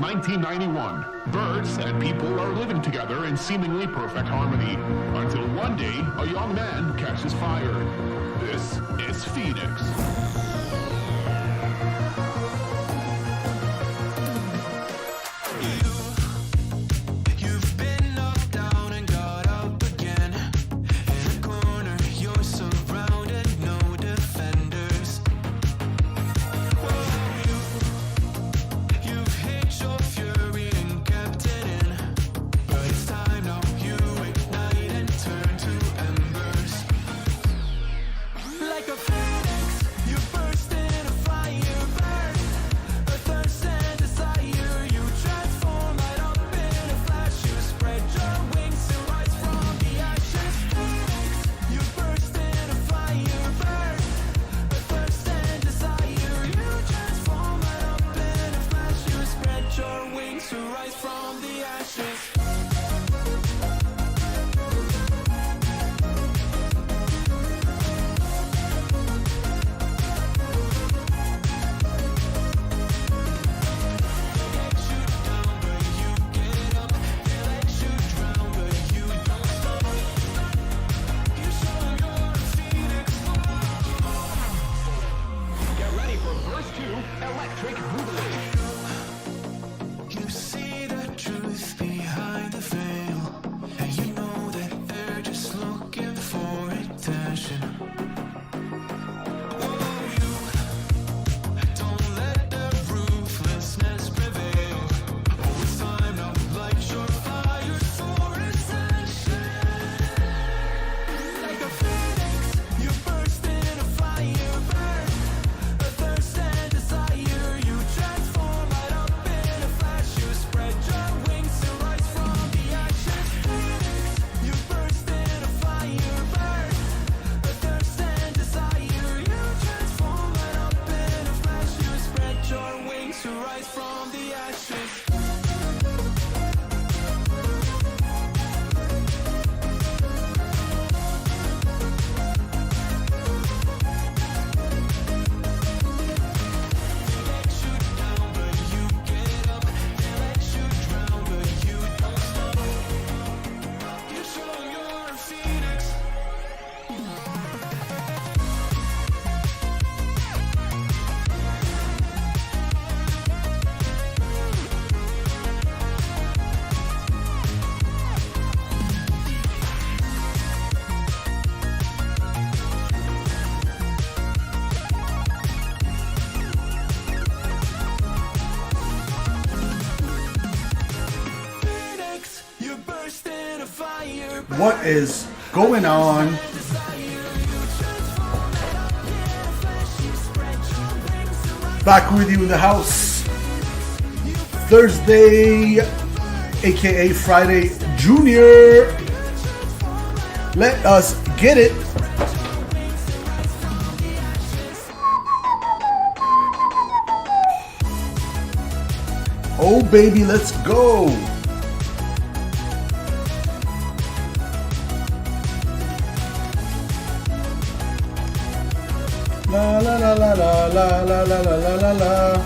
1991. Birds and people are living together in seemingly perfect harmony, until one day a young man catches fire. This is Phoenix. What is going on? Back with you in the house. Thursday, aka Friday Junior. Let us get it. Oh baby, let's go. La la la la la la la la la la la.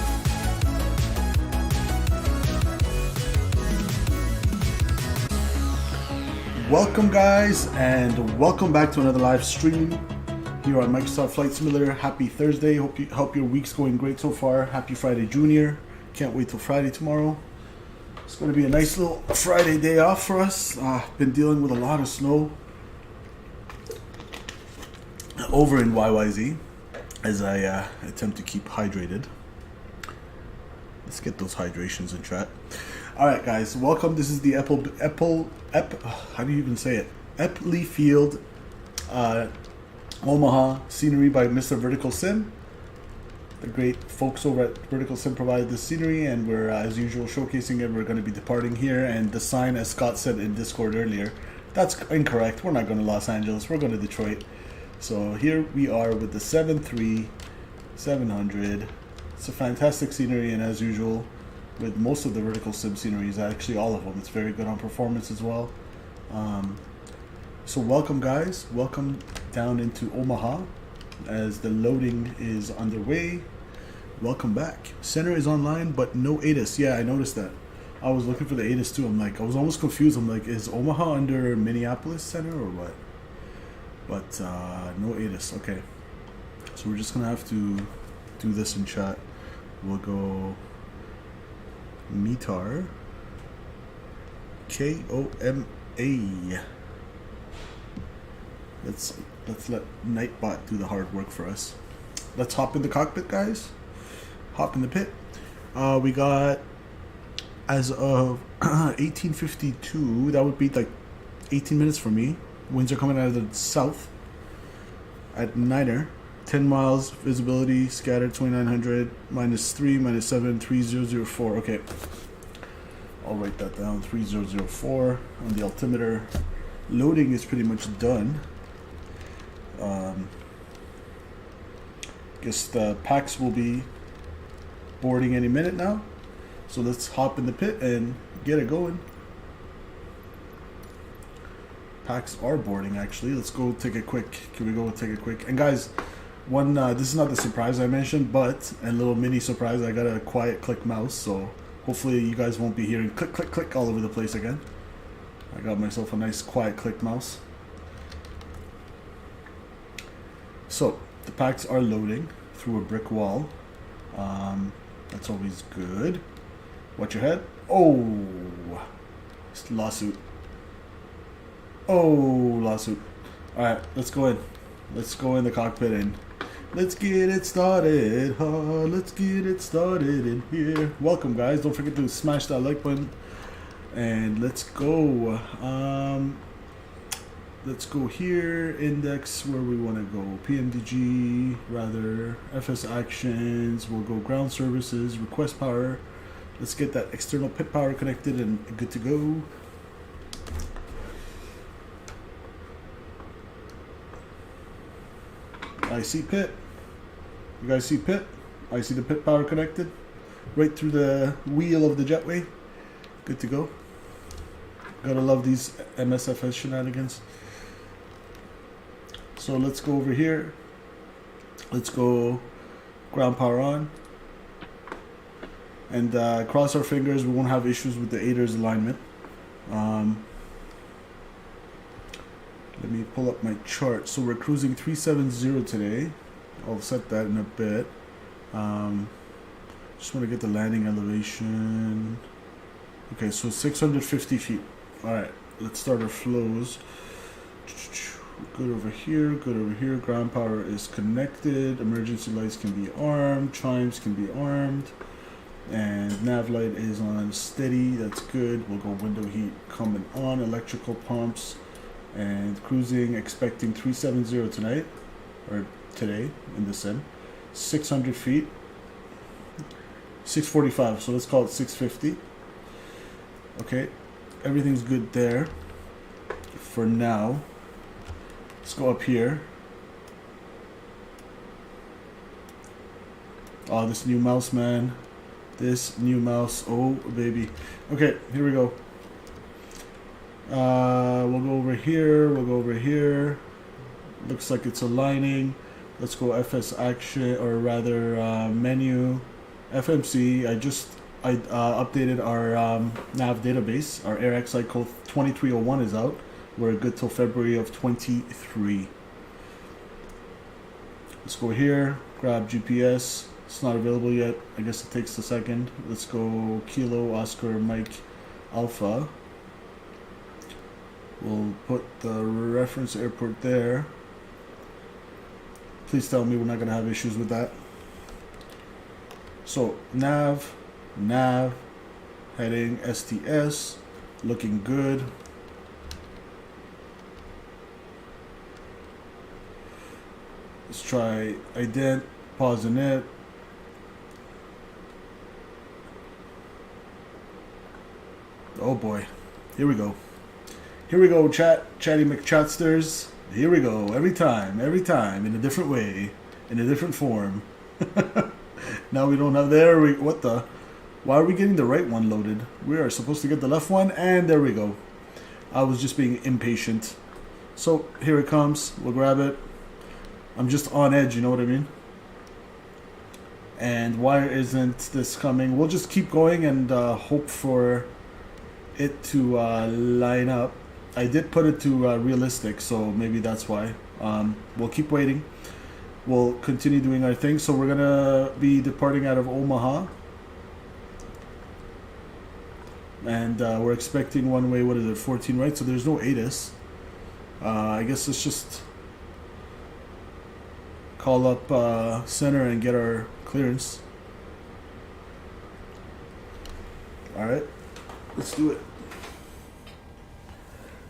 Welcome guys, and welcome back to another live stream here on Microsoft Flight Simulator. Happy Thursday. Hope your week's going great so far. Happy Friday Junior. Can't wait till Friday tomorrow. It's going to be a nice little Friday day off for us. Been dealing with a lot of snow over in YYZ as I attempt to keep hydrated. Let's get those hydrations in chat. All right, guys, welcome. This is the how do you even say it? Eppley Field, Omaha scenery by Mr. Vertical Sim. The great folks over at Vertical Sim provided this scenery, and we're as usual showcasing it. We're going to be departing here, and the sign, as Scott said in Discord earlier, that's incorrect. We're not going to Los Angeles. We're going to Detroit. So here we are with the 73700. It's a fantastic scenery, and as usual, with most of the Vertical Sim sceneries, actually all of them, it's very good on performance as well. So welcome guys, welcome down into Omaha as the loading is underway. Welcome back. Center is online, but no ATIS. Yeah, I noticed that. I was looking for the ATIS too. I'm like, I was almost confused. I'm like, is Omaha under Minneapolis Center or what? But no ATIS. Okay. So we're just gonna have to do this in chat. We'll go METAR KOMA. Let's let Nightbot do the hard work for us. Let's hop in the cockpit, guys. Hop in the pit. We got, as of 1852, that would be like 18 minutes for me. Winds are coming out of the south at Niner. 10 miles visibility, scattered 2900, -3, -7, 3004. Okay, I'll write that down. 3004 on the altimeter. Loading is pretty much done. Guess the packs will be boarding any minute now. So let's hop in the pit and get it going. Packs are boarding actually. Let's go take a quick. Can we go take a quick? And guys, one this is not the surprise I mentioned, but a little mini surprise. I got a quiet click mouse, so hopefully you guys won't be hearing click click click all over the place again. I got myself a nice quiet click mouse. So the packs are loading through a brick wall. That's always good. Watch your head. Oh, lawsuit. Oh, lawsuit. All right, let's go in. Let's go in the cockpit and let's get it started. Let's get it started in here. Welcome, guys. Don't forget to smash that like button. And let's go. Let's go here. Index where we want to go. PMDG, rather. FS actions. We'll go ground services. Request power. Let's get that external pit power connected and good to go. I see pit. You guys see pit? I see the pit power connected. Right through the wheel of the jetway. Good to go. Gotta love these MSFS shenanigans. So let's go over here. Let's go ground power on. And cross our fingers we won't have issues with the ATER's alignment. Let me pull up my chart. So we're cruising 370 today. I'll set that in a bit. Just want to get the landing elevation. Okay, so 650 feet. Alright, let's start our flows. Good over here, good over here. Ground power is connected. Emergency lights can be armed. Chimes can be armed. And nav light is on steady. That's good. We'll go window heat coming on. Electrical pumps. And cruising, expecting 370 tonight. Or today in the sim. 600 feet. 645. So let's call it 650. Okay. Everything's good there. For now. Let's go up here. Oh, this new mouse, man. This new mouse. Oh, baby. Okay, here we go. We'll go over here. We'll go over here. Looks like it's aligning. Let's go FS action, or rather menu. FMC. I updated our nav database. Our AirXI code 2301 is out. We're good till February of 23. Let's go here, grab GPS. It's not available yet. I guess it takes a second. Let's go Kilo, Oscar, Mike, Alpha. We'll put the reference airport there. Please tell me we're not going to have issues with that. So, nav, heading STS, looking good. Let's try ident, pause in it. Oh boy, here we go. Here we go, chatty McChatsters. Here we go, every time, in a different way, in a different form. Now we don't have there. What the? Why are we getting the right one loaded? We are supposed to get the left one, and there we go. I was just being impatient. So here it comes. We'll grab it. I'm just on edge, you know what I mean? And why isn't this coming? We'll just keep going and hope for it to line up. I did put it to realistic, so maybe that's why. We'll keep waiting. We'll continue doing our thing. So we're gonna be departing out of Omaha, and we're expecting one way. What is it? 14, right? So there's no ATIS. I guess let's just call up center and get our clearance. All right, let's do it.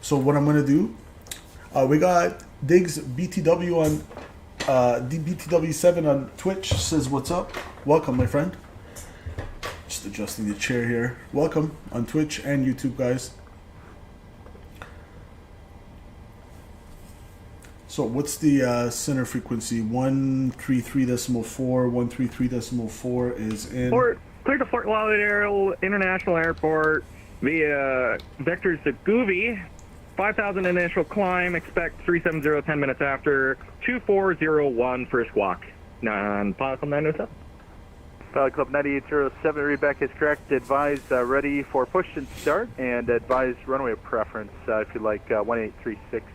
So what I'm gonna do, we got Diggs BTW on BTW7 on Twitch. Says what's up. Welcome, my friend. Just adjusting the chair here. Welcome on Twitch and YouTube, guys. So what's the center frequency? 133.4. 133.4 is in. Clear to Fort Lauderdale International Airport via vectors to Goovy. 5,000 initial climb. Expect 370 10 minutes after. 2401 first walk. Pilot Club 907. Pilot Club 9807, readback is correct. Advise ready for push and start, and advise runway preference if you'd like 1836.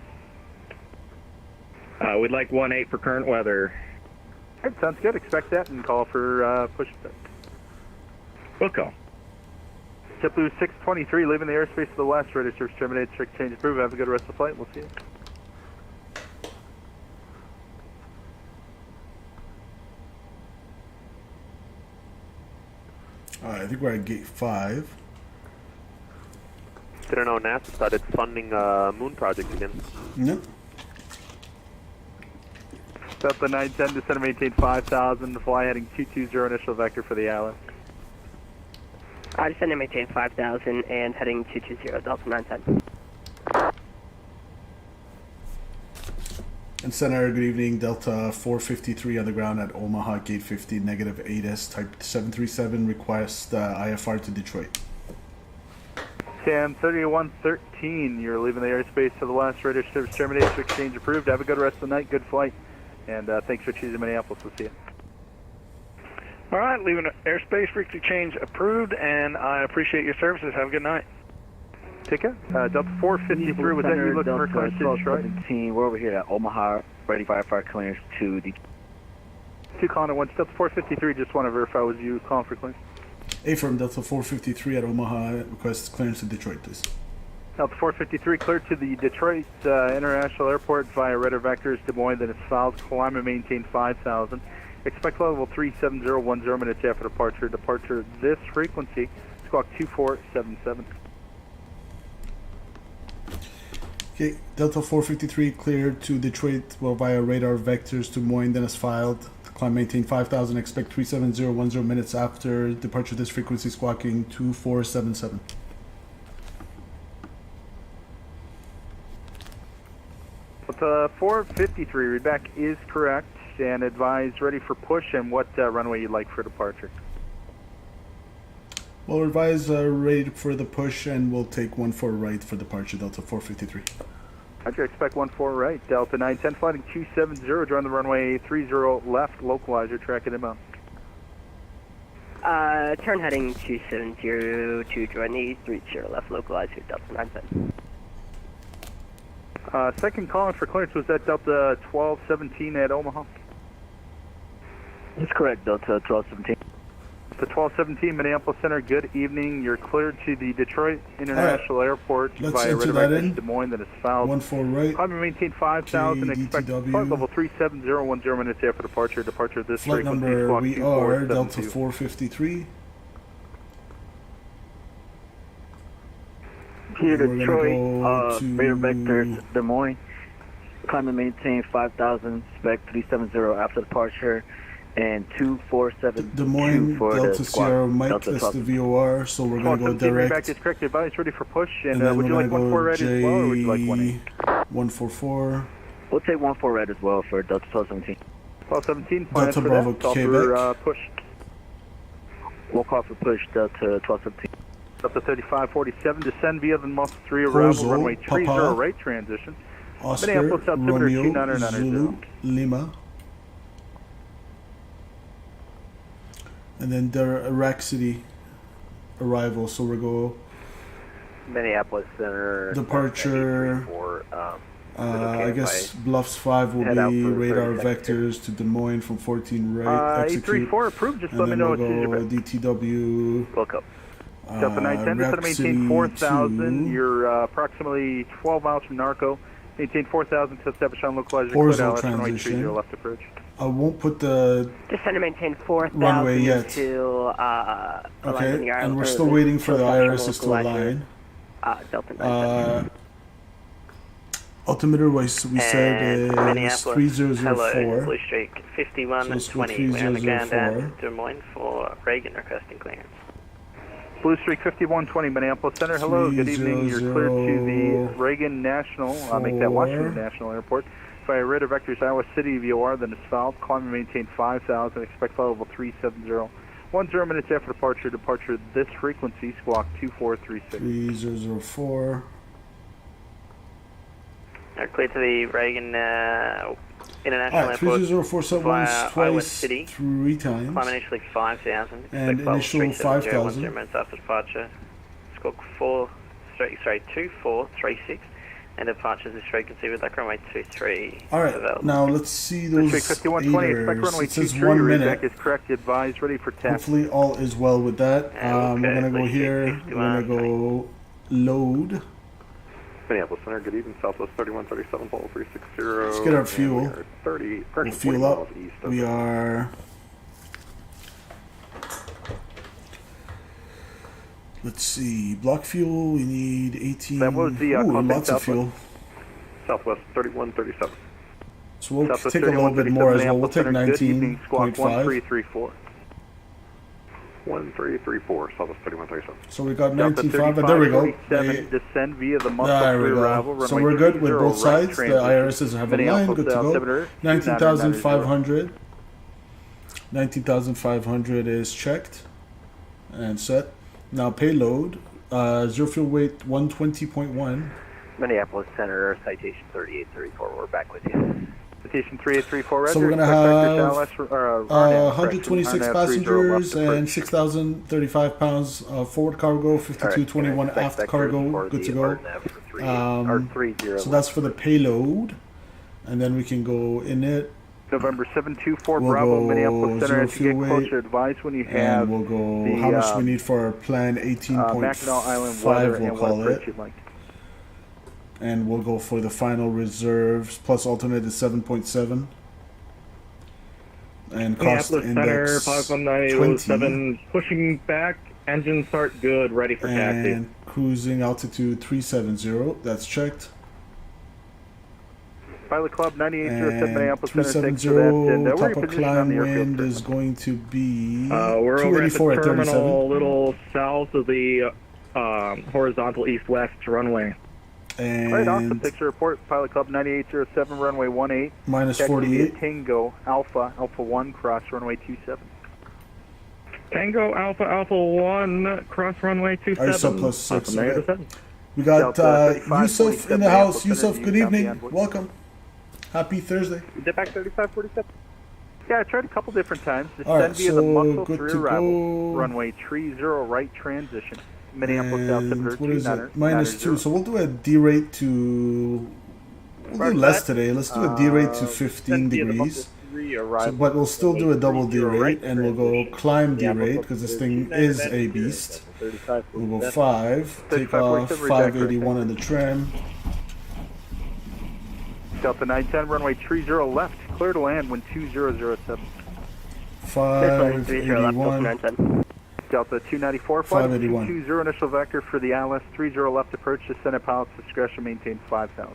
We'd like 18 for current weather. All right, sounds good. Expect that and call for push and start. We'll call. JetBlue 623, leaving the airspace to the west. Ready to terminate, check change approved. Have a good rest of the flight. We'll see you. I think we're at gate 5. Didn't know NASA started funding moon projects again. Yep. Delta 910, descend maintain 5,000, fly heading 220, initial vector for the island. Descend and maintain 5,000 and heading 220, Delta 910. And center, good evening. Delta 453 on the ground at Omaha, gate 50, negative 8S, type 737, request IFR to Detroit. Sam 3113, you're leaving the airspace to the west. Radar service terminated, exchange approved. Have a good rest of the night, good flight, and thanks for choosing Minneapolis. We'll see you. All right, leaving airspace, frequency change approved, and I appreciate your services. Have a good night. Take care. Delta 453, was that you looking for clearance to Detroit? 17, we're over here at Omaha, ready for fire clearance to the... 2 calling at once. Delta 453, just want to verify, was you calling for clearance? Affirm, Delta 453 at Omaha, request clearance to Detroit, please. Delta 453, cleared to the Detroit International Airport via radar vectors, Des Moines, then it's south, climb and maintain 5,000. Expect level 37010 minutes after departure. Departure this frequency, squawk 2477. Okay, Delta 453 cleared to Detroit via radar vectors to Des Moines, then as filed. Climb maintain 5,000, expect 37010 minutes after departure this frequency, squawking 2477. Delta 453, readback is correct, and advise ready for push and what runway you'd like for departure. We'll revise ready for the push, and we'll take 14 right for departure, Delta 453. Roger, expect 14 right. Delta 910, flighting 270, join the runway 30 left, localizer, track it inbound. Turn heading 270 to join the 30 left, localizer, Delta 910. Second calling for clearance was at Delta 1217 at Omaha. That's correct, Delta 1217. The 1217 Minneapolis Center, good evening. You're cleared to the Detroit International Airport Let's via enter radar that vectors in. Des Moines, then it's fouled. 14 right. Climb and maintain 5,000. Expect KDTW. flight level 37010 minutes after departure. Departure this Flight frequency, number, squawk we are Delta 2472. 453. Here, We're gonna Detroit, go to- radar vectors, Des Moines. Climb and maintain 5,000, spec 370 after departure, and 2472 Des Moines, for Delta the squawk. Sierra Mike, Delta that's the 12. VOR, so we're going to go 1217, readback direct. is correct. Advice ready for push. And, then would you we're like gonna 14 go red as well, or would you like 18? 144. We'll take 14 red as well for Delta 1217. 1217, plan Delta for Bravo, that. Call Quebec. for push. We'll call for push Delta 1217. Delta 3547, descend via the Muscle 3 arrival, Kozo, runway 30 Papa. right transition. Oscar, Minneapolis altimeter Romeo, 2990. Zulu, Lima. And then the Iraq City arrival. So we'll go Minneapolis Center. departure. I guess Bluffs 5 will be radar vectors to Des Moines from 14 right. Execute. 834 approved. Just And let me then know we'll what's go DTW. Look up. Delta 910, just to maintain 4,000. You're approximately 12 miles from Narco. Maintain 4,000 to establish on localizer. Horizontal transition. Left approach. I won't put the Descend to maintain 4,000 runway yet. to Okay, and we're still waiting for the IRSs to align. Delta 910. Altimeter was we said is Minneapolis, 3004. Blue Streak 51 So and let's go 20. We're on the ground 3004. at Des Moines for Reagan requesting clearance. Blue Streak 5120, Minneapolis Center. Hello, good evening. You're cleared to the Reagan National, make that Washington National Airport. Via radar vectors, Iowa City, VOR, then it's south. Climb and maintain 5,000. Expect flight level 370. 10 minutes after departure. Departure this frequency, squawk 2436. 3004. Cleared to the Reagan International Alright, Airport 3004 set via once, Iowa twice, City. 3 times. Climb initially 5,000. And initial 5,000. 10 minutes after departure. Squawk 2436. And departures this frequency with like runway 23. Alright, now let's see those Streak 5120, expect aiders. runway It says 23. 1 Your minute. is correct. Advise, ready for taxi. Hopefully all is well with that. Okay, We're gonna go let's here. see, We're gonna go load. Minneapolis Center, good evening, Southwest 3137, Pole 360. Let's get our fuel. We are 30, We'll fuel up. east of We are. Let's see. Block fuel. We need 18. That was the Ooh, contact lots of fuel. Southwest 3137. So we'll Southwest take a little bit 3137, more as well. We'll Minneapolis take Center, good evening, squawk 19.5. 1334. 1334, Southwest 3137. So we got Delta 19.5, and there we go. 3547, descend via the muscle There we through go. arrival. So runway we're good with 30 both right sides. The transition. IRSs have a line. Minneapolis Good to go. altimeter, 19,500. 19,500 is checked and set. Now payload. Zero fuel weight 120.1. Minneapolis Center, citation 3834. We're back with you. Citation 3834, So we're going to have 126 RNAV passengers 30 and 6,035 pounds forward cargo, 5221 aft cargo, good to go. So that's for the payload. And then we can go in it. November 724 We'll Bravo, go Minneapolis Center. As you fuel get weight, closer, advise when you have And we'll go the, how much we need for our plan, Mackinac Island weather 18.5 we'll and call what approach it. you'd like. And we'll go for the final reserves plus alternate is 7.7. And cost Minneapolis Center, index 519007, pushing back, engine start good, ready for taxi. and cruising altitude 370. That's checked. Pilot Club 9807 And Minneapolis Center, thanks for that. 370 And where are top you of positioned on climb the airfield, wind sir? is going to be We're over at the 284 at terminal, 37. a little south of the horizontal east-west runway. And Right, awesome. Picture report. Pilot Club 9807, runway 18. minus Taxi via 48. Tango Alpha, Alpha 1, cross runway 27. Tango Alpha Alpha 1, cross runway 27. ISO plus 6. Awesome, there, Okay. 7. We got Delta Yusuf in 3547 the house. Minneapolis Yusuf, Center, good you copy evening. on board. Welcome. Happy Thursday. Did back 3547? Yeah, I tried a couple different times. All right, Descend via the so muscle good through to arrival. go. Runway 30 right transition. Minneapolis And altimeter what is 29 it? Minus 2. So we'll do a D rate to. We'll do less today. Let's do a D rate to 15 degrees. So, but we'll still do a double D rate, and we'll go climb D rate because this thing is a beast. We'll go 5. Take off 581 in the trim. Delta 910, runway 30 left. Clear to land when 2007. 581. Delta 294, flight 581. 220 initial vector for the ILS 30 left approach. Descend at pilot's discretion, maintain 5,000.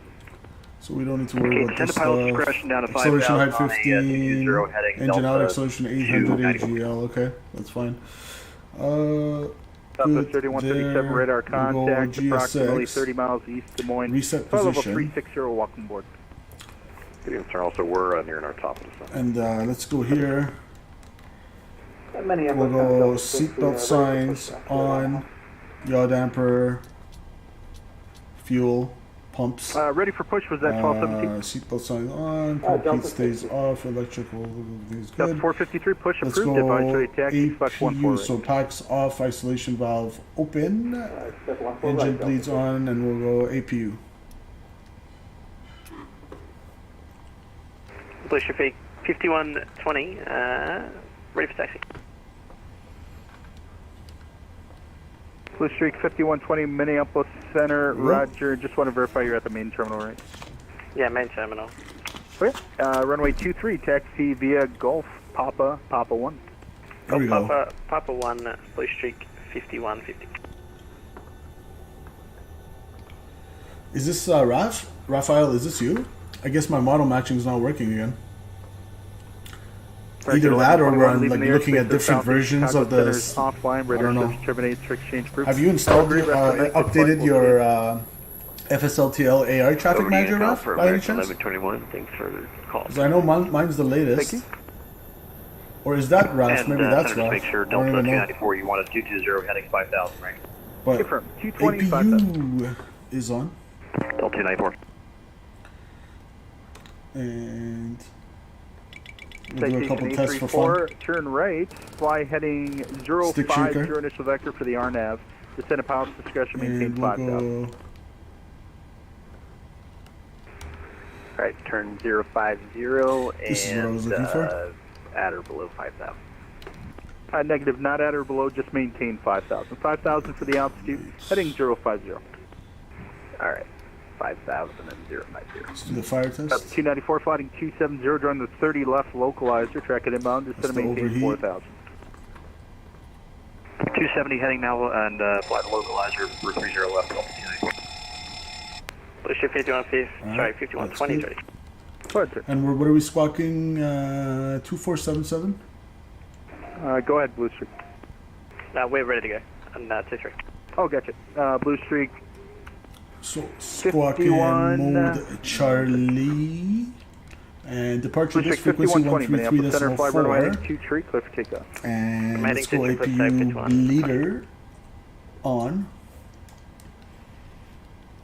So we don't need to worry about send this a pilot's stuff. discretion down to Acceleration 5,000 height on a, 15. 2-0 heading Engine out Delta acceleration 800 AGL. Okay, that's fine. Delta Good 3137 there. radar We'll go contact, approximately GSX. 30 miles east Des Moines. Reset Flight level position. 360, welcome aboard. Good evening, sir. Also, we're nearing our top of the sun. And let's go here. We'll go seatbelt signs on, yaw damper, fuel, pumps. Ready for push was that 1217? Seatbelt sign on, parachute stays off, electrical is Delta good. 453, push Let's approved, advisory go taxi, spec 14 APU, right. so packs off, isolation valve open, engine bleeds on, and we'll go APU. Blue Streak 5120, ready for taxi. Blue Streak 5120, Minneapolis Center, Roger. Just want to verify you're at the main terminal, right? Yeah, main terminal. Okay. Runway 23, taxi via Gulf, Papa 1. There we go. Papa 1, Blue Streak 5150. Is this Raphael, is this you? I guess my model matching is not working again. Either that or we're like looking at different versions of the. Offline, I don't know. Terminate for exchange group. Have you installed, updated your FSLTL AR traffic manager, Raf, by any chance? 1121. Thanks for the call. Because I know mine's the latest. Thank you. Or is that Raf? And, Maybe that's Senator, Raf. make sure I don't Delta even know. 294, you want us 220 heading 5,000, right? But Confirm. 225. APU is on. Delta 294. And we'll do a couple Citation tests for fun. 834, turn right, fly heading 050 initial vector for the RNAV. Descend at pilot's discretion, maintain And we'll 5,000. go Alright, turn 050 This is what I was and looking for. at or below 5,000. Negative, not at or below, just maintain 5,000. 5,000 for the altitude, heading 050. Alright, 5,000 and 050. Let's do the fire test. Up 294, flying 270, drawing the 30 left localizer, track it inbound, descend That's and the maintain overheat. 4,000. 270 heading now and fly the localizer for 30 left, Delta 294. Blue Streak 5150, sorry, 5120 ready. Go ahead, sir. And what are we squawking? 2477? Go ahead, Blue Streak. We're ready to go. And 23. Oh, gotcha. Blue Streak. So squawking 51, mode Charlie. And departure Blue this Streak frequency 5120, Minneapolis Center, fly runway 133.4. 2 tree, clear for takeoff. And Heading let's go 6 APU leader on.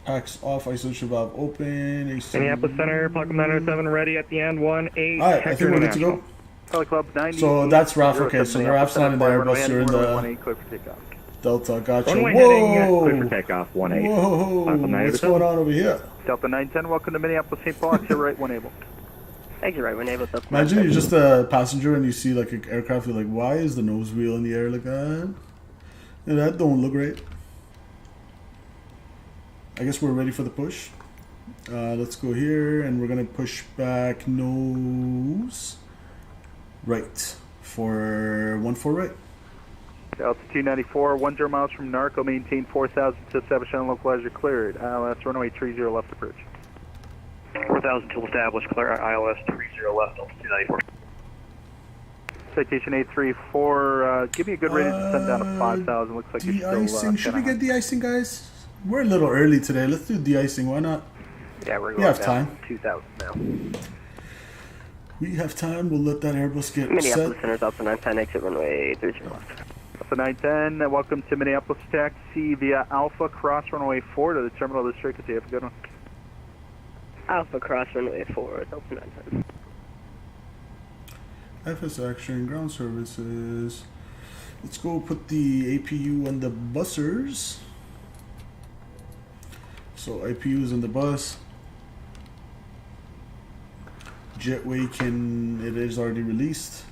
Packs off, isolation valve open. AC. Minneapolis Center, Pelican 907 ready at the end, 1-8. Alright, I think we're good to go. Heli Club 90. So that's Raf, okay, so the Raf's not in the Airbus, you're in the clear for takeoff. Delta, gotcha. Runway heading, clear for Whoa! takeoff, 1-8. Whoa! What's going on over here? Delta 910, welcome to Minneapolis St. Paul, exit right when able. Exit right when able. Delta Imagine 910. you're just a passenger and you see like an aircraft, you're like, why is the nose wheel in the air like that? Yeah, that don't look right. I guess we're ready for the push. Let's go here and we're gonna push back nose right for 14 right. Delta 294, 10 miles from Narco, maintain 4,000 to establish on localizer cleared. ILS runway 30 left approach. 4,000 till established, clear ILS 30 left, Delta 294. Citation 834, give me a good rating to send down to 5,000. Looks like you're still De-icing. Should we kinda get de-icing, guys? We're a little early today. Let's do de-icing. Why not? Yeah, we're We going have down time. 2,000 now. We have time. We'll let that Airbus get Minneapolis set. Center, Delta 910, exit runway 30 left. Delta 910, welcome to Minneapolis taxi via Alpha, cross runway 4 to the terminal district. Have a good one. Alpha cross runway 4, Delta 910. FS Action, ground services. Let's go put the APU on the bussers. So APU is on the bus. Jetway it is already released.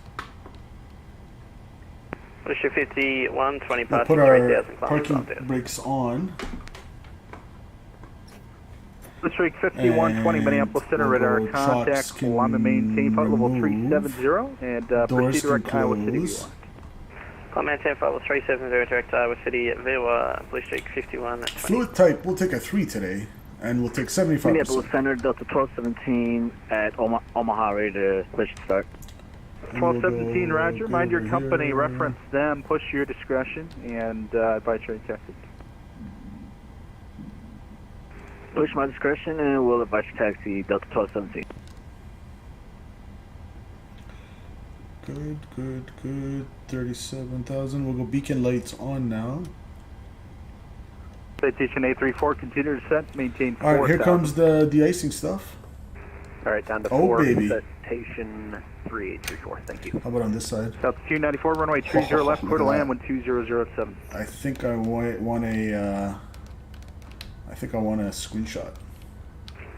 Blue Streak 5120, We'll passing put our 3,000 parking kilometers. brakes on. District 5120, And Minneapolis Center, we'll radar go contact, trucks can Lima maintain, flight level remove. 370, and Doors proceed direct can Iowa City close. view. Command 10 flight level 370, direct Iowa City, Villa, Blue Streak 5120. Fluid type, we'll take a 3 today. And we'll take 75%. Minneapolis Center, Delta 1217 at Omaha, ready to push and start. 1217, We'll go Roger. Mind your over company, here. reference them, push your discretion, and advise your taxi. Push my discretion and we'll advise your taxi, Delta 1217. Good. 37,000. We'll go beacon lights on now. Citation A34, continue to descent, maintain 4,000. All right, here comes the de-icing stuff. All right, down to Oh, 4. baby. Citation 3834. Thank you. How about on this side? South 294, runway 30 left, clear to land, 12007. I think I want a. I think I want a screenshot.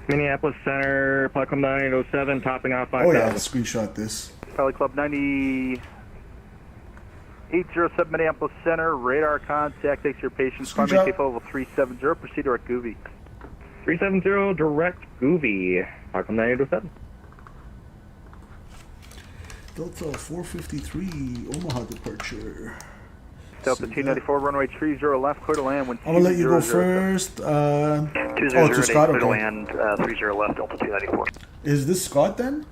Minneapolis Center, Platform 9807, topping off 5,000. Oh yeah, screenshot this. Pilot Club 9807, Minneapolis Center, radar contact, takes your patience. Climb Screenshot. maintain level 370, proceed direct Goovy. 370, direct Goovy, Platform 9807. Delta 453, Omaha departure. Delta 294, runway 30 left, clear to land, I'm gonna let you go first. 200, Oh, to Scott, clear to okay. land, 30 left, Delta 294. Is this Scott then?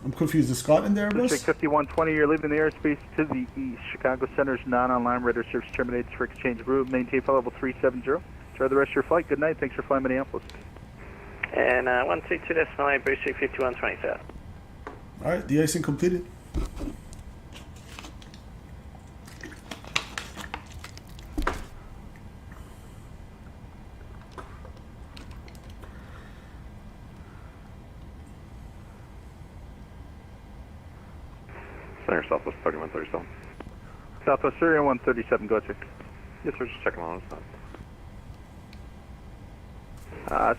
I'm confused. Is Scott in there, District boss? 5120, you're leaving the airspace to the east. Chicago Center's non-online radar service terminates for exchange of route. Maintain flight level 370. Enjoy the rest of your flight. Good night. Thanks for flying Minneapolis. And 132.8, Bridgestreet 5127. All right, de-icing completed. Center Southwest 3137. Southwest Syria 137, go ahead. Yes, sir, just checking on us.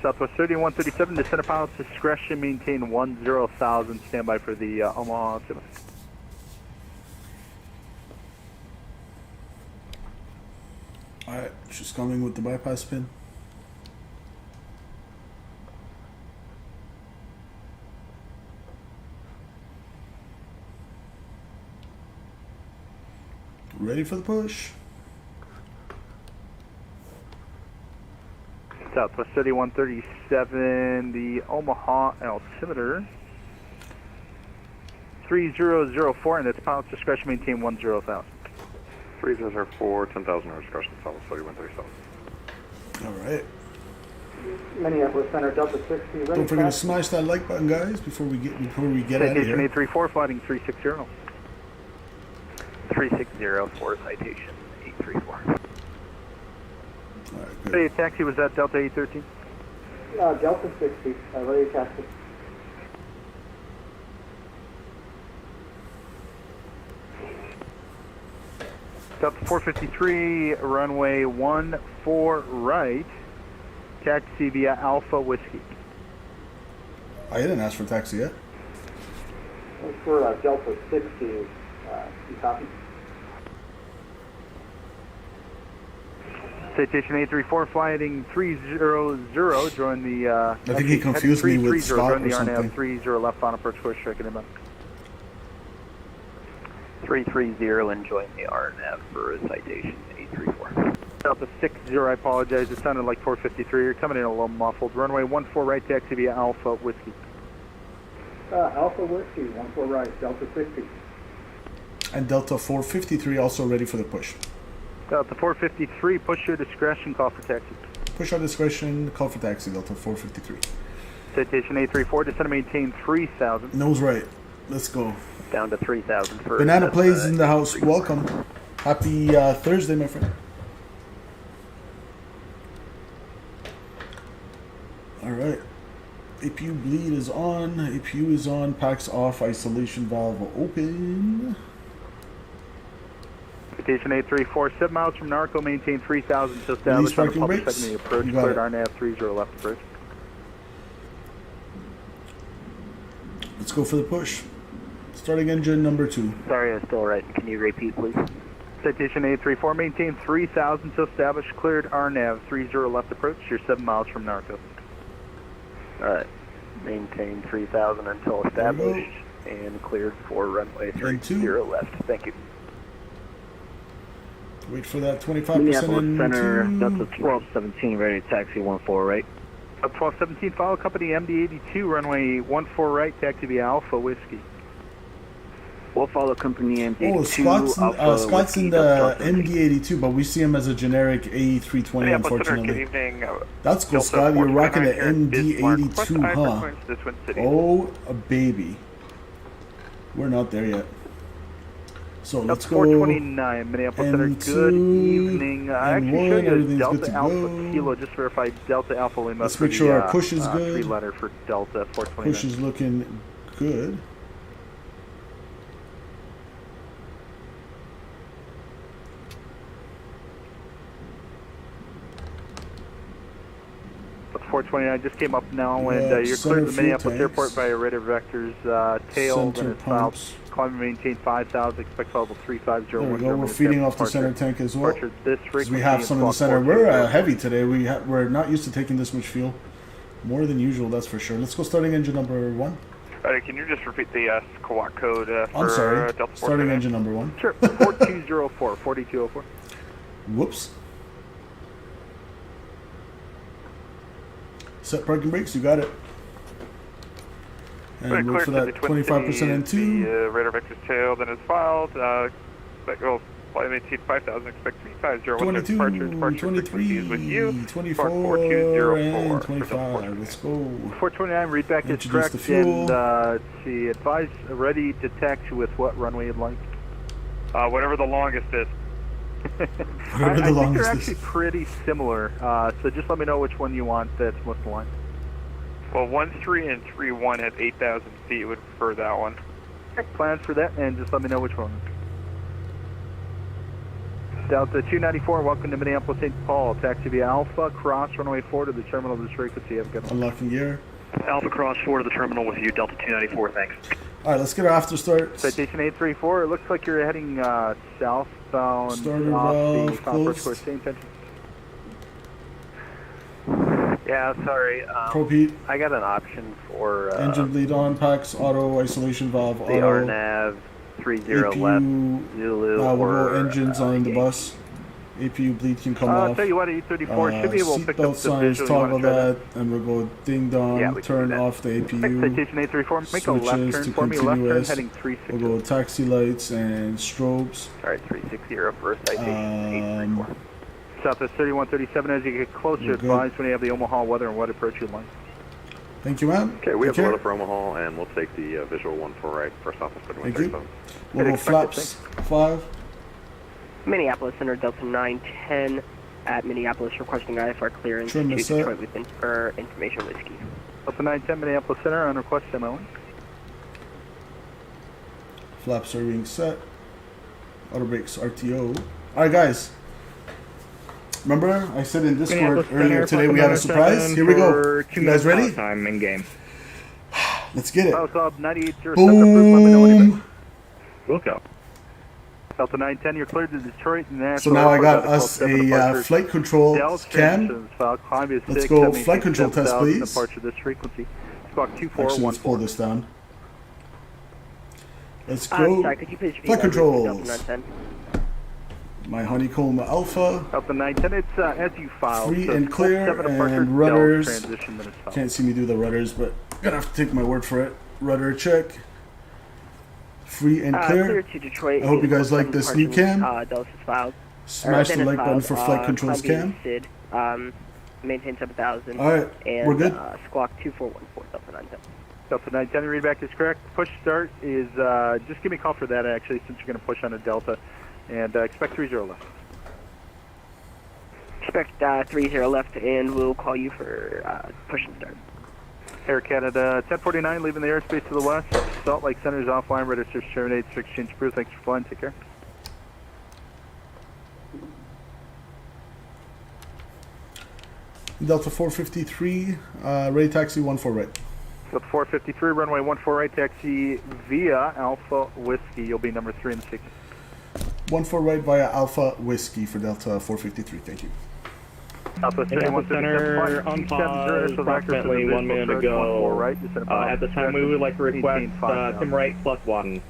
Southwest 3137, to center pilot's discretion, maintain 10,000. Stand by for the Omaha altimeter. All right, she's coming with the bypass pin. Ready for the push. Southwest 3137, the Omaha altimeter 3004, and its pilot's discretion, maintain 10,000. 3004, 10,000 hours discretion, Southwest 3137. All right. Minneapolis Center, Delta 60. Don't forget to smash that like button, guys, before we get out of Citation here. 834, flighting 360. 360 for citation 834. All right, good. Hey, taxi was at Delta 813. Delta 60, ready to taxi. Delta 453, runway 14 right, taxi via Alpha Whiskey. I didn't ask for taxi yet. For Delta 60, you copy? Citation 834, flying 300, join the... I think he confused me with Scott join the or RNAV something. 30 left on approach course, checking him out. 330 and join the RNAV for citation 834. Delta 60, I apologize, it sounded like 453, you're coming in a little muffled. Runway 14 right, taxi via Alpha Whiskey. Alpha Whiskey, 14 right, Delta 60. And Delta 453 also ready for the push. Delta 453, push your discretion, call for taxi. Push our discretion, call for taxi, Delta 453. Citation 834, descend and maintain 3,000. Nose right. Let's go. Down to 3,000 for... Banana Plays in the house. Welcome. Happy Thursday, my friend. All right. APU bleed is on. APU is on. Packs off. Isolation valve open. Citation 834, 7 miles from Narco, maintain 3,000 to establish on the parking public brakes. secondary approach, You got cleared it. RNAV 30 left approach. Let's go for the push. Starting engine number 2. Sorry, I'm still right. Can you repeat, please? Citation 834, maintain 3,000 to establish, cleared RNAV 30 left approach, you're 7 miles from Narco. Alright. Maintain 3,000 until established and cleared for runway 30 left. Thank you. Wait for that 25% Minneapolis in Center, two. Delta 1217, ready to taxi 14 right. 1217, follow company MD82, runway 14 right, taxi via Alpha Whiskey. We'll follow company MD82. Oh, Scott's in the MD82, but we see him as a generic A320, unfortunately. That's cool, Scott. You're rocking the MD82, huh? Oh, a baby. We're not there yet. So let's go. 429 Minneapolis Center. Good evening. I actually show you everything's Delta good to Alpha go. Kilo. Just verify Delta Alpha Lima. Let's make sure our push is good. 3-letter for Delta 429. Push is looking good. But 429 just came up now, and you're center cleared the Minneapolis fuel Airport tanks. by radar vectors. Tail, Center then it's pumps. south. Climb and maintain 5,000. Expect level 350. There we go. We're feeding off the center tank as well. This Because we have some in the center. We're heavy today. We're not used to taking this much fuel. More than usual, that's for sure. Let's go starting engine number 1. Alright, can you just repeat the squawk code for I'm sorry. Delta Starting engine number 1. Sure. 4204. 4204. Whoops. Set parking brakes. You got it. And look for that 25% in 2. The radar vector's tail, then it's filed. That will fly maintain 5,000. Expect 350. 22, departure 23, with you. 24, 4204 and 25. Let's go. 429, read back is Introduce correct. the fuel. And let's see, advise ready to taxi with what runway you'd like? Whatever the longest is. Whatever the I think longest they're is. actually pretty similar. So just let me know which one you want that's most aligned. Well, 13 and 31 at 8,000 feet would prefer that one. Plans for that, and just let me know which one. Delta 294, welcome to Minneapolis St. Paul. Taxi via Alpha, cross runway 4 to the terminal of this frequency. Have a good one. Unlocking gear. Alpha Cross 4 to the terminal with you, Delta 294, thanks. All right, let's get our after start. Citation 834, it looks like you're heading southbound Starter off the valve conference closed. course. Same intention. Yeah, sorry. Propete. I got an option for Engine bleed on, packs, auto, isolation valve, the auto. RNAV 30 APU, left Zulu we'll go or engines on the bus. APU bleed can come I'll off. tell you what, 834 should be able to pick Seatbelt up the signs, visual. You toggle want to try that, and we'll go ding dong, Yeah, we can turn do that. off the APU. Citation 834, make a left Switches turn to for me, left turn continuous. heading 360. We'll go taxi lights and strobes. Alright, 360 for citation 834. Southwest 3137, as you get closer, We're good. advise when you have the Omaha weather and what approach you'd like. Thank you, man. Okay, we Take have the care. weather for Omaha, and we'll take the visual 1-4 right for Southwest Thank you. 3137. We'll go Expected, flaps 5. Minneapolis Center Delta 910 at Minneapolis requesting IFR clearance Trim to this up. Detroit with information whiskey. Delta 910, Minneapolis Center, on request MLN. Flaps are being set. Auto brakes RTO. Alright, guys. Remember, I said in Discord Minneapolis earlier Center, today we have a surprise. Here we go. for 2 You guys minutes ready? Time in game. Let's get it. South Sub 9807, approved, let me know when you're Boom. ready. We'll go. Delta 910, you're cleared to Detroit National So now I Airport, got Delta us 12-7 a departure. flight control Dallas cam. transitions, Columbia Let's 6, go 76, flight control test, 7000, please. Departure this frequency. Squawk Actually, let's pull 2414. this down. Let's I'm go. sorry, could you please repeat Flight that route for controls. Delta 910? My Honeycomb Alpha. Delta 910, it's as you filed. Free so and it's clear, 7 departure, and rudders. Dallas transition, then it's filed. Can't see me do the rudders, but gonna have to take my word for it. Rudder check. Free and Clear clear. to Detroit. I hope you guys like this new cam. Dallas is filed. Smash the Dennis like button filed, for flight controls Columbia cam. Sid, maintain 7000. All right, and, we're good. Squawk 2414 Delta 910. Delta 910, readback is correct. Push start is, just give me a call for that actually, since you're going to push on a Delta. And expect 30 left. Expect 30 left, and we'll call you for push and start. Air Canada 1049, leaving the airspace to the west. Salt Lake Center is offline, register terminate, exchange approved. Thanks for flying, take care. Delta 453, ready taxi 14 right. Delta 453, runway 14 right, taxi via Alpha Whiskey. You'll be number 3 in the sequence. 14 right via Alpha Whiskey for Delta 453, thank you. Alpha Minneapolis Center on pause, approximately 1 minute ago. At this time, we would like to request Tim Wright +1.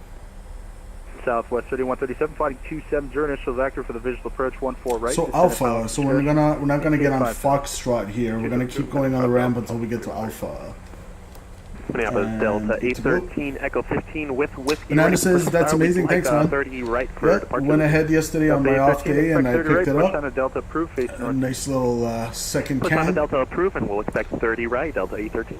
Southwest 3137, flight 270, initial vector for the visual approach 14 right. So Alpha, so we're not gonna get on Foxtrot here. We're gonna keep going on the ramp until we get to Alpha. Minneapolis Delta 813 Echo 15 with whiskey. Banana says that's amazing. Thanks, man. 30 right for Yeah, departure. went ahead yesterday on my off day and I picked it Push on up. a Delta approved, face A north. nice little second Push on a cam. Delta approved, and we'll expect 30 right, Delta 813.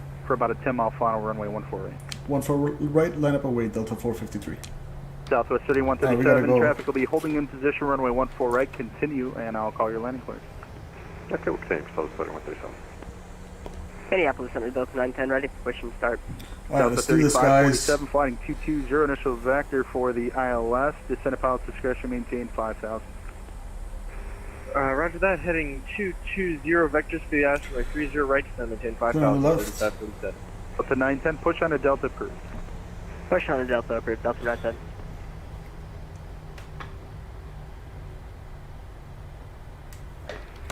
for about a 10-mile final, runway 14 right. 14 right, line up away, Delta 453. Southwest 3137, traffic will be holding in position, runway 14 right, continue, and I'll call your landing clearance. Okay, we're staying Southwest 3137. Minneapolis Center, Delta 910, ready, pushing start. Alright, let's do this, guys. 3547, flying 220, initial vector for the ILS, descendant pilot's discretion, maintain 5,000. Roger that, heading 220 vectors for the asteroid 30 right to maintain 5,000. Delta 910, push on a Delta approved. Push on a Delta approved, Delta 910.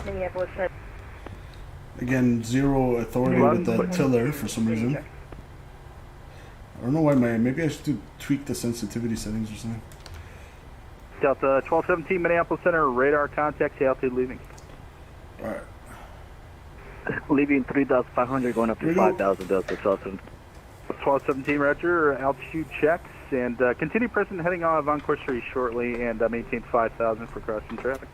Minneapolis 10. Again, zero authority with the tiller for some reason. I don't know why maybe I should tweak the sensitivity settings or something. Delta 1217, Minneapolis Center, radar contact, altitude leaving. Alright. Leaving 3,500, going up to 5,000, Delta 1217. 1217, roger, altitude checks, and continue present heading off on course 3 shortly, and maintain 5,000 for crossing traffic.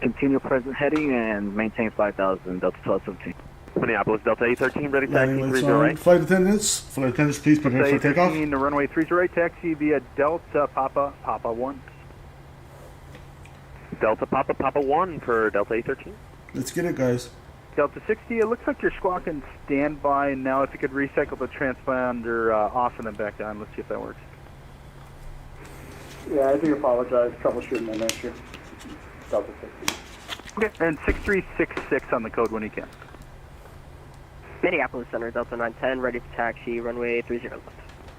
Continue present heading and maintain 5,000, Delta 1217. Minneapolis Delta 813, ready taxi 30 right. Flight attendants, please prepare for takeoff. Runway 30 right, taxi via Delta Papa 1. Delta Papa 1 for Delta 813. Let's get it, guys. Delta 60, it looks like you're squawking standby now. If you could recycle the transponder off and then back down, let's see if that works. Yeah, I do apologize. Troubleshooting an issue. Delta 60. Okay, and 6366 on the code when you can. Minneapolis Center, Delta 910, ready for taxi, runway 30 left.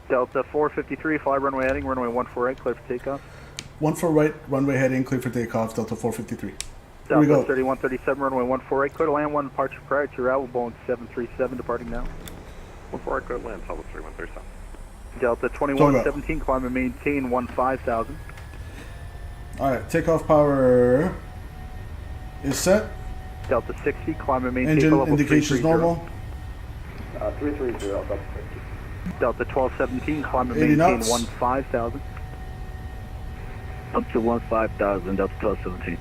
Delta 453, fly runway heading, runway 148, clear for takeoff. 14 right, runway heading, clear for takeoff, Delta 453. Here we Delta go. 3137, runway 148, clear to land, 1 departure prior to arrival, Boeing 737, departing now. 148, clear to land, Delta 3137. Delta 2117, climb and maintain 15,000. Alright, takeoff power is set. Delta 60, climb and maintain Engine level indications 330. normal. 330, Delta 60. Delta 1217, climb and 80 maintain knots. 15,000. Up to 15,000, Delta 1217.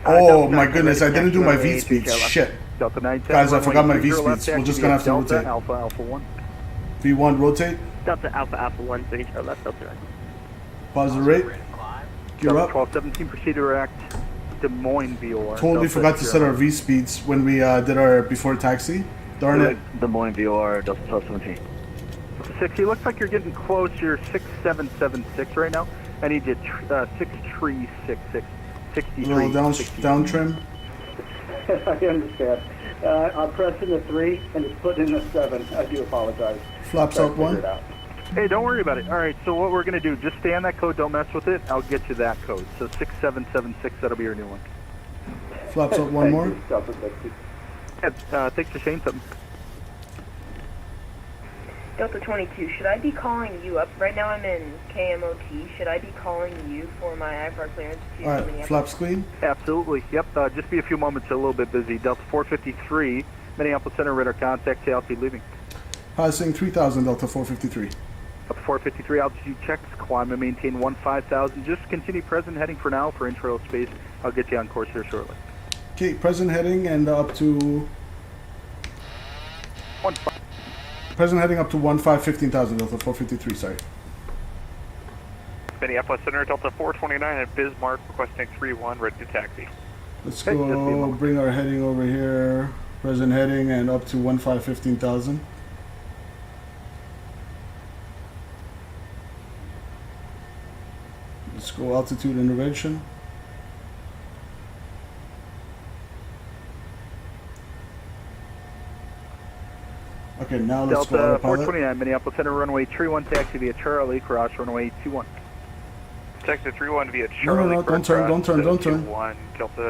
Oh my goodness, I didn't do my V speeds. Shit. Delta 910, Guys, I forgot my V left, speeds. We're just gonna have to Delta rotate. Alpha 1. V1 rotate. Delta Alpha 1, 30 left, Delta 9. Positive rate. Gear Delta up. 1217, proceed to direct Des Moines VOR. Totally Delta forgot to set our V speeds when we did our before taxi. Darn it. Des Moines VOR, Delta 1217. 60, looks like you're getting close. You're 6776 right now. I need you 6366. 63. A little down trim. I understand. I'm pressing the 3 and it's putting in the 7. I do apologize. Flaps out 1. Hey, don't worry about it. All right, so what we're going to do, just stay on that code. Don't mess with it. I'll get you that code. So 6776, that'll be your new one. Flaps out 1 more. Yeah, thanks for saying something. Delta 22, should I be calling you up? Right now I'm in KMOT. Should I be calling you for my IFR clearance to Alright, flaps clean. Absolutely. Yep, just be a few moments, a little bit busy. Delta 453, Minneapolis Center, radar contact, altitude leaving. Passing 3,000, Delta 453. Up 453, altitude checks, climb and maintain 15,000. Just continue present heading for now for intrail space. I'll get you on course here shortly. Okay, present heading and up to... Present heading up to 15,000, Delta 453, sorry. Minneapolis Center, Delta 429 at Bismarck, requesting 31, ready to taxi. Let's go bring our heading over here. Present heading and up to 15,000. Let's go altitude intervention. Okay, now let's go Delta autopilot. 429, Minneapolis Center, runway 31, taxi via Charlie, cross runway 21. Taxi 31 via Charlie. No, don't turn. Delta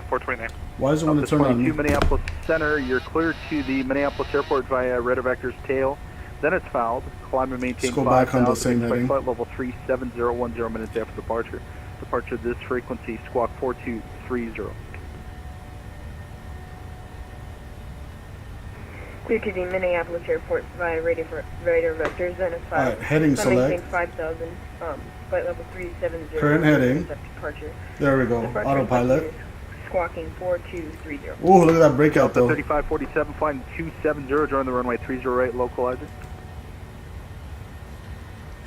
429. Why does it want to turn on me? 22 Minneapolis Center, you're cleared to the Minneapolis Airport via radar vector's tail. Then it's fouled. Climb and maintain Let's go back on the same heading. Flight level 37010 minutes after departure. Departure this frequency, squawk 4230. Clear to the Minneapolis Airport via radar vectors, then it's 5. Alright, heading select. 5,000, flight level 370. Current heading. Departure. There we go, Departure autopilot. Squawking 4230. Oh, look at that breakout though. 3547, flying 270, join the runway 30 right, localizer.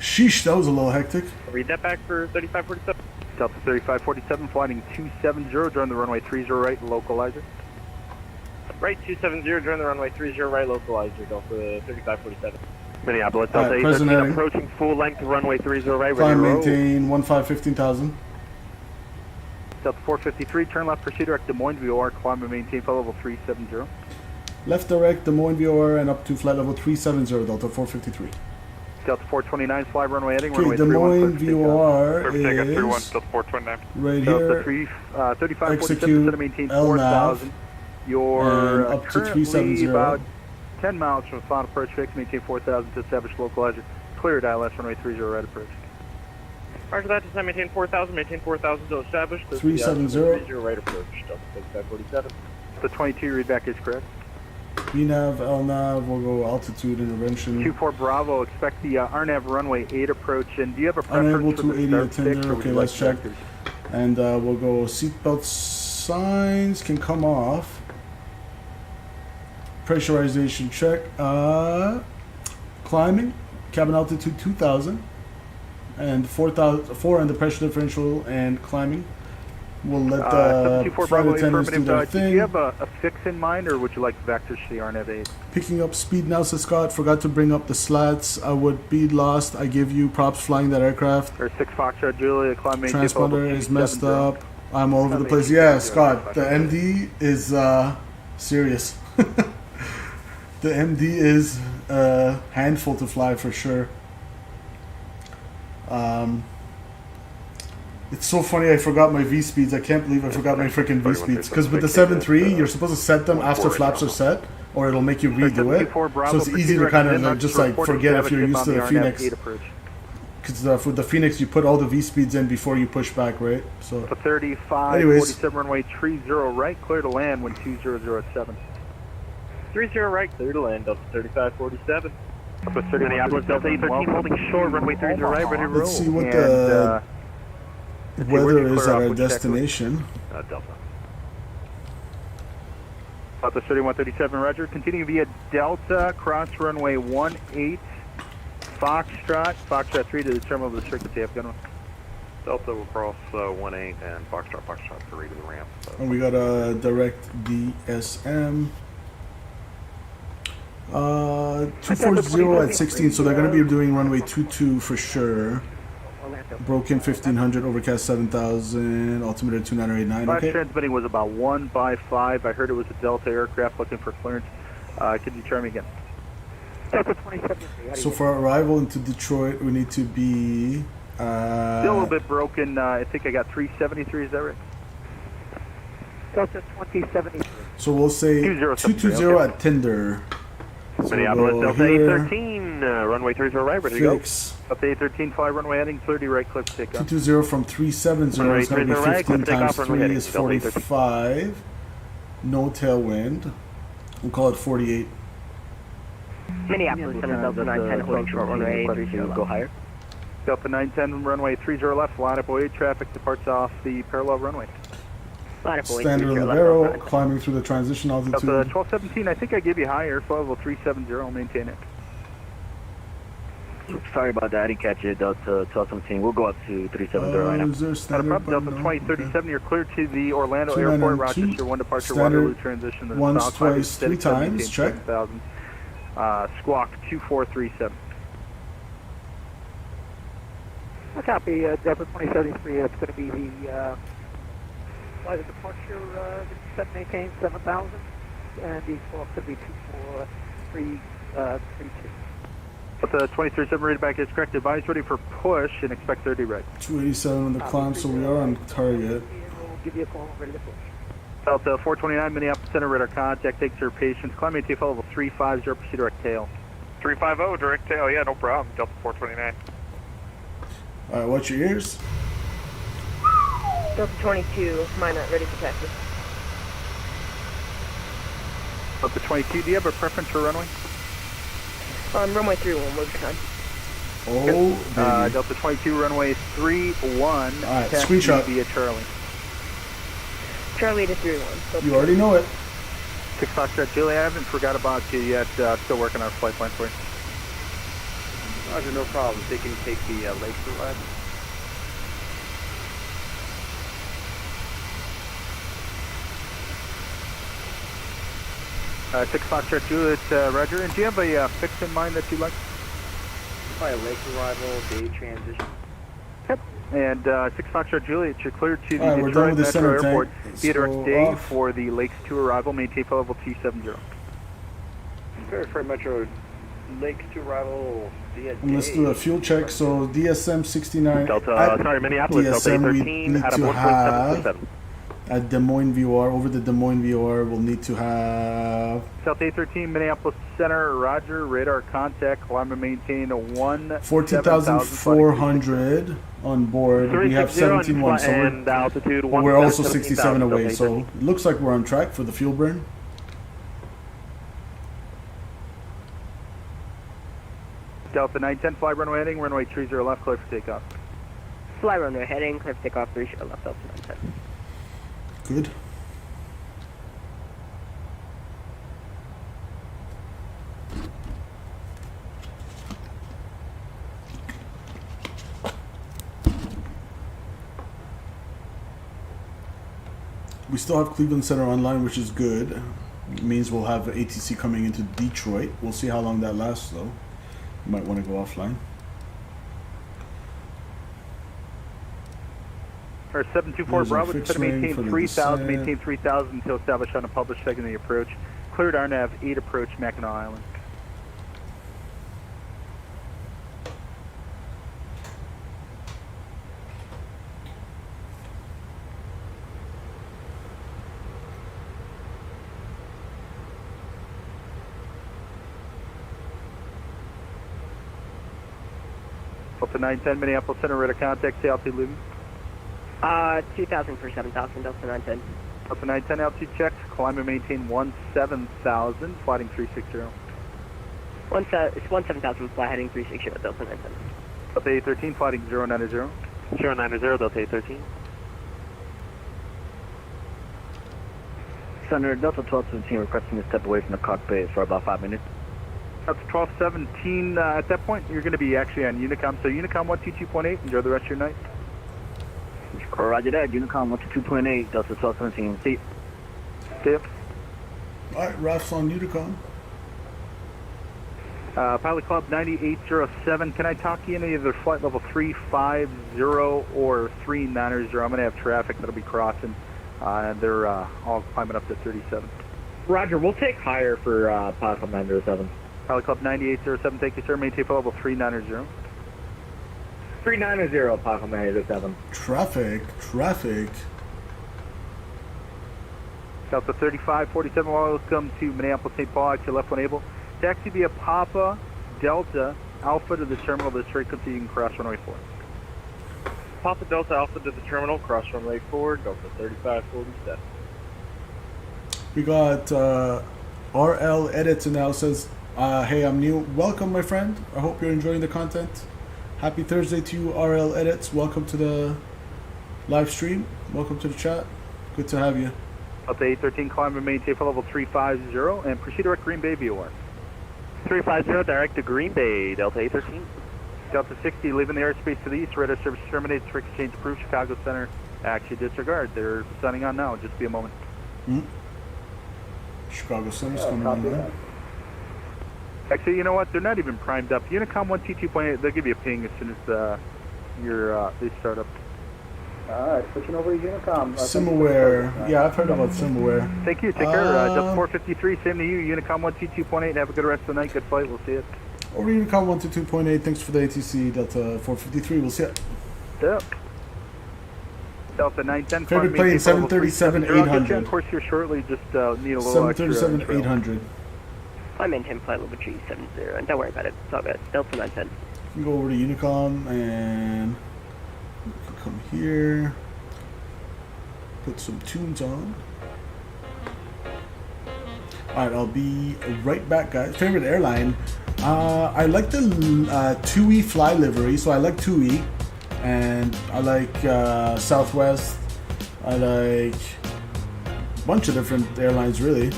Sheesh, that was a little hectic. Read that back for 3547. Delta 3547, flying 270, join the runway 30 right, localizer. Right 270, join the runway 30 right, localizer, Delta 3547. Minneapolis Delta 813, approaching full length runway 30 right, ready Climb to roll. maintain 15,000. Delta 453, turn left, pursue direct Des Moines, VOR, climb and maintain flight level 370. Left direct, Des Moines VOR, and up to flight level 370, Delta 453. Delta 429, fly runway heading, Okay, runway Des 31. Moines VOR Perfect, I got 31, is Delta 429. right Delta here. 3547, set to maintain 4,000. You're and up to currently 370. about 10 miles from final approach fix, maintain 4,000 to establish localizer. Cleared ILS, runway 30 right approach. Roger that, descend, maintain 4,000 to establish. 370. 30 right approach, Delta 6547. The 22 readback is correct. VNAV, LNAV, we'll go altitude intervention. 24 Bravo, expect the RNAV runway 8 approach. And do you have a Unable preference for to the 80 start fix, attender. or would Okay, you let's like check. vectors? And we'll go seatbelt signs can come off. Pressurization check. Climbing, cabin altitude 2,000. And 4 in the pressure differential and climbing. We'll let the 74 flight Bravo, attendants do affirmative. their Do thing. you have a fix in mind, or would you like vectors to the RNAV 8? Picking up speed now, says Scott. Forgot to bring up the slats. I would be lost. I give you props flying that aircraft. Or 6 Foxtrot Julia, climb maintain Transponder is messed up. I'm all over the place. Yeah, Scott, the MD is serious. The MD is a handful to fly for sure. It's so funny, I forgot my V-speeds. I can't believe I forgot my freaking V-speeds. Because with the 7.3, you're supposed to set them after flaps are set, or it'll make you redo it. So it's easy to kind of just like forget if you're used to the Phoenix. Because with the Phoenix, you put all the V-speeds in before you push back, right? So. 35, anyways. 47 runway 30 right, clear to land when 2007. 30 right. Clear to land, Delta 3547. Minneapolis, Delta 813, holding short, runway 30 right, ready to roll. Let's see what the weather is at our destination. Delta. Delta 3137, roger. Continuing via Delta, cross runway 18, Foxtrot, Foxtrot 3 to the terminal of the circuit tape. Gunner. Delta will cross 18 and Foxtrot 3 to the ramp. So. And we got a direct DSM. 240 at 16, so they're going to be doing runway 22 for sure. Broken 1500, overcast 7000, altimeter 2989. Okay. Transmitting was about 1/5. I heard it was a Delta aircraft looking for clearance. Could you try me again? Delta 27. So for arrival into Detroit, we need to be. Still a little bit broken. I think I got 373. Is that right? Delta 2073. So we'll say 220 okay. at Tinder. So Minneapolis, we'll Delta here, 813, runway 30 right, ready to go. fix. Delta 813, fly runway heading 30 right, clip take off. 220 from 370 Runway is going to be 30 right, 15 clip takeoff, times runway 3 heading, is Delta 813. 45. No tailwind. We'll call it 48. Minneapolis, Delta 910, holding short, runway 30 left. Go higher. Delta 910, runway 30 left, line up 08, traffic departs off the parallel runway. Standard Libero, climbing through the transition altitude. Delta 1217, I think I gave you higher, flight level 370, I'll maintain it. Sorry about that, I didn't catch it. Delta 1217, we'll go up to 370 right now. Is there Not a standard problem, Delta 2037, you're clear to the Orlando Airport, 292, Rochester, 1 departure, standard Waterloo transition. once, south, twice, 3 7, times, check. 7,000. Squawk 2437. I copy, Delta 2073. It's going to be the flight of departure, set maintain 7,000, and the squawk could be 24332. Delta 2037 rated back is correct. Advise ready for push and expect 30 right. 287 on the climb, so we are on target. We'll give you a call ready to push. Delta 429, Minneapolis Center, radar contact, takes your patience. Climb maintain flight level 350, proceed direct tail. 350, direct tail, yeah, no problem. Delta 429. Alright, watch your ears. Delta 22, Minot, ready for taxi. Delta 22, do you have a preference for runway? Runway 31, move time. Oh, baby. Delta 22, runway 31. Alright, screenshot. Via Charlie. Charlie to 31. You already know it. 6 Foxtrot Julie, I haven't forgot about you yet. Still working on a flight plan for you. Roger, no problem. They can take the lake ride. Six Foxtrot Juliet, Roger. And do you have a fix in mind that you like? Probably a lake arrival, day transition. Yep. And 6 Foxtrot Juliet, you're cleared to the Alright, we're done Detroit with the Metro center Airport. tank. Theater So day off. for the Lakes 2 arrival, maintain flight level 270. Detroit Metro Lakes to arrival. And let's do a fuel check. So DSM 69 Delta, at sorry, Minneapolis, Delta DSM we 13 need at to abort have 747. at Des Moines VOR, over the Des Moines VOR, we'll need to have South A13, Minneapolis Center, roger, radar contact, climb and maintain a 14,400 on board. We have 17.1, so and altitude we're also 67 17,000, away, Delta so it looks like we're on track for the fuel burn. Delta 910, fly runway heading, runway 30 left, clear for takeoff. Fly runway heading, clear for takeoff, 30 left, Delta 910. Good. We still have Cleveland Center online, which is good. It means we'll have ATC coming into Detroit. We'll see how long that lasts, though. You might want to go offline. Our 724 There's our Bravo, fixed to wing maintain for the 3,000, descent. maintain 3,000 until established on a published secondary approach. Cleared RNAV 8 approach, Mackinac Island. Delta 910, Minneapolis Center, radar contact, say altitude leaving. 2,000 for 7,000, Delta 910. Delta 910, altitude checks, climb and maintain 17,000, flighting 360. It's 17,000, fly heading 360, Delta 910. Delta 813, flighting 090. 090, Delta 813. Center, Delta 1217 requesting to step away from the cockpit for about 5 minutes. That's 1217. At that point, you're going to be actually on Unicom. So Unicom 122.8, enjoy the rest of your night. Roger that, Unicom 122.8, Delta 1217. See you. Alright, Raf's on Unicom. Pilot Club 9807, can I talk to you in either flight level 350 or 390? I'm going to have traffic that'll be crossing, and they're all climbing up to 37. Roger, we'll take higher for Pilot Club 907. Pilot Club 9807, thank you, sir. Maintain flight level 390. 390, Pilot Club 907. Traffic. Delta 3547, welcome to Minneapolis St. Paul, actually left when able. Taxi via Papa Delta Alpha to the terminal, this frequency, you can cross runway 4. Papa Delta Alpha to the terminal, cross runway 4, Delta 3547. We got RL Edits and now says, hey, I'm new. Welcome, my friend. I hope you're enjoying the content. Happy Thursday to you, RL Edits. Welcome to the live stream. Welcome to the chat. Good to have you. Delta 813, climb and maintain for level 350 and proceed direct Green Bay VOR. 350, direct to Green Bay, Delta 813. Delta 60, leaving the airspace to the east, radar service terminates for exchange approved, Chicago Center. Actually disregard, they're signing on now, just be a moment. Chicago Center's coming on there. Actually, you know what, they're not even primed up. Unicom 122.8, they'll give you a ping as soon as they start up. Alright, switching over to Unicom. Simaware. Yeah, I've heard about Simaware. Thank you, take care. Delta 453, same to you. Unicom 122.8, have a good rest of the night, good flight, we'll see you. Over Unicom 122.8, thanks for the ATC, Delta 453, we'll see you. Yep. Delta 910. Favorite plane, 737-800. I'll get you on course here shortly, just need a little extra. 737-800. I maintain flight level 370, and don't worry about it, it's all good. Delta 910. You can go over to Unicom and you can come here, put some tunes on. Alright, I'll be right back, guys. Favorite airline? I like the TUI fly livery, so I like TUI, and I like Southwest. I like a bunch of different airlines, really.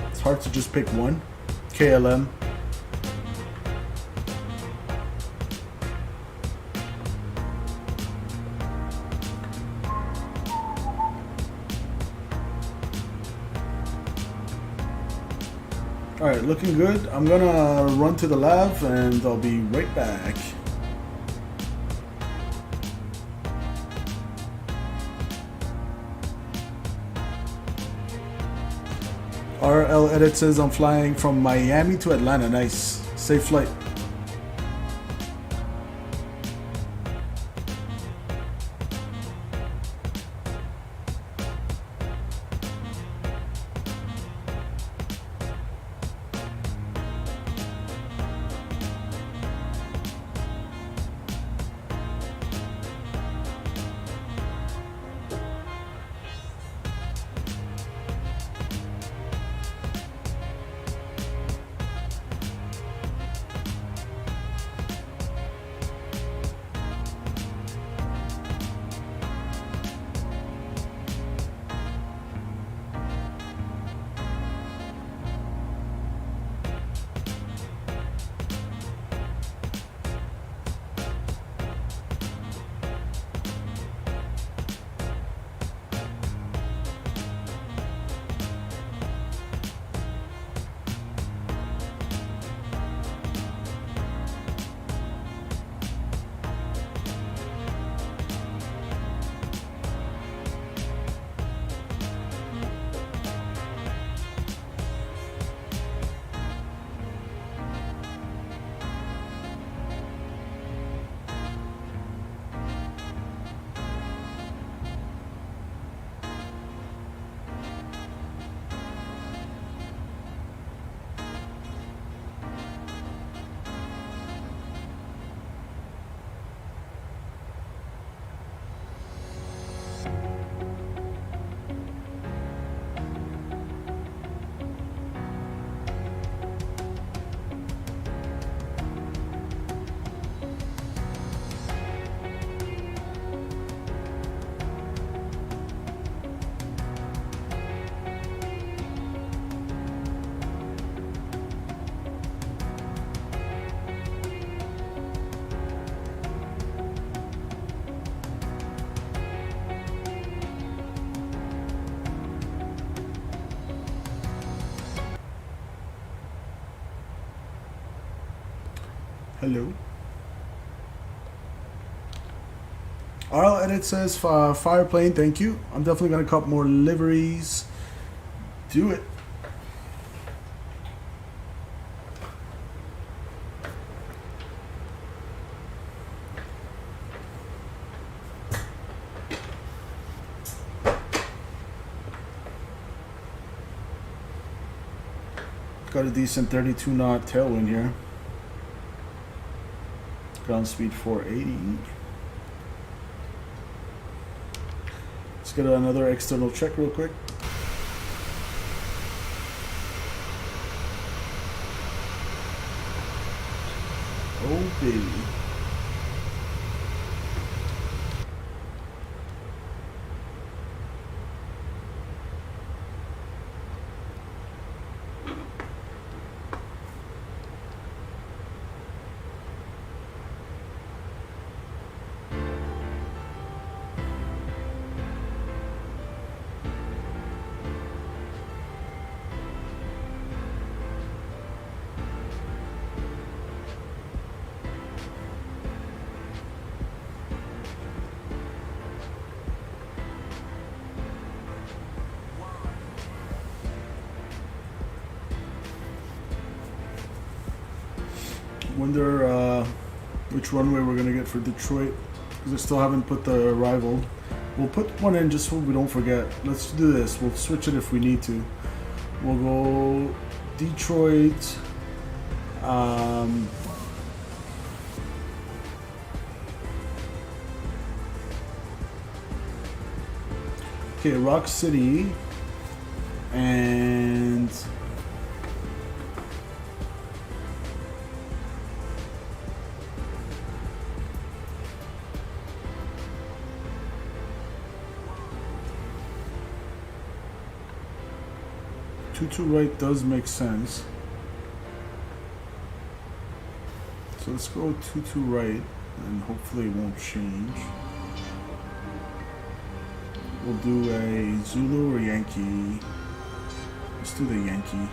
It's hard to just pick one. KLM. Alright, looking good. I'm gonna run to the lab and I'll be right back. RL Edit says I'm flying from Miami to Atlanta. Nice. Safe flight. Hello. RL Edit says Fireplane, thank you. I'm definitely gonna cut more liveries. Do it. Got a decent 32 knot tailwind here. Ground speed 480. Let's get another external check real quick. Oh baby. Wonder which runway we're gonna get for Detroit, because I still haven't put the arrival. We'll put one in just so we don't forget. Let's do this. We'll switch it if we need to. We'll go Detroit. Okay, Rock City and two right does make sense. So let's go 2-2 right, and hopefully it won't change. We'll do a Zulu or Yankee. Let's do the Yankee.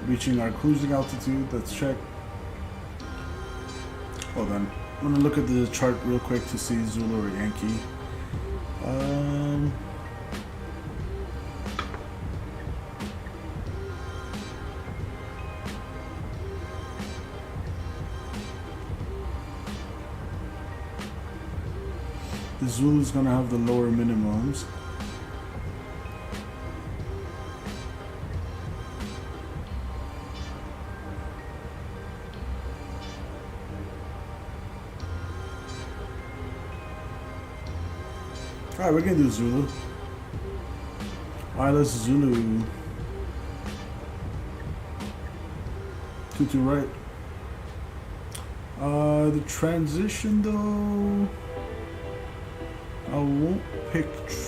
Reaching our cruising altitude, let's check. Hold on, I'm gonna look at the chart real quick to see Zulu or Yankee. The Zulu's gonna have the lower minimums. Alright, we're gonna do Zulu. Alright, let's Zulu. 2-2 right. The transition though, I won't pick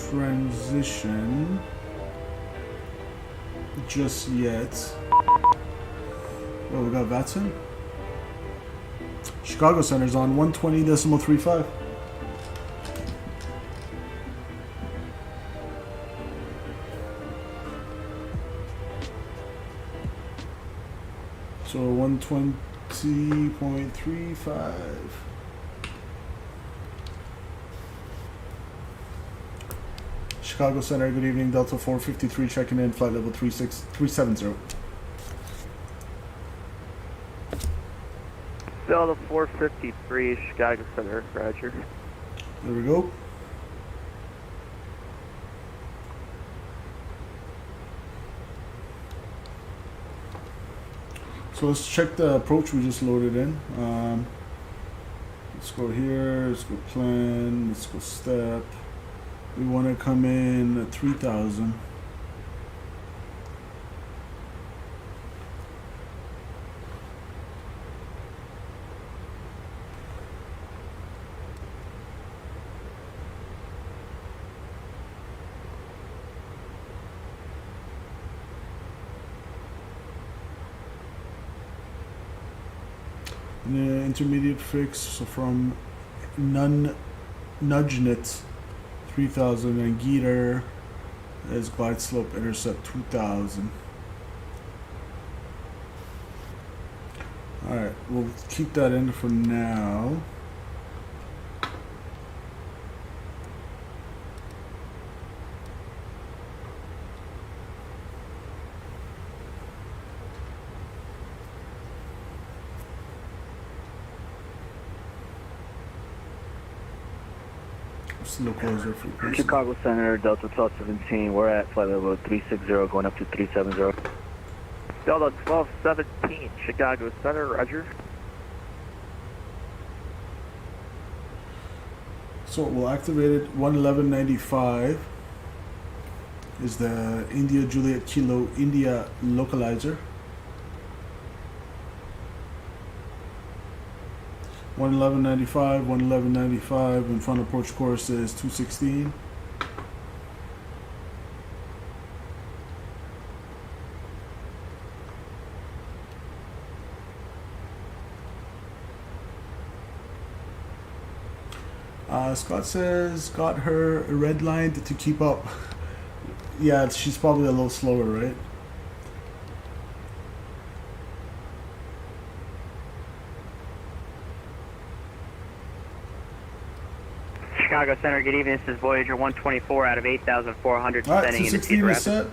transition just yet. Oh, we got VATSIM. Chicago Center's on 120.35. So 120.35. Chicago Center, good evening. Delta 453 checking in, flight level 370. Delta 453, Chicago Center, roger. There we go. So let's check the approach we just loaded in. Let's go here, let's go plan, let's go step. We want to come in at 3,000. Intermediate fix, so from Nudgenet 3,000 and Geeter is glide slope intercept 2,000. Alright, we'll keep that in for now. Localizer frequency. Chicago Center, Delta 1217, we're at flight level 360 going up to 370. Delta 1217, Chicago Center, roger. So we'll activate it. 111.95 is the India Juliet Kilo India localizer. 111.95, 111.95, in front approach course is 216. Scott says, got her redlined to keep up. Yeah, she's probably a little slower, right? Chicago Center, good evening. This is Voyager 124 out of 8,400. Alright, 216 is set.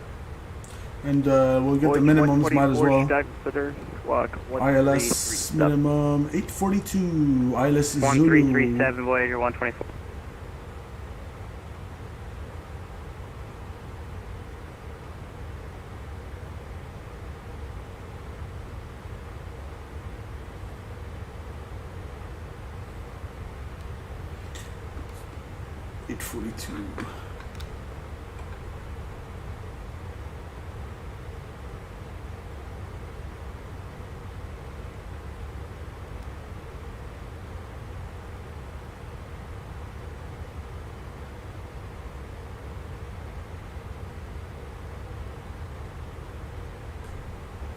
And we'll get the minimums, might as well. ILS minimum 842. ILS is 1337, Voyager 124.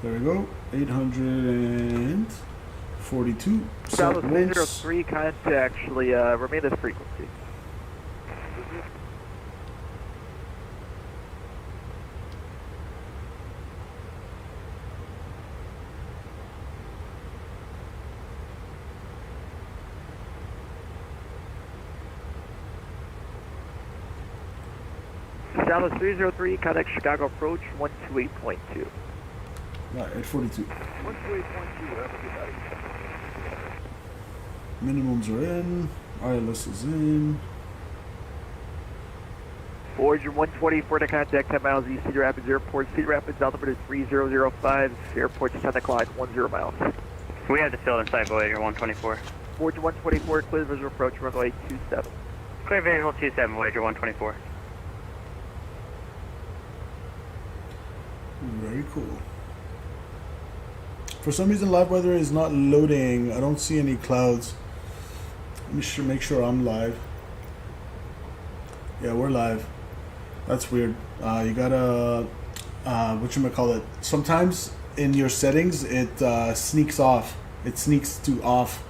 There we go, 842. Dallas 303, kind to actually remain this frequency. Dallas 303, contact Chicago approach 128.2. Right, 842. 128.2, have a good night. Minimums are in. ILS is in. Voyager 124 to contact 10 miles east Cedar Rapids Airport. Cedar Rapids altimeter 3005. Airport 10 o'clock, 10 miles. We have the field in sight, Voyager 124. Voyager 124, clear visual approach, runway 27. Clear visual 27, Voyager 124. Very cool. For some reason, live weather is not loading. I don't see any clouds. Let me make sure I'm live. Yeah, we're live. That's weird. You gotta, whatchamacallit. Sometimes in your settings, it sneaks off. It sneaks to off.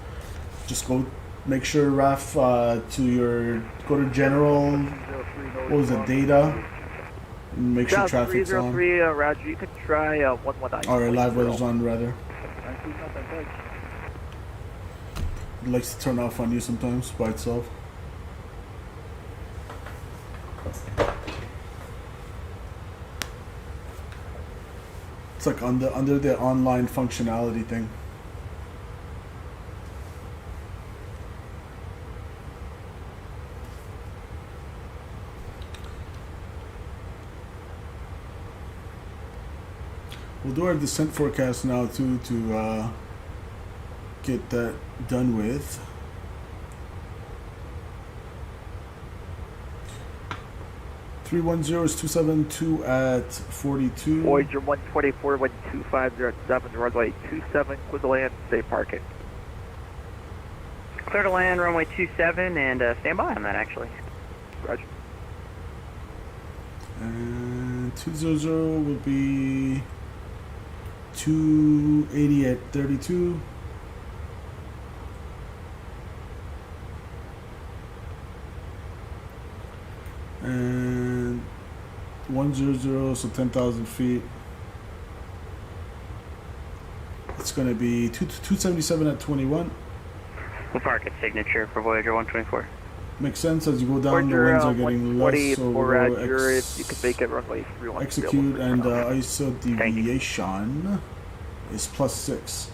Just go, make sure, Raf, go to general, what was it, data, and make sure traffic's on. 303, Roger, you can try 119. Alright, live weather's on, rather. It likes to turn off on you sometimes by itself. It's like under the online functionality thing. We'll do our descent forecast now too to get that done with. .310 is 272 at 42. Voyager 124, 125 at 7, runway 27, clear to land, safe parking. Clear to land, runway 27, and stand by on that, actually. Roger. And 200 will be 280 at 32. And 100, so 10,000 feet. It's going to be 277 at 21. We'll park at signature for Voyager 124. Makes sense. As you go down, Voyager, the winds are getting less. So Roger, if you can make it runway 31. Execute, and ISO deviation is +6.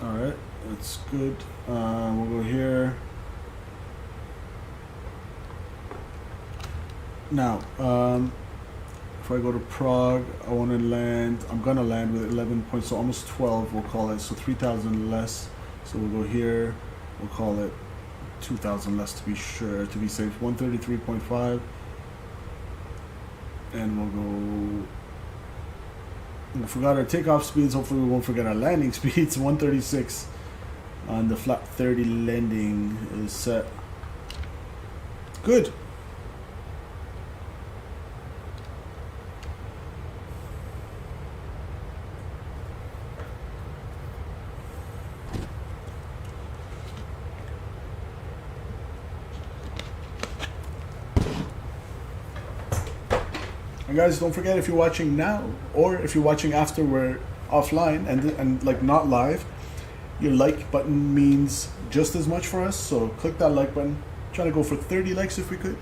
Alright, that's good. We'll go here. Now, if I go to Prague, I want to land, I'm going to land with 11 points, so almost 12 we'll call it, so 3,000 less. So we'll go here, we'll call it 2,000 less to be sure, to be safe, 133.5. And we forgot our takeoff speeds. Hopefully we won't forget our landing speeds. 136 on the flat 30 landing is set. Good. And guys, don't forget, if you're watching now or if you're watching after we're offline and like not live, your like button means just as much for us. So click that like button. Try to go for 30 likes if we could.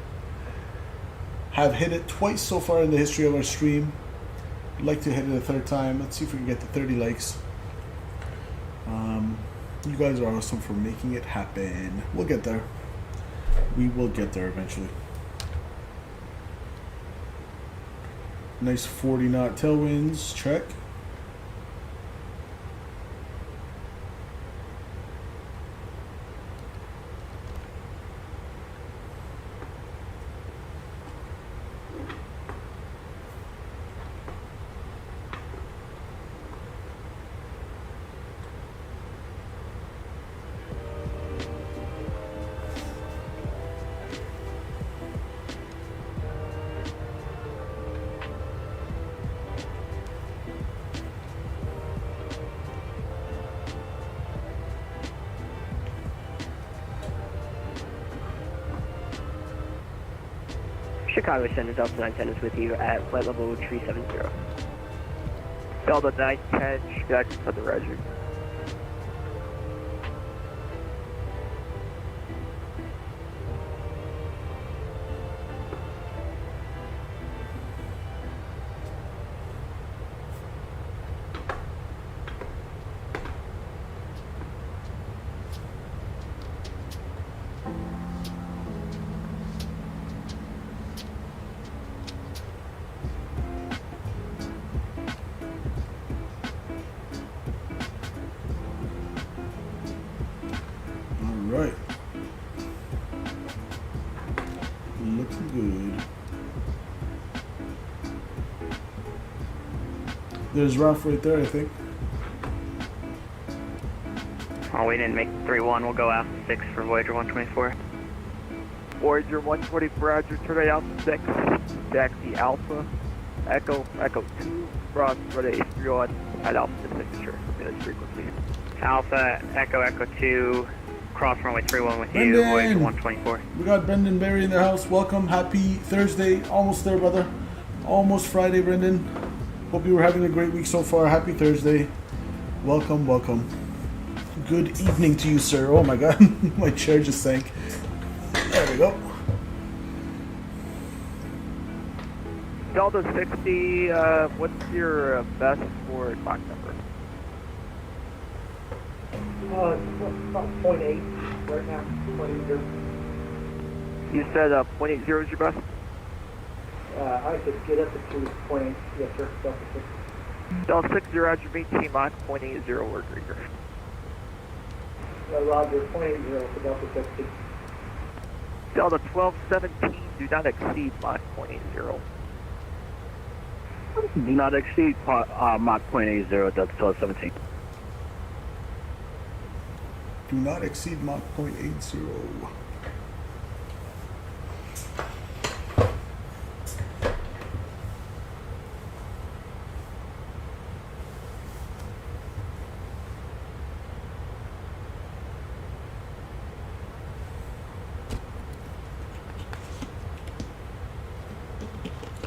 Have hit it twice so far in the history of our stream. I'd like to hit it a third time. Let's see if we can get to 30 likes. You guys are awesome for making it happen. We'll get there. We will get there eventually. Nice 40 knot tailwinds, check. Chicago Center, Delta 910 is with you at flight level 370. Delta 910, Chicago Center, Roger. right. Looking good. There's Ralph right there, I think. Oh, we didn't make 3-1. We'll go Alpha 6 for Voyager 124. Voyager 124, Roger, turn Alpha 6. Taxi Alpha, Echo 2, cross runway 31 at Alpha signature. Minutes frequency. Alpha, Echo 2, cross runway 31 with Brendan! you, Voyager 124. We got Brendan Berry in the house. Welcome. Happy Thursday. Almost there, brother. Almost Friday, Brendan. Hope you were having a great week so far. Happy Thursday. Welcome, welcome. Good evening to you, sir. Oh my god, my chair just sank. There we go. Delta 60, what's your best for Mach number? About 0.8 right now. 0.80. You said 0.80 is your best? I could get up to 0.8. Yes, sir. Delta 60. Delta 60, Roger, maintain Mach 0.80 or greater. Roger, 0.80 for Delta 60. Delta 1217, do not exceed Mach 0.80. Do not exceed Mach 0.80, Delta 1217. Do not exceed Mach 0.80.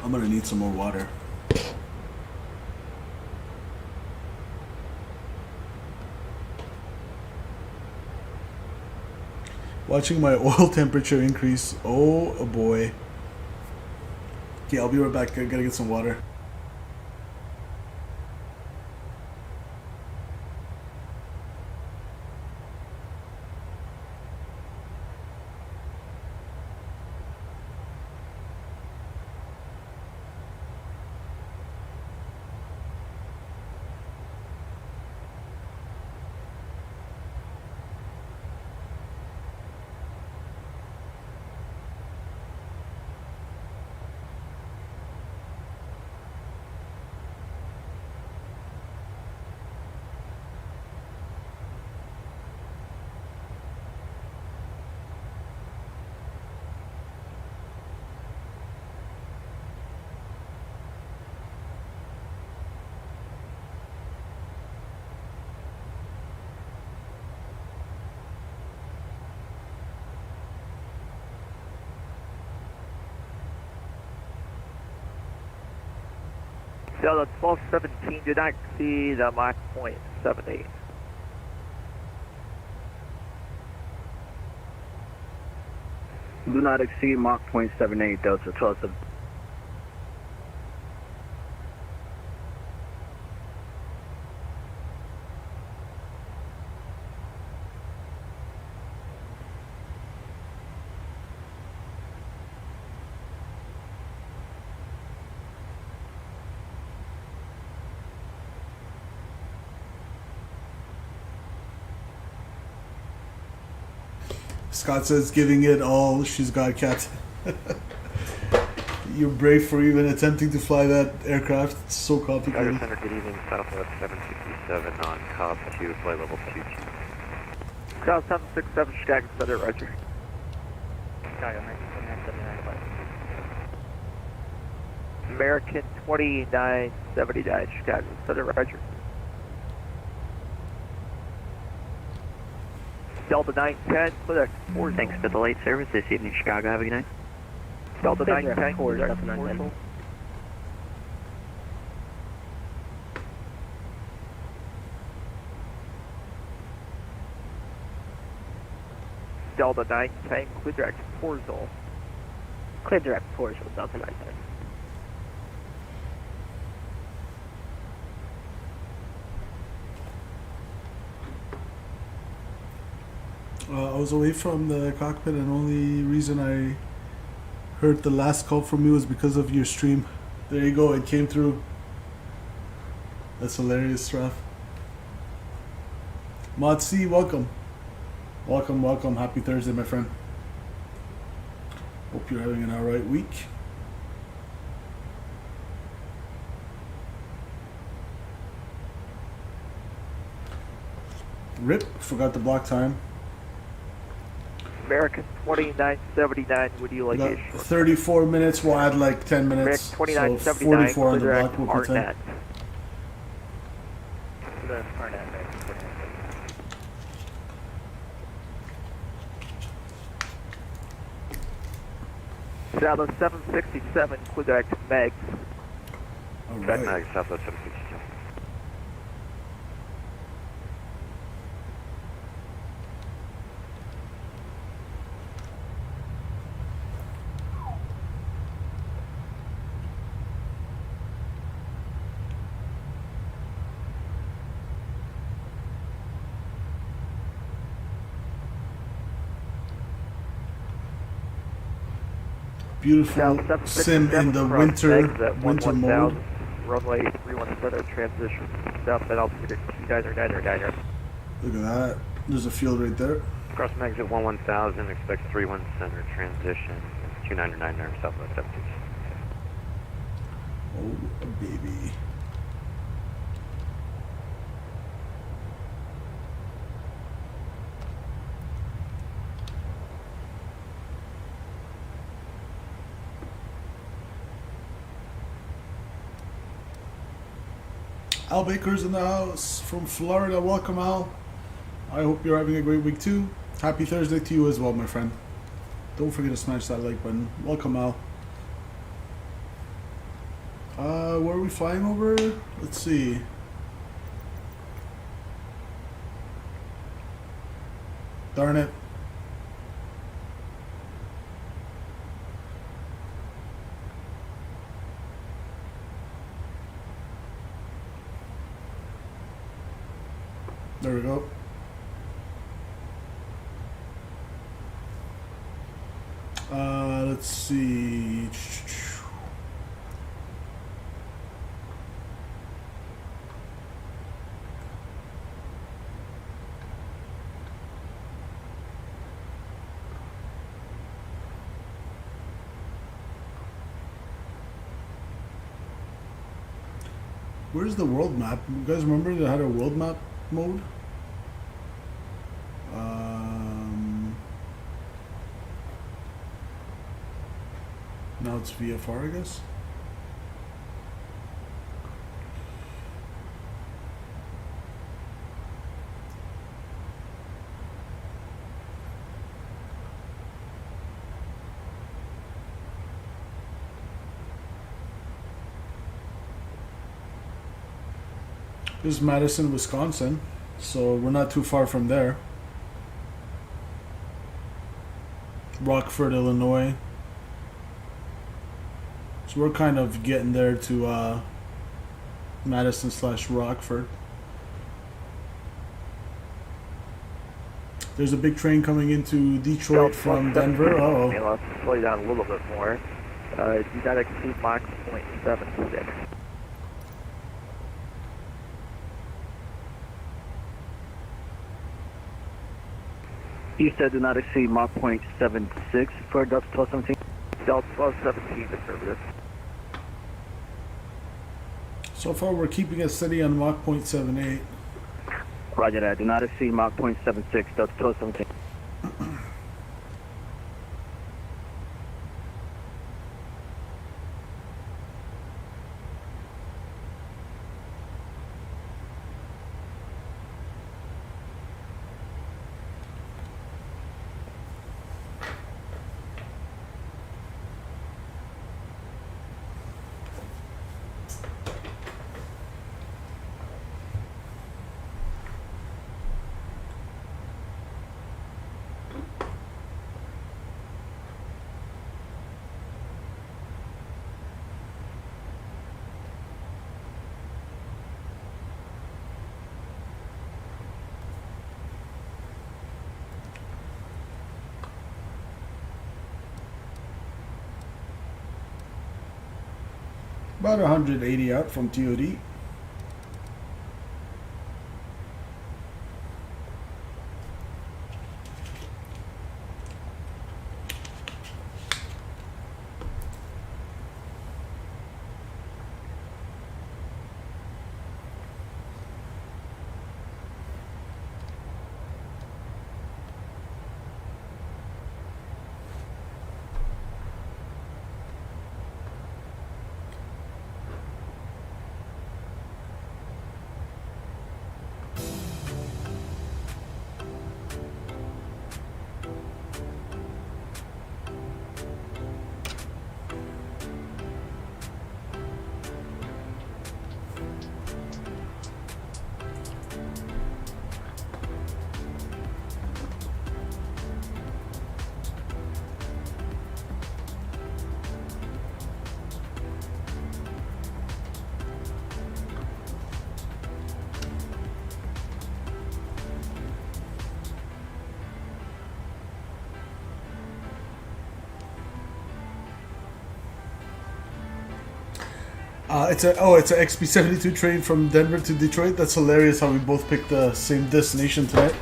I'm gonna need some more water. Watching my oil temperature increase. Oh boy. Okay, I'll be right back. I gotta get some water. Delta 1217, do not exceed Mach 0.78. Do not exceed Mach 0.78, Delta 1217. Scott says, giving it all she's got, Captain. You're brave for even attempting to fly that aircraft. It's so complicated. Center, good evening. Southwest 767 on COP 2, flight level 22. South 767, Chicago Center, Roger. Chicago 979. American 2979, Chicago Center, Roger. Delta 910, clear X4. Thanks for the late service this evening, Chicago. Have a good night. Delta 910, Delta clear 910. Delta 910, clear direct Portal. Clear direct Portal, Delta 910. I was away from the cockpit, and only reason I heard the last call from you was because of your stream. There you go, it came through. That's hilarious, Raf. Mod C, welcome. Welcome, welcome. Happy Thursday, my friend. Hope you're having an alright week. Rip, forgot the block time. American 2979, would you like Got it? 34 minutes, we'll add like 10 minutes. So 2979, 44 on the clear block, we'll put 10. Arnett. Southwest 767, clear direct to Megs. Right. Meg, Southwest 767. Beautiful sim in the winter mode. Runway 31 transition. Southbound altitude 2999. Look at that. There's a field right there. Cross Megs at 11000, expect 31 center transition. 2999 Southwest 767. Oh, baby. Al Baker's in the house from Florida. Welcome, Al. I hope you're having a great week too. Happy Thursday to you as well, my friend. Don't forget to smash that like button. Welcome, Al. Where are we flying over? Let's see. Darn it. There we go. Let's see. Where's the world map? You guys remember they had a world map mode? Now it's VFR, I guess. This is Madison, Wisconsin, so we're not too far from there. Rockford, Illinois. So we're kind of getting there to Madison/Rockford. There's a big train coming into Detroit from Denver. Uh-oh. Let's slow down a little bit more. Do not exceed Mach 0.76. You said do not exceed Mach 0.76 for Delta 1217? Delta 1217 affirmative. So far we're keeping it steady on Mach 0.78. Roger that. Do not exceed Mach 0.76, Delta 1217. About 180 out from TOD. It's a XB72 train from Denver to Detroit. That's hilarious how we both picked the same destination tonight.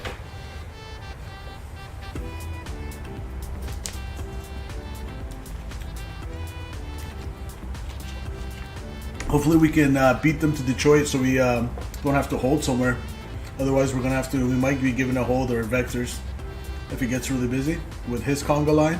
Hopefully we can beat them to Detroit so we don't have to hold somewhere. Otherwise we might be given a hold or vectors if it gets really busy with his conga line.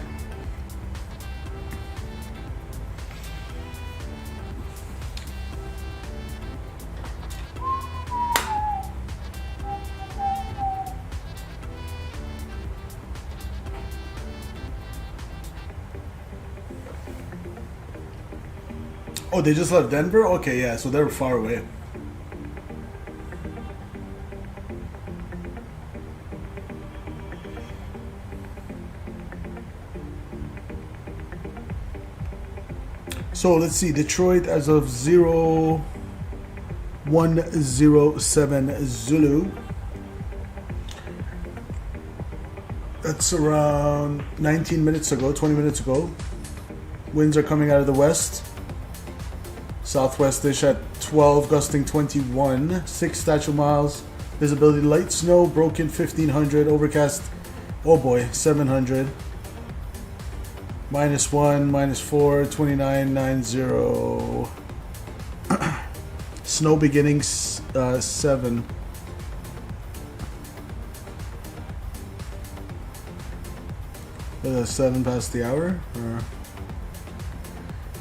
Oh, they just left Denver? Okay, yeah, so they're far away. So let's see, Detroit as of 0107 Zulu. That's around 19 minutes ago, 20 minutes ago. Winds are coming out of the west. Southwest-ish at 12, gusting 21. 6 statute miles. Visibility light snow, broken 1500. Overcast, oh boy, 700. -1, -4, 2990. Snow beginning 7. Is that 7 past the hour?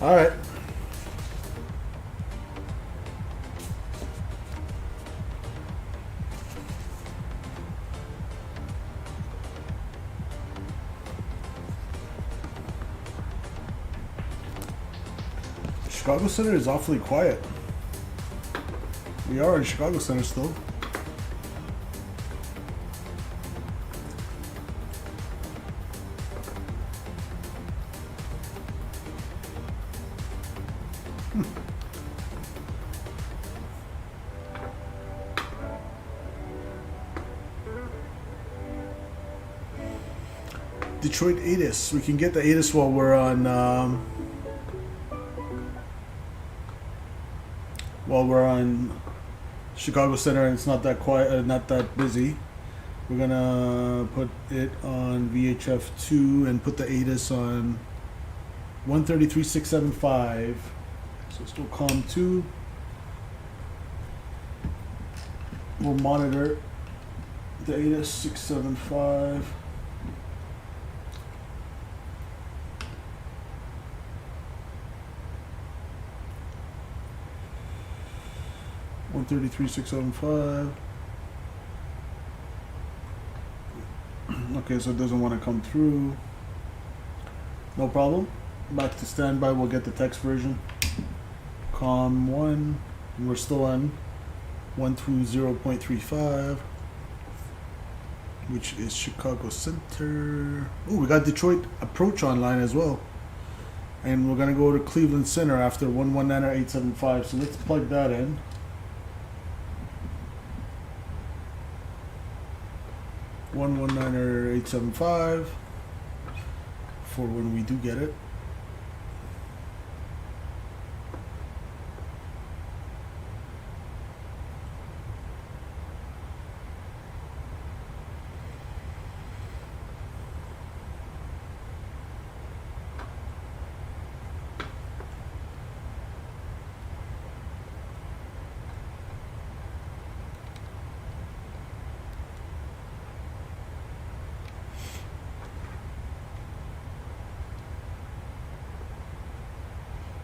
All right. Chicago Center is awfully quiet. We are in Chicago Center still. Detroit ATIS. We can get the ATIS while we're on Chicago Center and it's not that quiet, not that busy. We're gonna put it on VHF2 and put the ATIS on 133.675. So still COM2. We'll monitor the ATIS 675. 133.675. Okay, so it doesn't want to come through. No problem. Back to standby. We'll get the text version. COM1. We're still on 120.35, which is Chicago Center. Oh, we got Detroit approach online as well. And we're going to go to Cleveland Center after 119.875. So let's plug that in. $119.875 for when we do get it.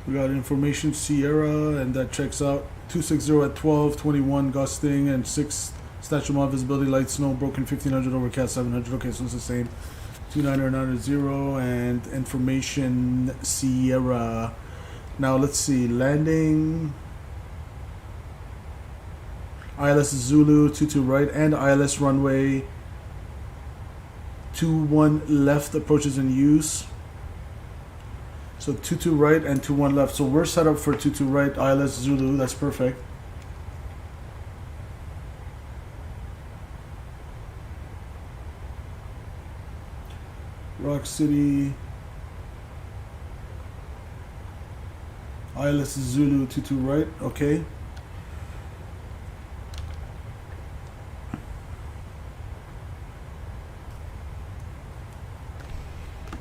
We got information Sierra, and that checks out. 260 at 12, 21 gusting, and 6 statute mile visibility, light snow, broken 1500, overcast 700. Okay, so it's the same. 29090 and information Sierra. Now let's see, landing. ILS Zulu 22 right and ILS runway 21 left approaches in use. So 22 right and 21 left. So we're set up for 22 right, ILS Zulu. That's perfect. Rock City. ILS Zulu 22 right, okay.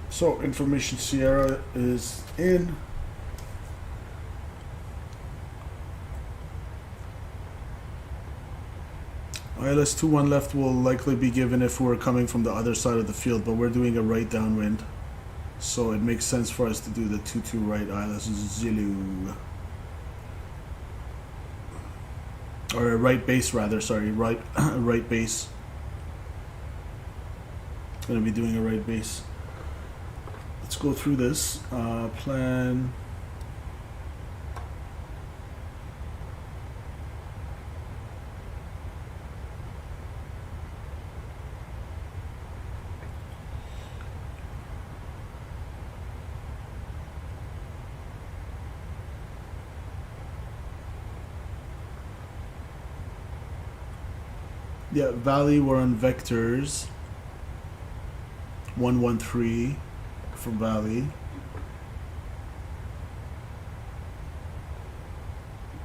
So information Sierra is in. ILS 21 left will likely be given if we're coming from the other side of the field, but we're doing a right downwind. So it makes sense for us to do the 22 right ILS Zulu. Or a right base rather, sorry, right base. Gonna be doing a right base. Let's go through this. Plan. Yeah, Valley, we're on vectors. 113 for Valley.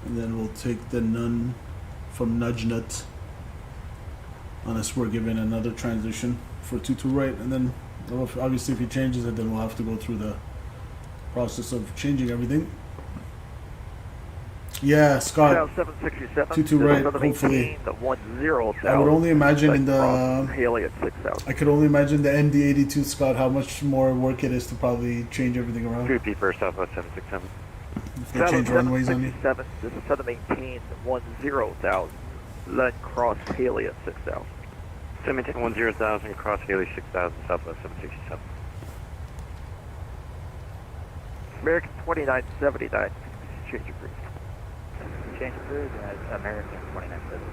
And then we'll take the none from Nudge Nut. Unless we're given another transition for 22 right. And then obviously if he changes it, then we'll have to go through the process of changing everything. Yeah, Scott. 22 right, hopefully. I would only imagine in the I could only imagine the ND82, Scott, how much more work it is to probably change everything around. Repeat for Southwest 767. If they change runways on you. This is Southern maintain 10,000. Then cross Haley at 6,000. Southern maintain 10,000, cross Haley 6,000, Southwest 767. American 2979. Change your brief. Change cruise and American 2970.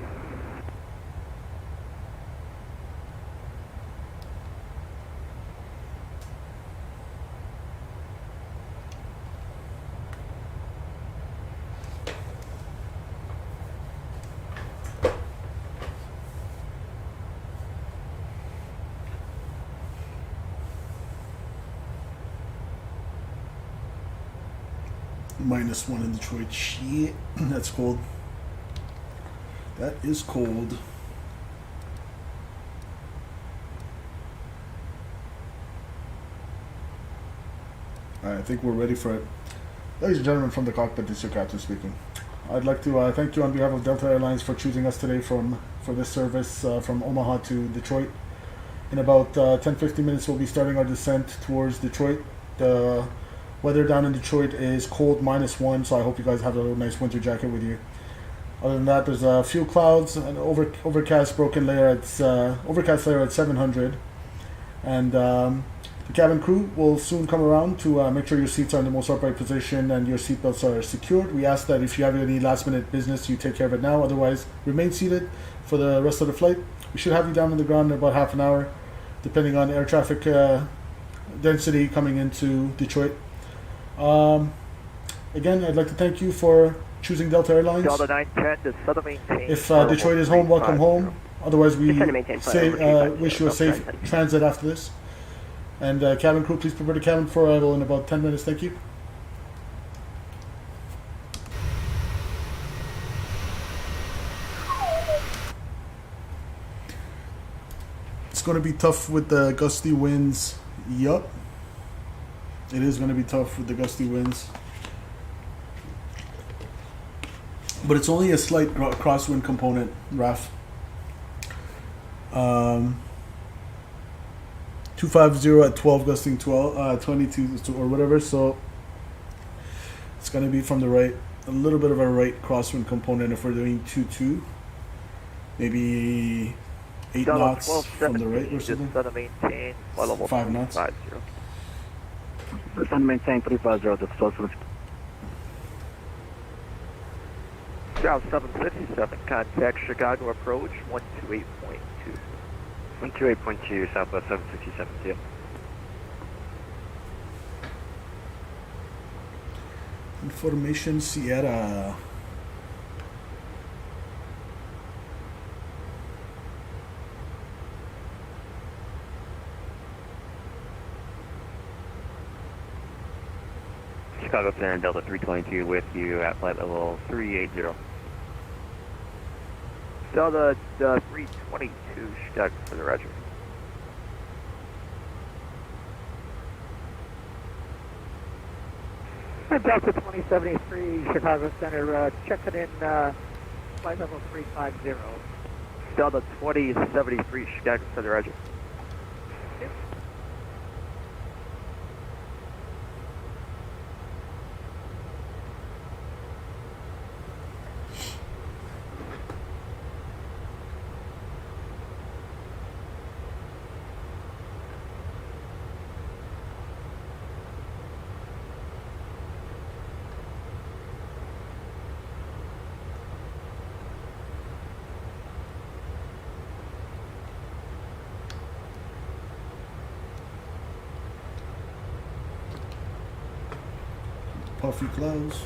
-1 in Detroit. Shit, that's cold. That is cold. Alright, I think we're ready for it. Ladies and gentlemen, from the cockpit, this is your captain speaking. I'd like to thank you on behalf of Delta Airlines for choosing us today for this service from Omaha to Detroit. In about 10-15 minutes, we'll be starting our descent towards Detroit. The weather down in Detroit is cold, -1, so I hope you guys have a nice winter jacket with you. Other than that, there's a few clouds, an overcast layer at 700, and the cabin crew will soon come around to make sure your seats are in the most upright position and your seatbelts are secured. We ask that if you have any last-minute business, you take care of it now. Otherwise, remain seated for the rest of the flight. We should have you down on the ground in about half an hour, depending on air traffic density coming into Detroit. Again, I'd like to thank you for choosing Delta Airlines. Delta 910 to Southern maintain. If Detroit is home, welcome home. Otherwise, we wish you a safe transit after this. And cabin crew, please prepare the cabin for arrival in about 10 minutes. Thank you. It's going to be tough with the gusty winds. Yup. It is going to be tough with the gusty winds. But it's only a slight crosswind component, Raf. 250 at 12 gusting 22 or whatever, so it's going to be from the right, a little bit of a right crosswind component if we're doing 2-2. Maybe 8 knots from the right or something. 5 knots. Sun maintain 350 to 12. South 757, contact Chicago approach 128.2. 128.2, Southwest 767, see ya. Information Sierra. Chicago Chicago Center, Delta 322 with you at flight level 380. Delta 322, Chicago Center, roger. Delta 2073, Chicago Center, checking in flight level 350. Delta 2073, Chicago Center, roger. Puffy clouds.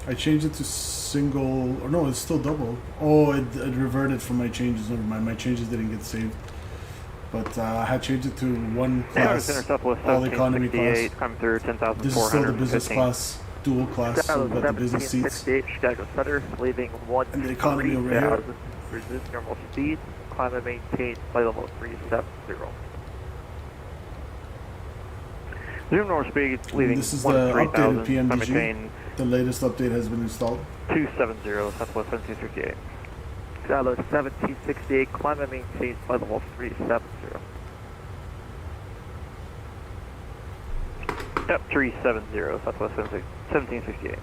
I changed it to single, or no, it's still double. Oh, it reverted from my changes. Never mind, my changes didn't get saved. But I had changed it to one class, all economy class. Coming through 10,400. This is still the business class, dual class, so we've got the business seats. Chicago Center, leaving And the economy over here. Resume normal speed, climb and maintain flight level 370. Zoom normal speed, leaving This is the updated PMDG. The latest update has been installed. 270, Southwest 1768. Delta 1768, climb and maintain flight level 370. Yep, 370, Southwest 1768.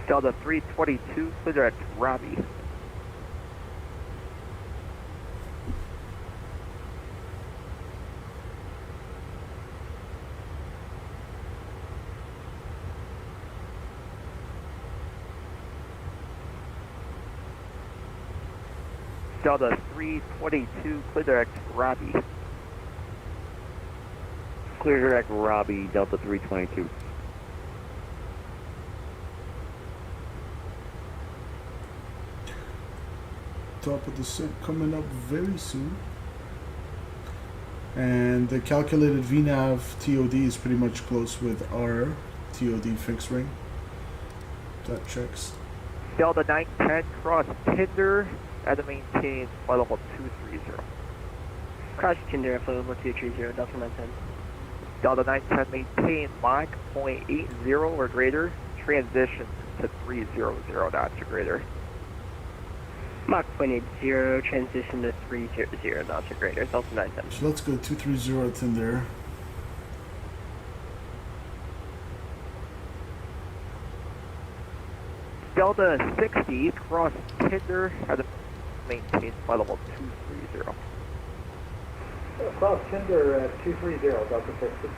Delta 322, clear direct Robbie. Delta 322, clear direct Robbie. Clear direct Robbie, Delta 322. Top of the set coming up very soon. And the calculated VNAV TOD is pretty much close with our TOD fixed ring. That checks. Delta 910, cross Tinder at the maintain flight level 230. Cross Tinder at flight level 230, Delta 910. Delta 910, maintain Mach 0.80 or greater, transition to 300 knots or greater. Mach 0.80, transition to 300 knots or greater, Delta 910. So let's go 230 at Tinder. Delta 60, cross Tinder at the maintain flight level 230. Cross Tinder at 230, Delta 60.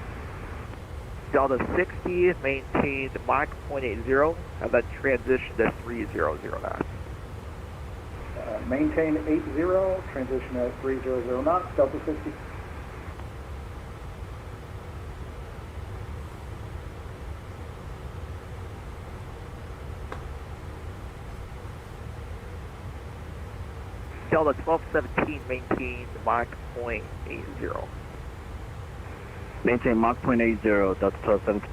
Delta 60, maintain Mach 0.80 and then transition to 300 knots. Maintain 80, transition at 300 knots, Delta 60. Delta 1217, maintain Mach 0.80. Maintain Mach 0.80, Delta 1217.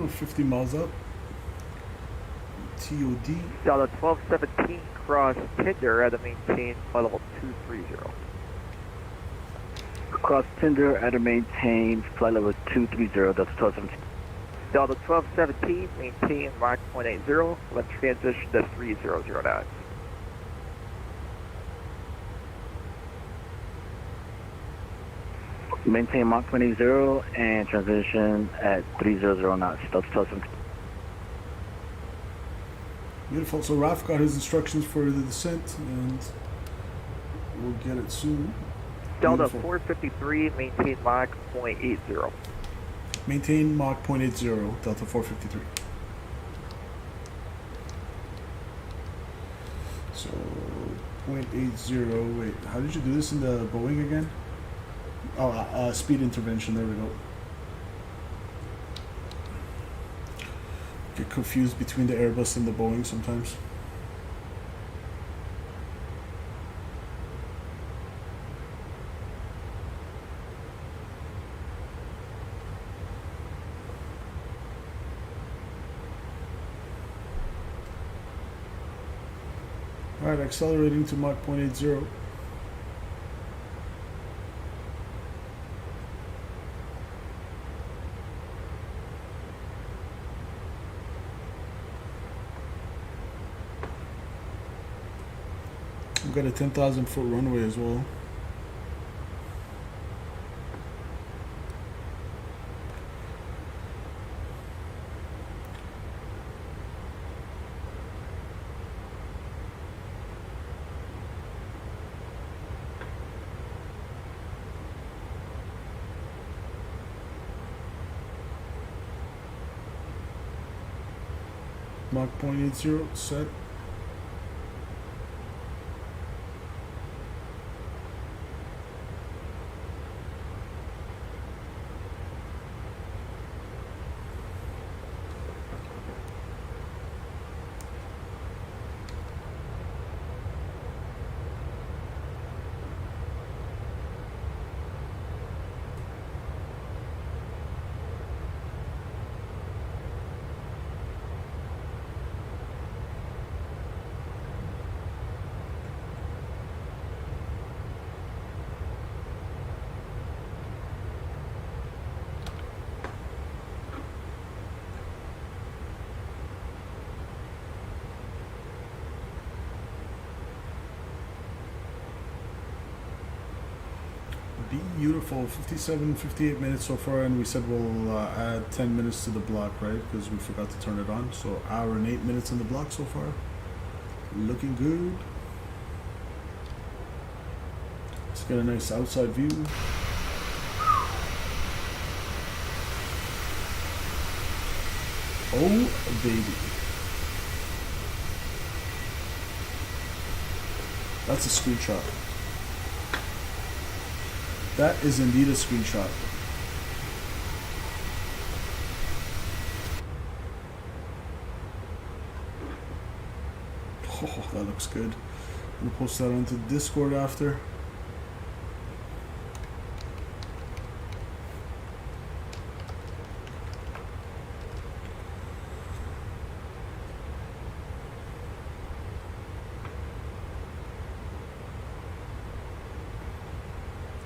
50 miles up. TOD. Delta 1217 cross Tinder at a maintain flight level 230. Cross Tinder at a maintain flight level 230, Delta 1217. Delta 1217, maintain Mach 0.80, let transition to 3009. Maintain Mach 0.80 and transition at 300 knots, Delta 1217. Beautiful. So Raf got his instructions for the descent, and we'll get it soon. Delta Beautiful. 453, maintain Mach 0.80. Maintain Mach 0.80, Delta 453. So 0.80. Wait, how did you do this in the Boeing again? Oh, speed intervention. There we go. Get confused between the Airbus and the Boeing sometimes. Alright, accelerating to Mach 0.80. We've got a 10,000 foot runway as well. Mach 0.80 set. Beautiful. 58 minutes so far, and we said we'll add 10 minutes to the block, right? Because we forgot to turn it on. So hour and 8 minutes in the block so far. Looking good. Let's get a nice outside view. Oh, baby. That's a screenshot. That is indeed a screenshot. Oh, that looks good. I'm gonna post that onto Discord after.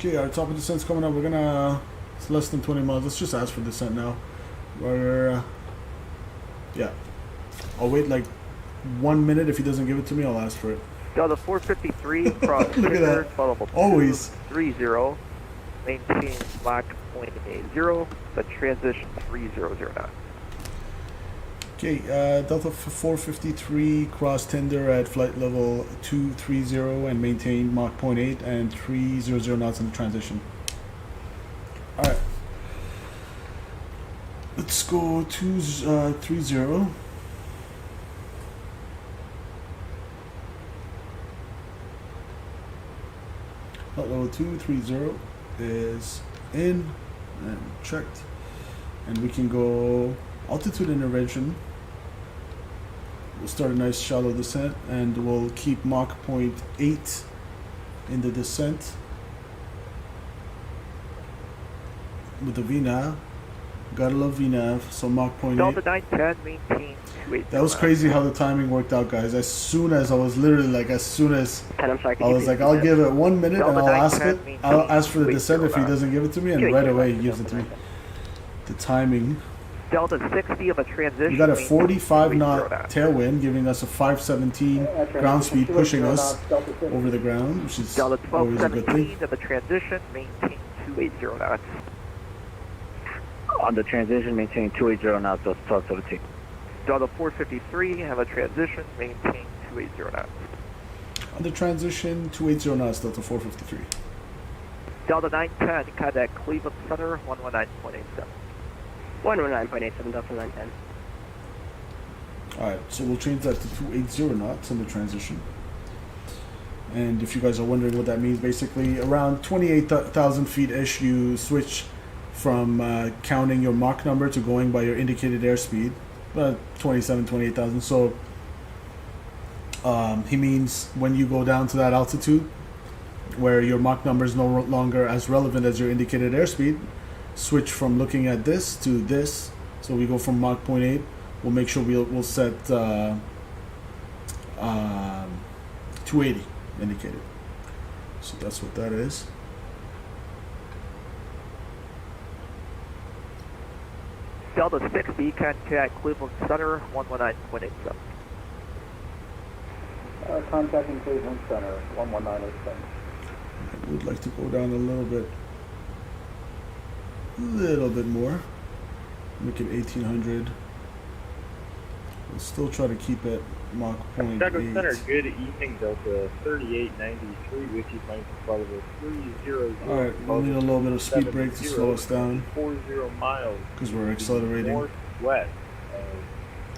Okay, our top of descent's coming up. We're gonna, it's less than 20 miles. Let's just ask for descent now. We're, yeah. I'll wait like 1 minute. If he doesn't give it to me, I'll ask for it. Delta 453, cross Look at that. Always. 230, maintain Mach 0.80, but transition 3009. Okay, Delta 453, cross tender at flight level 230 and maintain Mach 0.8 and 300 knots in the transition. Alright. Let's go 230. Flight level 230 is in and checked. And we can go altitude intervention. We'll start a nice shallow descent, and we'll keep Mach 0.8 in the descent with the VNAV. Gotta love VNAV. So Mach 0.8. Delta 910, maintain 280. That was crazy how the timing worked out, guys. As soon as I was literally like, as soon as I'm sorry, I was like, I'll give it 1 minute and I'll ask it. I'll ask for the descent if he doesn't give it to me, and right away he gives it to me. The timing. Delta 60 of a transition. We got a 45 knot tailwind, giving us a 517 ground speed, pushing us over the ground, which is Delta always a good thing. 1217 of the transition, maintain 280 knots. On the transition, maintain 280 knots, that's 1217. Delta 453, have a transition, maintain 280 knots. On the transition, 280 knots, Delta 453. Delta 910, contact Cleveland Center, 119.87. 119.87, Delta 910. Alright, so we'll change that to 280 knots on the transition. And if you guys are wondering what that means, basically around 28,000 feet-ish, you switch from counting your Mach number to going by your indicated airspeed. 28,000. So he means when you go down to that altitude where your Mach number is no longer as relevant as your indicated airspeed, switch from looking at this to this. So we go from Mach 0.8. We'll make sure we'll set 280 indicated. So that's what that is. Delta 60, contact Cleveland Center, 119.87. Contacting Cleveland Center, 119.87. I would like to go down a little bit more. Make it 1800. We'll still try to keep it Mach 0.8. Takeoff Center, good evening, Delta 3893 with you, flying from flight level 300. Alright, we'll need a little bit of speed brake to slow us down. 40 miles. Because we're accelerating. Northwest.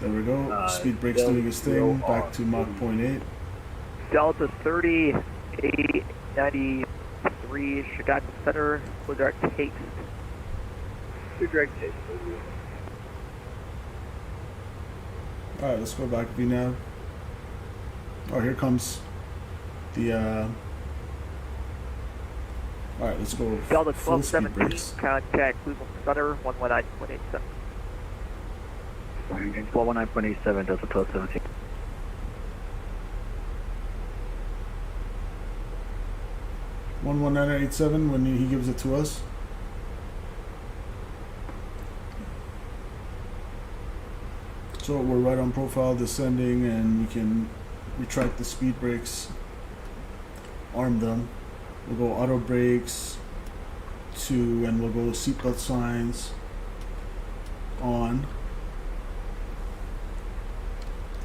There we go. Speed brake's doing its thing. Back to Mach 0.8. Delta 3893, Chicago Center, clear direct taste. Clear direct taste. Alright, let's go back VNAV. Oh, here comes the alright, let's go Delta full speed 1217, brakes. contact Cleveland Center, 119.87. 119.87, Delta 1217. 11987 when he gives it to us. So we're right on profile, descending, and we can retract the speed brakes, arm them. We'll go auto brakes to, and we'll go seatbelt signs on.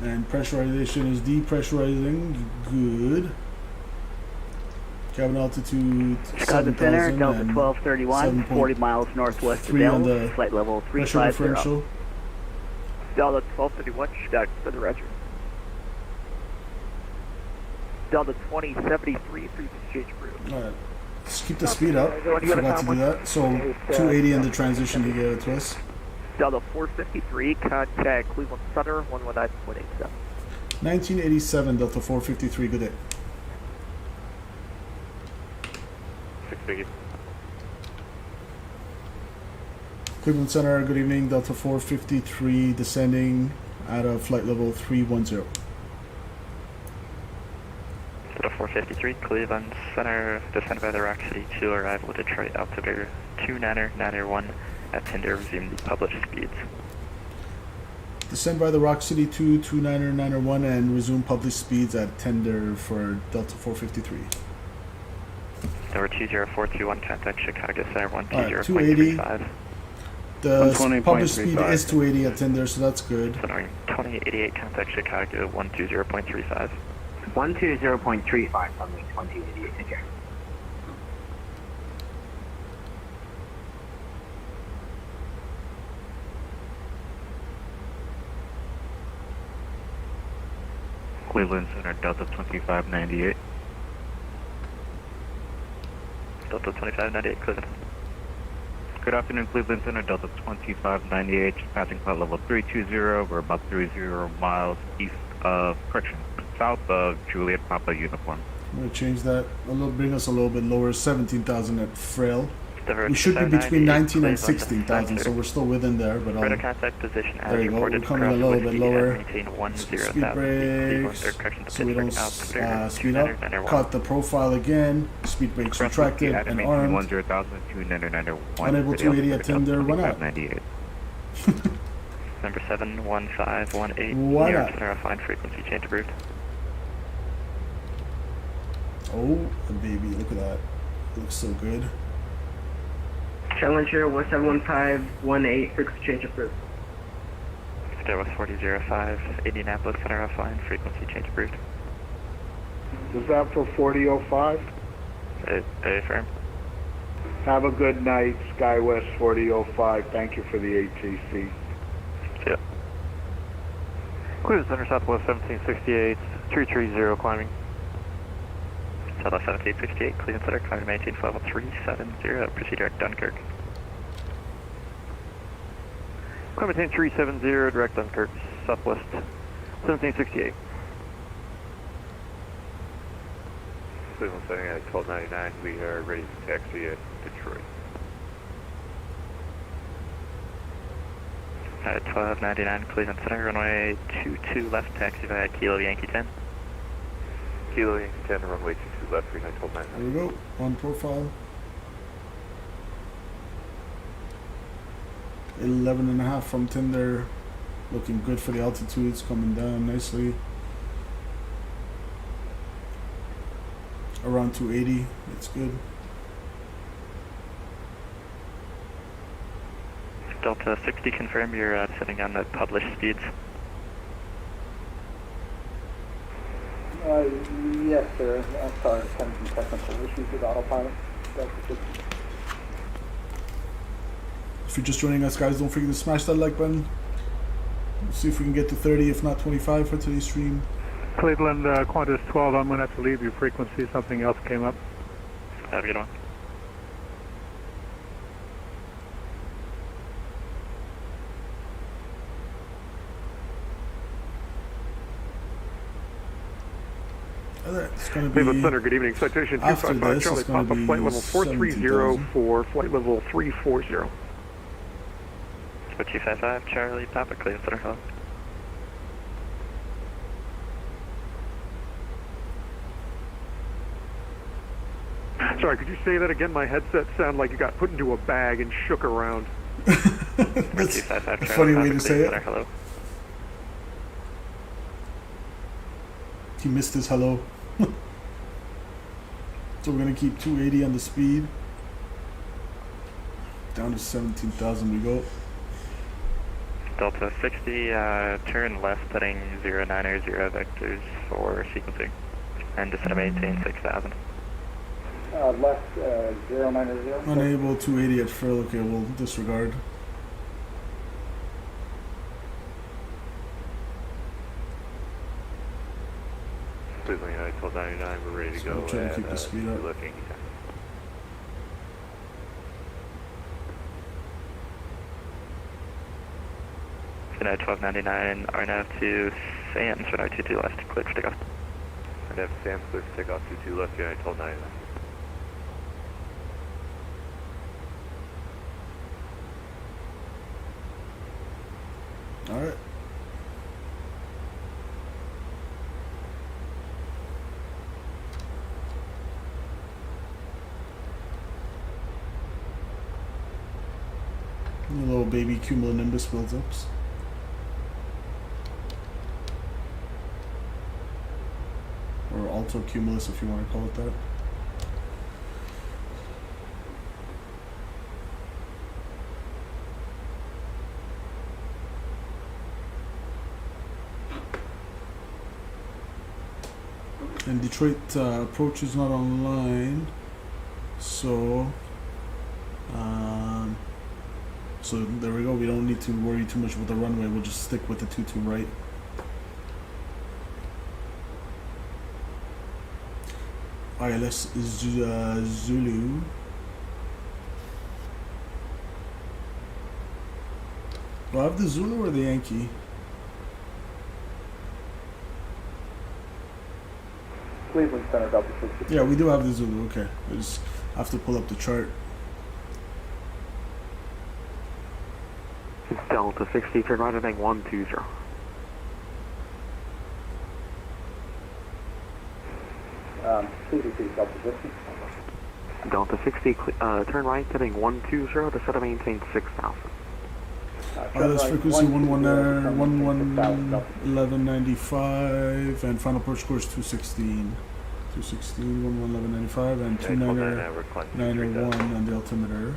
And pressurization is depressurizing, good. Cabin altitude Chicago Center, Delta 1231, 40 miles northwest of Dallas, flight level 350. Delta 1231, Chicago Center, roger. Delta 2073, please exchange route. Alright, let's keep the speed up. Forgot to do that. So 280 in the transition, he gave it to us. Delta 453, contact Cleveland Center, 119.87. 1987, Delta 453, good day. 6 figure. Cleveland Center, good evening, Delta 453, descending at a flight level 310. Delta 453, Cleveland Center, descend by the Rock City 2, arrival Detroit, altimeter 29991 at Tinder, resume the published speeds. Descend by the Rock City 2, 29991 and resume published speeds at tender for Delta 453. Number 20421, contact Chicago Center, 120.35. The published speed is 280 at tender, so that's good. Center 2088, contact Chicago, 120.35. 120.35 on the 2088, take care. Cleveland Center, Delta 2598. Delta 2598, Cleveland. Good afternoon, Cleveland Center, Delta 2598, passing flight level 320. We're about 30 miles east of, south of Juliet Papa uniform. I'm going to change that a little, bring us a little bit lower, 17,000 at Frail. We should be between 19 and 16,000, so we're still within there. But radar contact position as there you go. We're reported. coming a little bit lower. Maintain Speed brakes, so we don't speed up. Cut the profile again. Speed brakes retracted and armed. 10,000 Unable to 80 at Tinder. Why not? Number 71518. Why Near not? center of fine frequency change approved. Oh, baby, look at that. It looks so good. Challenger 171518, frequency change approved. There was 4005, Indianapolis center of fine frequency change approved. Is that for 4005? Affirm. Have a good night, SkyWest 4005. Thank you for the ATC. Yeah. Clear center southwest 1768, 330 climbing. Southwest 1768, Cleveland Center, climb to maintain level 370, proceed direct Dunkirk. Climb maintain 370, direct Dunkirk, southwest 1768. Cleveland Center at 1299, we are ready to taxi at Detroit. At 1299, Cleveland Center, runway 22 left, taxi via Kilo Yankee 10. Kilo Yankee 10, runway 22 left, 3999. There we go, on profile. 11.5 from Tinder. Looking good for the altitudes, coming down nicely. Around 280, it's good. Delta 60, confirm you're sitting on the published speeds. Yes, sir. I'm sorry, some technical issues with autopilot. If you're just joining us, guys, don't forget to smash that like button. Let's see if we can get to 30, if not 25 for today's stream. Cleveland, Qantas 12, I'm going to have to leave your frequency. Something else came up. Have a good one. It's going to be Cleveland Center, good evening. Citation 255 Charlie Papa, flight level 430 for flight level 340. 255 Charlie Papa, Cleveland Center, hello. Sorry, could you say that again? My headset sounded like it got put into a bag and shook around. That's a funny way to say it. Hello. He missed his hello. So we're going to keep 280 on the speed. Down to 17,000 we go. Delta 60, turn left heading 090 vectors for sequencing. And descend to maintain 6,000. Left 090. Unable 280 at fill. Okay, we'll disregard. Cleveland United 1299, we're ready to go. I'm trying to keep the speed up. Looking. United 1299, RNAV to Sam's, runway 22 left, cleared for takeoff. RNAV Sam's, cleared for takeoff, 22 left, United 1299. Alright. Little baby cumulonimbus buildups. Or altocumulus if you want to call it that. And Detroit approach is not online, so so there we go. We don't need to worry too much with the runway. We'll just stick with the 22 right. ILS Zulu. Do I have the Zulu or the Yankee? Cleveland Center, Delta 60. Yeah, we do have the Zulu. Okay, I just have to pull up the chart. Delta 60, turn right heading 120. CDC, Delta 60. Delta 60, turn right heading 120 to set and maintain 6,000. That's frequency 1195 and final approach score is 216. 216, 1195 and 29901 on the altimeter.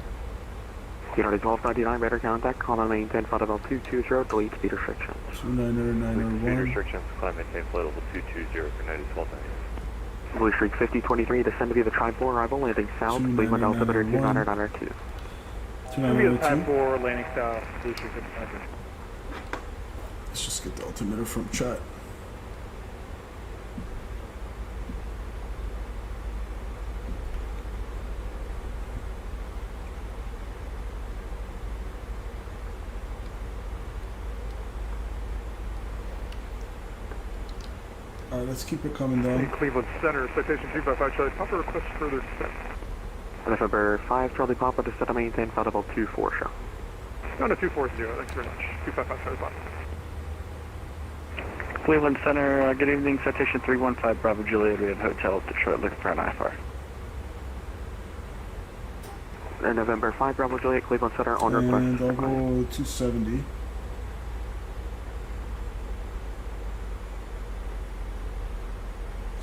United 1299, radar contact, KOMA maintain flight level 220, delete speed restrictions. 29901. Speed restrictions, climb maintain flight level 220 for United 1299. Blue Streak 5023, descend via the Tri-4 arrival, landing south, Cleveland altimeter 2992. Time 4, landing south, Blue Streak 5023. Let's just get the altimeter from chat. Alright, let's keep it coming down. Cleveland Center, citation 255 Charlie Papa, request further descent. November 5, Charlie Papa, descend and maintain flight level 24 show. No, 240, thanks very much. 255 Charlie Papa. Cleveland Center, good evening, citation 315 Bravo Juliet, we have Hotel Detroit looking for an IFR. And November 5, Bravo Juliet, Cleveland Center, on request. And I'll go 270.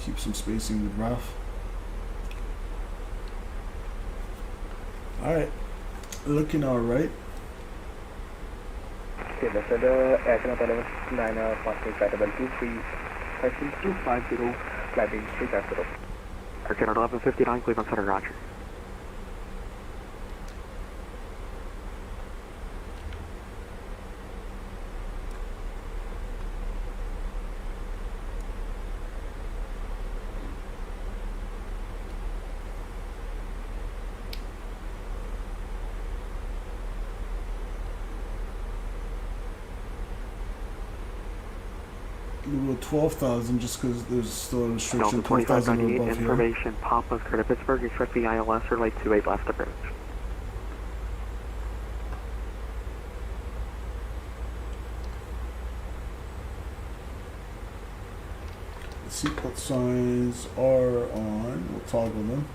Keep some spacing with Ralph. Alright, looking alright. Okay, that's the aircraft level 9 passing flight level 23, passing 250, climbing 350. Arcade 1159, Cleveland Center, roger. We'll go 12,000 just because there's still a restriction. Delta 12,000 2598, above here. information, Papa's clear to Pittsburgh, expect the ILS or late 28 left approach. The seatbelt signs are on. We'll toggle them.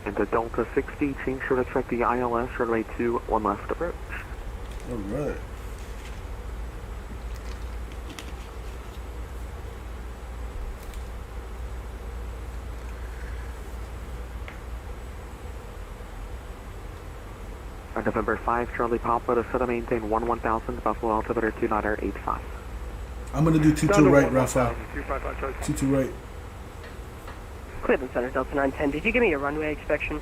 And the Delta 60, change should expect the ILS runway 21 left approach. Alright. On November 5, Charlie Papa to set and maintain 1000, Buffalo altimeter 2985. I'm going to do 22 right, Rafa. 22 right. Cleveland Center, Delta 910. Did you give me a runway inspection?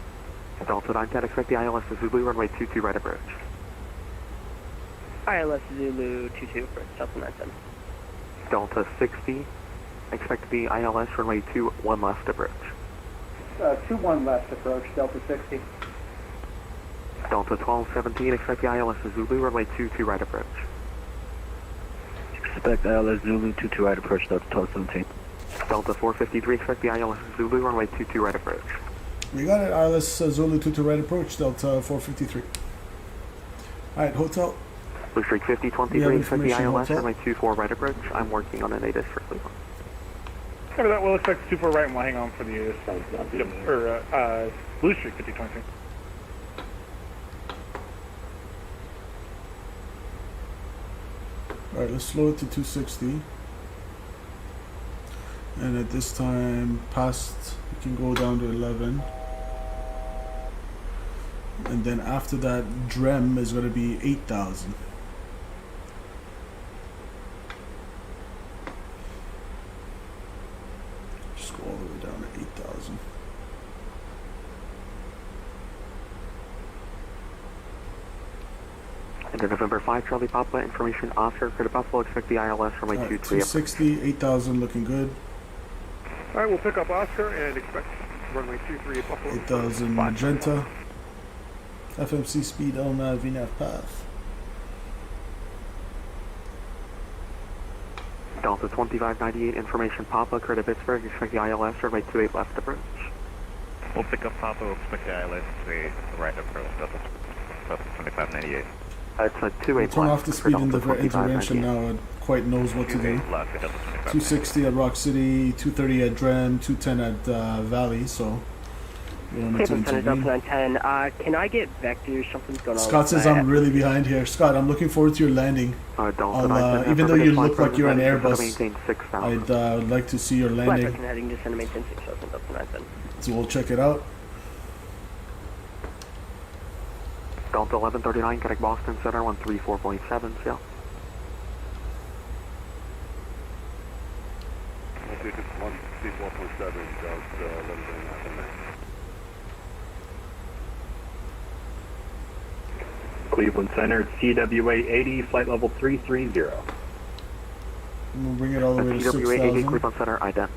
Delta 910, expect the ILS to Zulu, runway 22 right approach. ILS Zulu 22 for Delta 910. Delta 60, expect the ILS runway 21 left approach. 21 left approach, Delta 60. Delta 1217, expect the ILS to Zulu, runway 22 right approach. Expect ILS Zulu 22 right approach, Delta 1217. Delta 453, expect the ILS Zulu, runway 22 right approach. We got it, ILS Zulu 22 right approach, Delta 453. Alright, hotel. Blue Streak 5023, expect the ILS, hotel? runway 24 right approach. I'm working on a native for Cleveland. After that, we'll expect 24 right and we'll hang on for the Blue Streak 5023. Alright, let's slow it to 260. And at this time, past, you can go down to 11. And then after that, DREM is going to be 8,000. Just go all the way down to 8,000. Into November 5, Charlie Papa, information officer, Credit Buffalo, expect the ILS from my 23. 260, 8,000, looking good. All right, we'll pick up Oscar and expect runway 23 at Buffalo. 8,000 Magenta. FMC speed LNAV VNAV path. Delta 2598, information Papa, Credit Pittsburgh, expect the ILS, runway 28 left approach. We'll pick up Papa, we'll expect the ILS to the right approach, Delta 2598. It's a 28 Turn off the speed intervention now. It quite knows what to do. 260 at Rock City, 230 at Dren, 210 at Valley, so we don't need to intervene. 910. Can I get vectors? Something's going on. Scott says I'm really behind here. Scott, I'm looking forward to your landing. Even though you look like you're an Airbus, I'd like to see your landing. Heading to center maintain 6000, Delta 910. So we'll check it out. Delta 1139, connect Boston Center, 134.7, yeah. Okay, just 134.7, Delta 1139. Cleveland Center, TWA 80, flight level 330. We'll bring it all the way to TWA 80, 6,000. Cleveland Center, ident.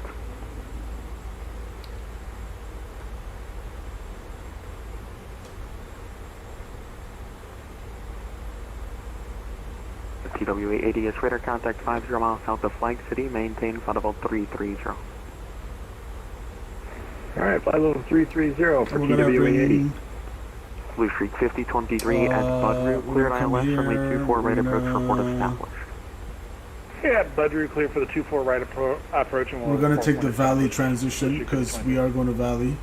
TWA 80 is radar contact 50 miles south of Flag City, maintain flight level 330. Alright, flight level 330 for TWA 80. Blue Streak 5023 at Bud Route, cleared ILS, runway 24 right approach, report established. Yeah, Budru clear for the 24 right approach. And We're going to take the Valley transition because we are going to Valley.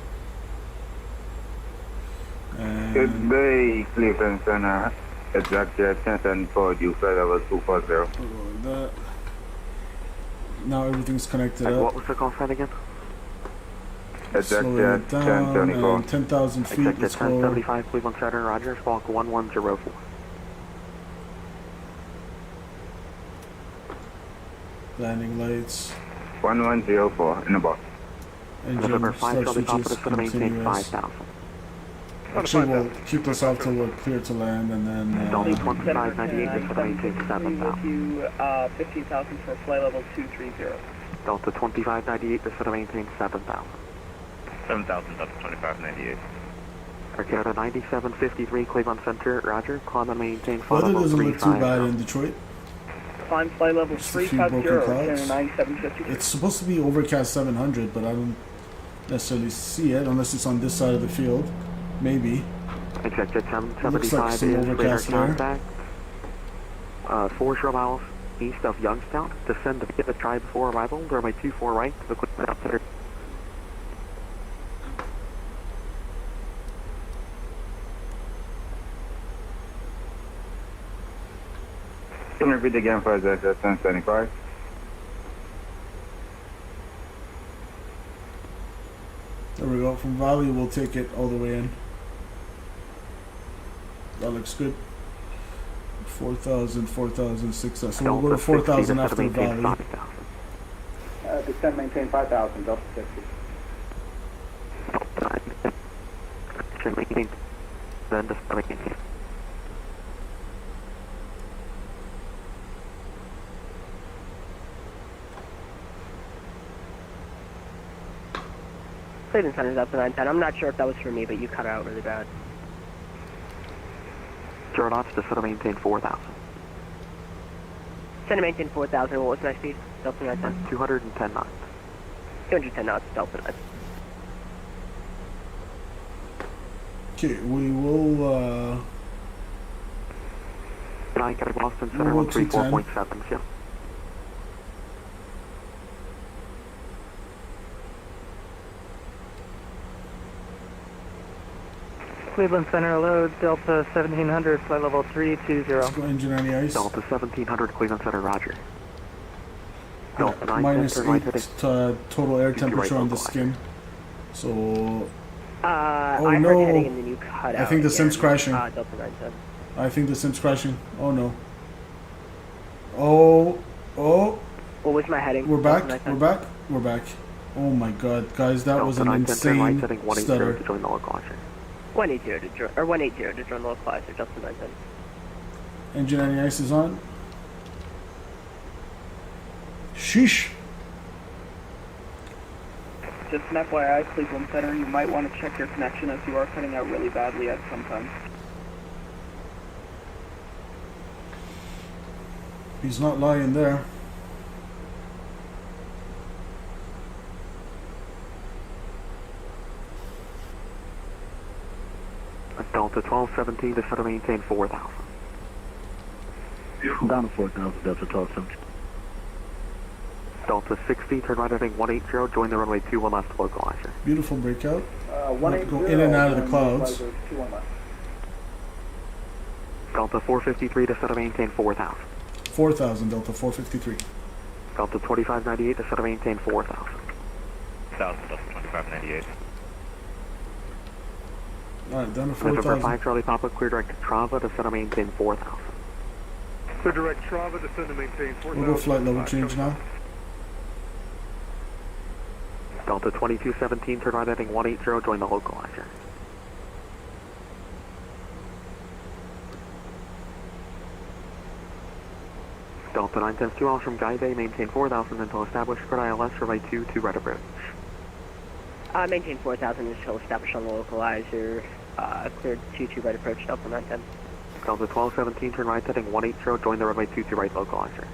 Good day, Cleveland Center. Exact attention for you, flight level 240. Now everything's connected up. What was the call sign again? Slow it down, and 10,000 feet, Exact let's go. 1075, Cleveland Center, Roger, squawk 1104. Landing lights. 1104 in the box. November Engine 5, start Charlie Papa, switches, to maintain continuous. 5,000. Actually, we'll keep this off till we're clear to land, and then... Delta 2598, just to maintain 7,000. 15,000 for flight level 230. Delta 2598, just to maintain 7,000. 7,000, Delta 2598. Arcata 9753, Cleveland Center, Roger, climb and maintain flight Weather level doesn't look too bad 35. in Detroit. Climb flight level Just a few 350, broken clouds. 9753. It's supposed to be overcast 700, but I don't necessarily see it unless it's on this side of the field. Maybe. Exact Looks like 75 some is radar overcast there. contact. 4 miles east of Youngstown. Descend to the try before arrival. Runway 24 right to the quick out there. Can you repeat again for the 1075? There we go. From Valley, we'll take it all the way in. That looks good. 4,000, 4,000, 6,000. So we'll go to 4,000 after Valley. Descend, maintain 5,000, Delta 60. Then just maintain. Cleveland Center's up to 910. I'm not sure if that was for me, but you cut out really bad. 0 knots, just to maintain 4,000. Center maintain 4,000. What was my speed? Delta 910. 210 knots. 210 knots, Delta 9. Okay, we will, I got Boston Center, we'll go 134.7, yeah. Cleveland Center, hello, Delta 1700, flight level 320. let's go engine on the ice. Delta 1700, Cleveland Center, Roger. Delta 9, Minus 8 right heading. total air temperature right on the localized. skin. So... I oh heard no! heading and then you cut out. I think the sim's again. crashing. Delta 910. I think the sim's crashing. Oh no. Oh, oh. What was my heading? We're back. Delta We're 910. back. We're back. Oh my god, guys, that was an Delta 910, right insane heading 180 stutter. to join the localizer. 180 to join, or 180 to join the localizer, Delta 910. Engine anti-ice is on. Sheesh. Just an FYI, Cleveland Center, you might want to check your connection as you are cutting out really badly at some times. He's not lying there. Delta 1217 to set to maintain 4,000. Down to 4,000, Delta 1217. Delta 60, turn right heading 180, join the runway 21 left localizer. Beautiful breakout. 180. Go in and out of the clouds. Delta 453 to set to maintain 4,000. 4,000, Delta 453. Delta 2598 to set to maintain 4,000. 1,000, Delta 2598. Alright, down to November 4,000. 5 Charlie Papa, clear direct to Trava to set to maintain 4,000. So direct Trava, descend to maintain 4,000. We'll go flight level change now. Delta 2217, turn right heading 180, join the localizer. Delta 9 10 2 miles from Guy Bay, maintain 4,000 until established, spread ILS, runway 22 right approach. Maintain 4,000 until established on the localizer. Cleared 22 right approach, Delta 910. Delta 1217, turn right heading 180, join the runway 22 right localizer.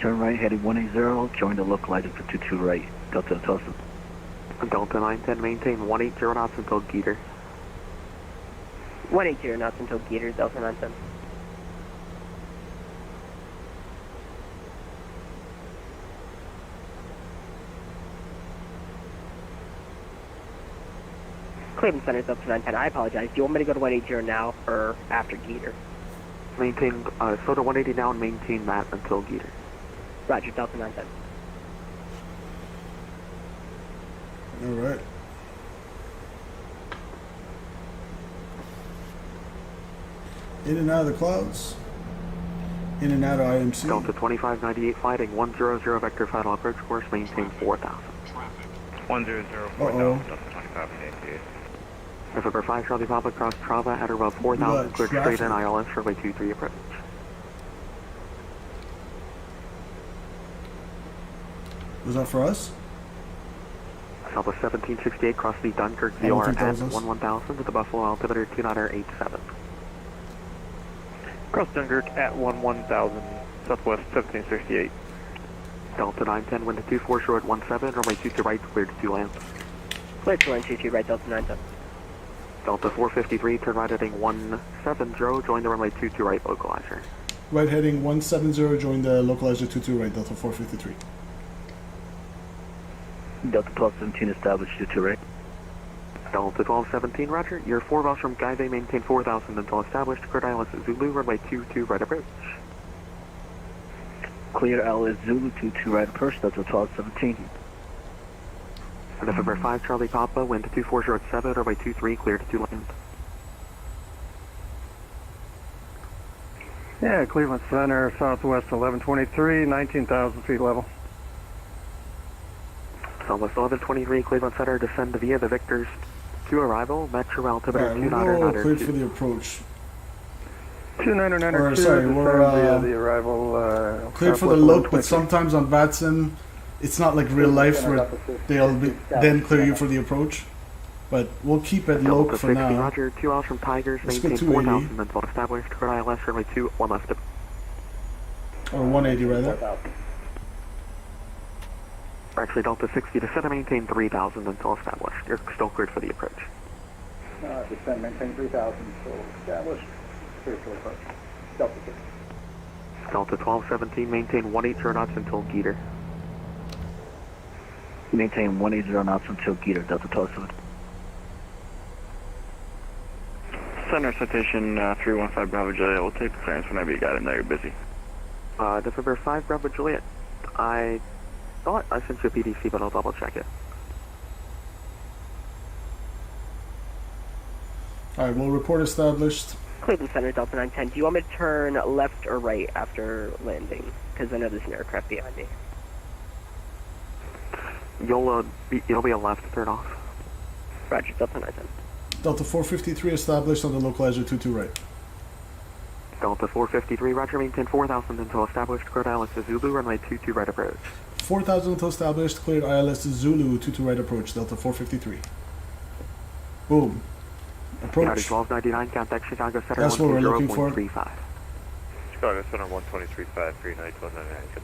Turn right heading 180, join the localizer for 22 right, Delta 12. Delta 910, maintain 180 knots until Geeter. 180 knots until Geeter, Delta 910. Cleveland Center, Delta 910. I apologize. Do you want me to go to 180 now or after Geeter? Maintain, slow to 180 now and maintain that until Geeter. Roger, Delta 910. Alright. In and out of the clouds. In and out of IMC. Delta 2598, fighting 100 vector final approach course, maintain 4,000. 100, 4,000, Delta 2598. November 5 Charlie Papa, cross Trava at or above 4,000, cleared straight in ILS, runway 23 approach. Was that for us? Southwest 1768, cross the Dunkirk VR at 11,000 to the Buffalo altimeter 2987. Cross Dunkirk at 11,000, Southwest 1768. Delta 910, wind to 24 short 17, runway 22 right, cleared to 2 land. Cleared to 122 right, Delta 910. Delta 453, turn right heading 170, join the runway 22 right localizer. Right heading 170, join the localizer 22 right, Delta 453. Delta 1217 established 22 right. Delta 1217, roger. You're 4 miles from Guy Bay, maintain 4,000 until established, cleared ILS Zulu, runway 22 right approach. Clear ILS Zulu 22 right approach, Delta 1217. November 5 Charlie Papa, wind to 2407, runway 23, clear to 2 land. Yeah, Cleveland Center, Southwest 1123, 19,000 feet level. Southwest 1123, Cleveland Center, descend via the Victors to arrival, metro altimeter Alright, we'll go cleared for 2992. the approach. 2992, Sorry, we're the arrival. cleared for the look, but sometimes on VATSIM, it's not like real life where they'll then clear you for the approach. But we'll keep it low Delta for 60, now. roger. 2 miles from Tigers, Let's go maintain 280. 4,000 until established, cleared ILS, runway 2, 1 left. Or 180 rather. Actually, Delta 60, descend to maintain 3,000 until established. You're still cleared for the approach. Descend, maintain 3,000, so established, clear for approach. Delta 6. Delta 1217, maintain 180 knots until Geeter. Maintain 180 knots until Geeter, Delta 1217. Center citation 315 Bravo Juliet. We'll take the clearance whenever you got it. Now you're busy. November 5 Bravo Juliet. I thought I sent you a PDC, but I'll double check it. Alright, we'll report established. Cleveland Center, Delta 910. Do you want me to turn left or right after landing? Because I know there's an aircraft behind me. It'll be a left turn off. Roger, Delta 910. Delta 453 established on the localizer 22 right. Delta 453, roger, maintain 4,000 until established, cleared ILS to Zulu, runway 22 right approach. 4,000 until established, cleared ILS to Zulu, 22 right approach, Delta 453. Boom. Approach. 1299, contact Chicago Center. That's what we're looking for. Chicago Center 123.5, 39.1299.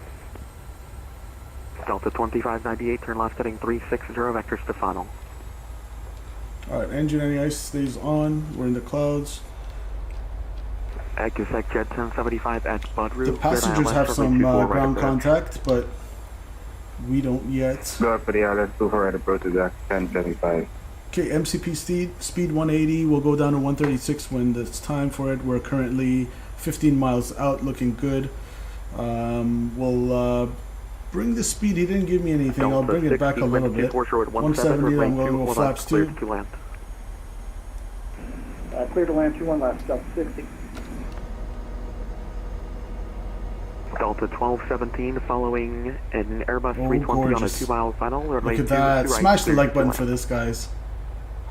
Delta 2598, turn left heading 360, vectors to final. Alright, engine anti-ice stays on. We're in the clouds. GSX Jet 1075 at Budru. The passengers have some ground contact, but we don't yet. Go up for the ILS 2 right approach is at 1075. Okay, MCP speed 180. We'll go down to 136 when it's time for it. We're currently 15 miles out, looking good. We'll bring the speed. He didn't give me anything. I'll bring it back a little bit. 170. I'm going to go flaps 2. Clear to land 21 left, Delta 60. Delta 1217 following an Airbus 320 gorgeous. on a 2-mile final. Look at that. Smash the like button for this, guys.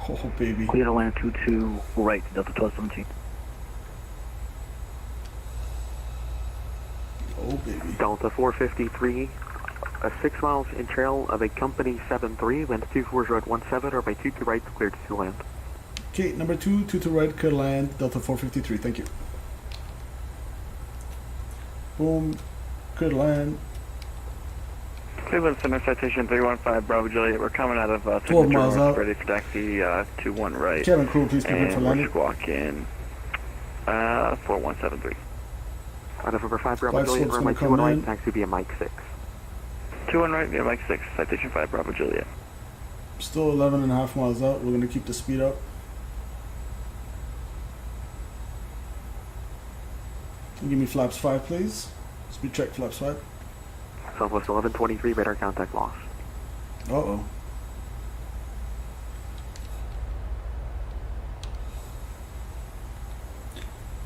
Oh, baby. Clear to land 22 right, Delta 1217. Oh, baby. Delta 453, 6 miles in trail of a company 73, wind 24 road 17, or by 22 right, cleared to land. Okay, number 2, 22 right, clear land, Delta 453, thank you. Boom, clear land. Cleveland Center, citation 315, Bravo Juliet. We're coming out of 12 miles out. ready for taxi 21 right. Cabin crew, please prepare for landing. And we're squawking 4173. November 5, Bravo Juliet, runway 21 right, taxi via Mike 6. 21 right via Mike 6, citation 5, Bravo Juliet. Still 11.5 miles out. We're going to keep the speed up. Give me flaps 5, please. Speed check flaps 5. Southwest 1123, radar contact lost. Uh-oh.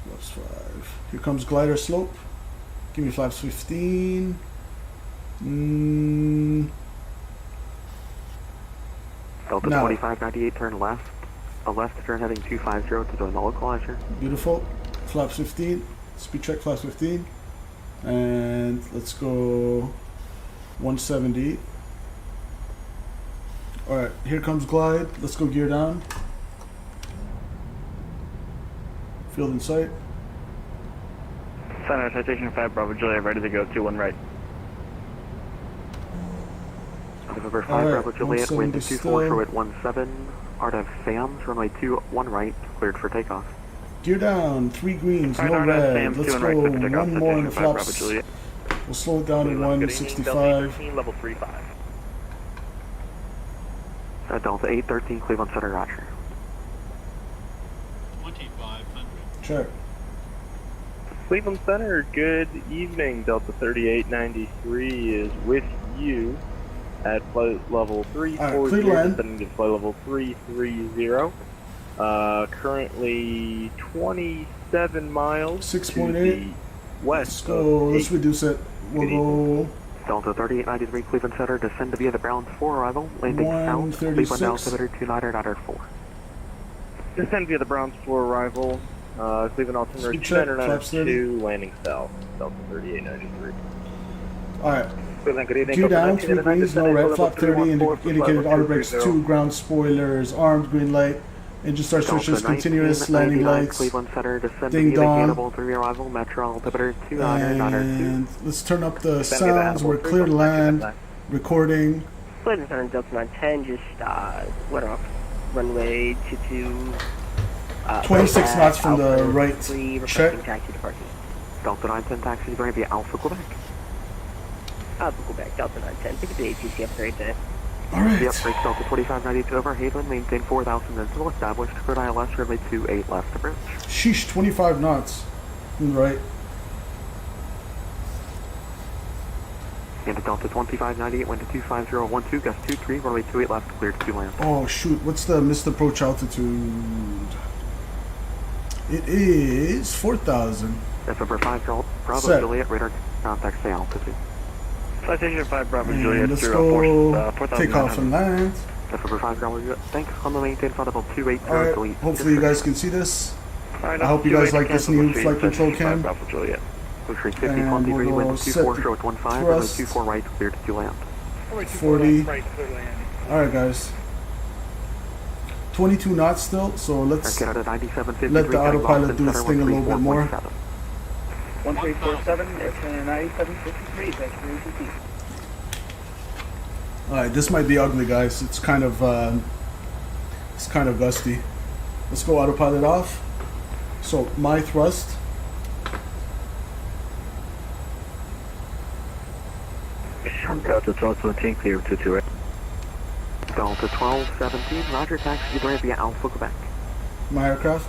Flaps 5. Here comes glider slope. Give me flaps 15. Delta 2598, turn left. A left turn heading 250 to join the localizer. Beautiful. Flaps 15. Speed check flaps 15. And let's go 170. Alright, here comes glide. Let's go gear down. Field in sight. Center, citation 5, Bravo Juliet, ready to go, 21 right. November 5, Bravo Juliet, wind 24 short 17, art of Sam's, runway 21 right, cleared for takeoff. Gear down, 3 greens, no red. Let's go one more in the flaps. We'll slow it down to 165. Level 35. Delta 813, Cleveland Center, roger. 2500. Check. Cleveland Center, good evening. Delta 3893 is with you at flight level 340, descending to flight level 330. Currently 27 miles 6.8 west. Let's reduce it. We'll go Delta 3893, Cleveland Center, descend via the Browns 4 arrival, landing south, Cleveland altimeter 29.4. Descend via the Browns 4 arrival, Cleveland altimeter 29.2, landing south, Delta 3893. Alright. Gear down, 3 greens, no red, flap 30, indicated auto brakes, 2 ground spoilers, armed, green light, engine start switches, continuous, landing lights, Cleveland Center, descend ding dong, 3 arrival, metro altimeter 2. and let's turn up the sounds. We're clear to land, recording. Cleveland Center, Delta 910, just went off runway 22. 26 knots from the right. Check. Taxi departure. Delta 910 taxi going via Alpha Quebec. Alpha Quebec, Delta 910, pick up the ATC upgrade there. Alright. Yep, break Delta 4592 over Haven, maintain 4,000 until established, cleared ILS, runway 28 left approach. Sheesh, 25 knots. Right. Into Delta 2598, wind to 25012, gust 23, runway 28 left, cleared to land. Oh shoot, what's the missed approach altitude? It is 4,000. November 5, Bravo Set. Juliet, radar contact, stay altitude. Citation 5, Bravo And Juliet, let's 0 go force, take off and land. November 5, Bravo Juliet, thanks, on the maintain flight level 280, Alright, delete. hopefully you guys can see this. I hope you guys like this new flight control cam. Bravo Juliet. Push rate And 5023, we'll wind set 24, the short 15, runway thrust. 24 right, cleared to land. 40. Alright guys. 22 knots still, so let's Get out at 97.53, let the autopilot do its thing a little bit more. 1347, airplane 9753, that's for ATC. Alright, this might be ugly guys. It's kind of gusty. Let's go autopilot off. So my thrust. Delta 1217, clear 22 right. Delta 1217, roger, taxi to via Alpha, Quebec. My aircraft.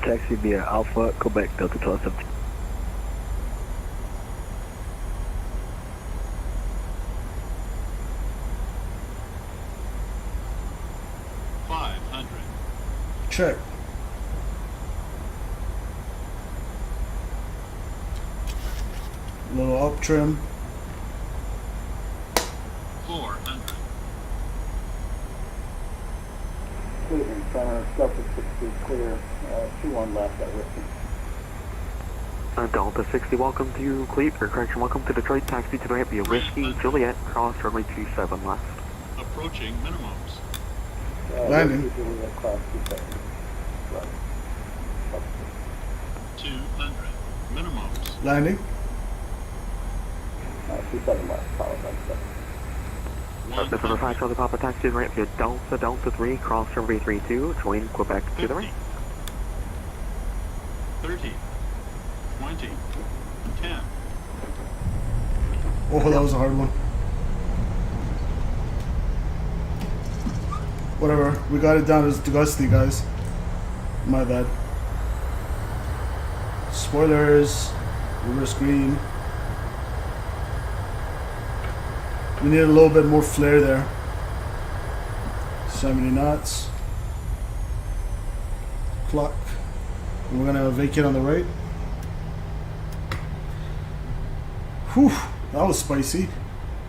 Taxi via Alpha, Quebec, Delta 1217. Check. Little up trim. 400. Cleveland Center, Delta 60 clear, 2-1 left at Whiskey. Delta 60, welcome to welcome to Detroit, taxi to the ramp via Whiskey, Juliet, cross runway 27 left. Approaching minimums. Landing. Whiskey, Juliet, class 27. Right. 200. Minimums. Landing. 27 left, followed by 7. This is a 5 Charlie Papa taxi to the ramp via Delta 3, cross runway 32, join Quebec to the ramp. 30. 20. 10. Oh, that was a hard one. Whatever, we got it down as gusty, guys. My bad. Spoilers. Reverse green. We need a little bit more flare there. 70 knots. Clock. And we're gonna vacate on the right. Whew, that was spicy.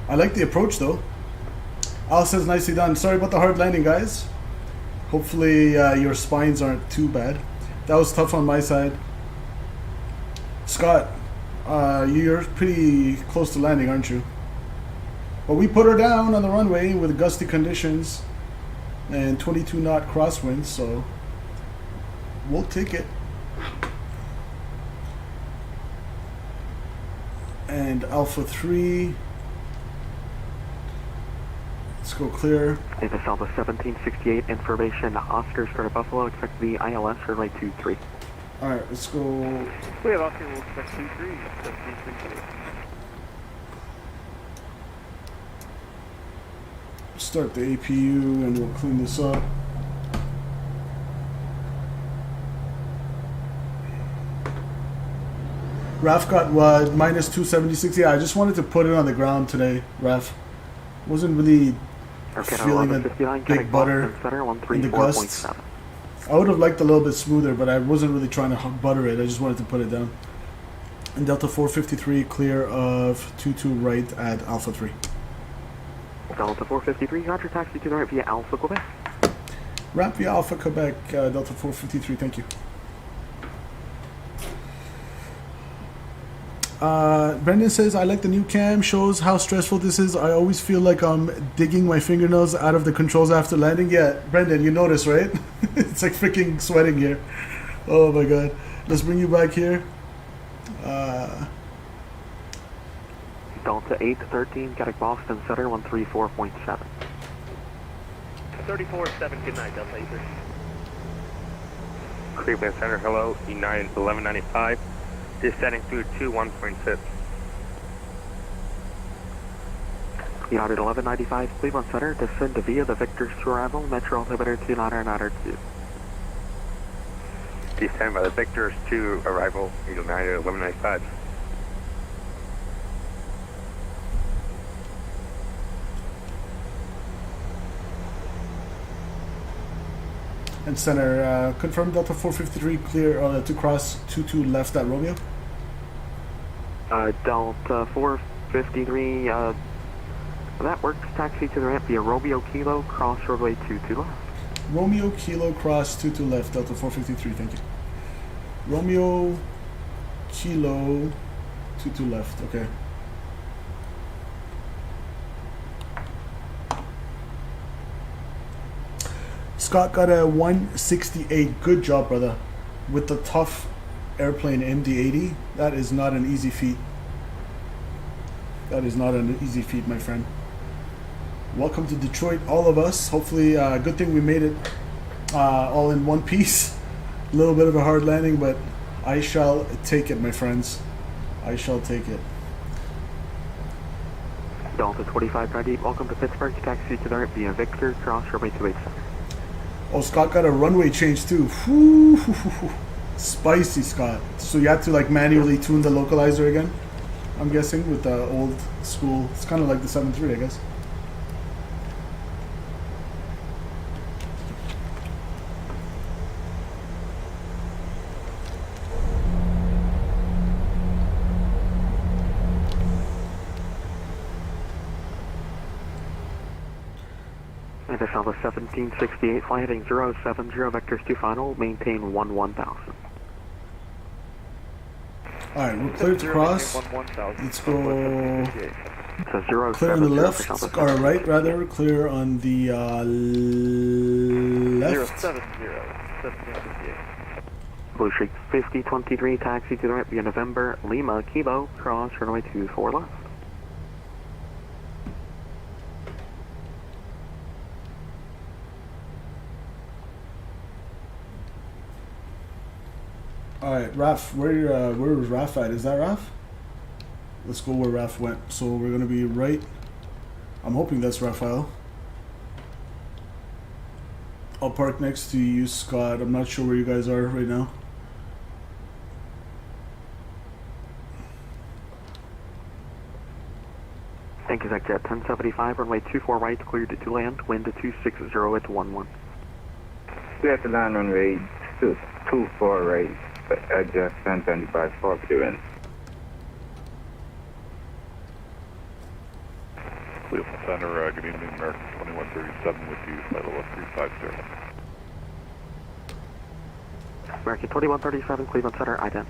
I like the approach though. Al says nicely done. Sorry about the hard landing, guys. Hopefully your spines aren't too bad. That was tough on my side. Scott, you're pretty close to landing, aren't you? But we put her down on the runway with gusty conditions and 22 knot crosswind, so we'll take it. And Alpha 3. Let's go clear. Davis Alpha 1768, information, Oscar, start at Buffalo, expect the ILS, runway 23. Alright, let's go. We have Oscar, we'll expect 23, 1768. Start the APU and we'll clean this up. Raf got what? Minus 276. Yeah, I just wanted to put it on the ground today, Raf. Wasn't really feeling a big butter in the gusts. I would have liked a little bit smoother, but I wasn't really trying to butter it. I just wanted to put it down. And Delta 453 clear of 22 right at Alpha 3. Delta 453, roger, taxi to the right via Alpha, Quebec. Ramp via Alpha, Quebec, Delta 453, thank you. Brendan says, I like the new cam, shows how stressful this is. I always feel like I'm digging my fingernails out of the controls after landing. Yeah, Brendan, you notice, right? It's like freaking sweating here. Oh my god. Let's bring you back here. Delta 813, Quebec Boston Center, 134.7. 34-7, good night, Delta 83. Cleveland Center, hello, E9 1195. Descending through 1.6. United 1195, Cleveland Center, descend via the Victor's to arrival, Metro altimeter 2992. Descend by the Victor's to arrival, United 1195. And center, confirm Delta 453 clear to cross 22 left at Romeo. Delta 453, that works. Taxi to the ramp via Romeo Kilo, cross roadway 22 left. Romeo Kilo Cross 22 left, Delta 453, thank you. Romeo Kilo 22 left, okay. Scott got a 168, good job, brother. With the tough airplane MD-80, that is not an easy feat. That is not an easy feat, my friend. Welcome to Detroit, all of us. Hopefully, good thing we made it all in one piece. A little bit of a hard landing, but I shall take it, my friends. I shall take it. Delta 25 ready. Welcome to Pittsburgh. Taxi to the right via Victor, cross runway 287. Oh, Scott got a runway change too. Whew. Spicy, Scott. So you had to like manually tune the localizer again? I'm guessing with the old school. It's kind of like the 7.3, I guess. And this Alpha 1768, fly heading 070, vectors to final, maintain 1000. Alright, we're cleared to cross. Let's go clear on the left, or right rather, clear on the left. 070, Blue Streak 5023, taxi to the right via November, Lima, Kilo, cross runway 24 left. Alright, Raf, where was Raf at? Is that Raf? Let's go where Raf went. So we're gonna be right. I'm hoping that's Raphael. I'll park next to you, Scott. I'm not sure where you guys are right now. Thank you, Zach Jet 1075, runway 24 right, cleared to land, wind to 260 at 11. Clear to land runway 24 right, adjust 1025 for doing. Cleveland Center, good evening, American 2137 with you, flight level 350. American 2137, Cleveland Center, ident.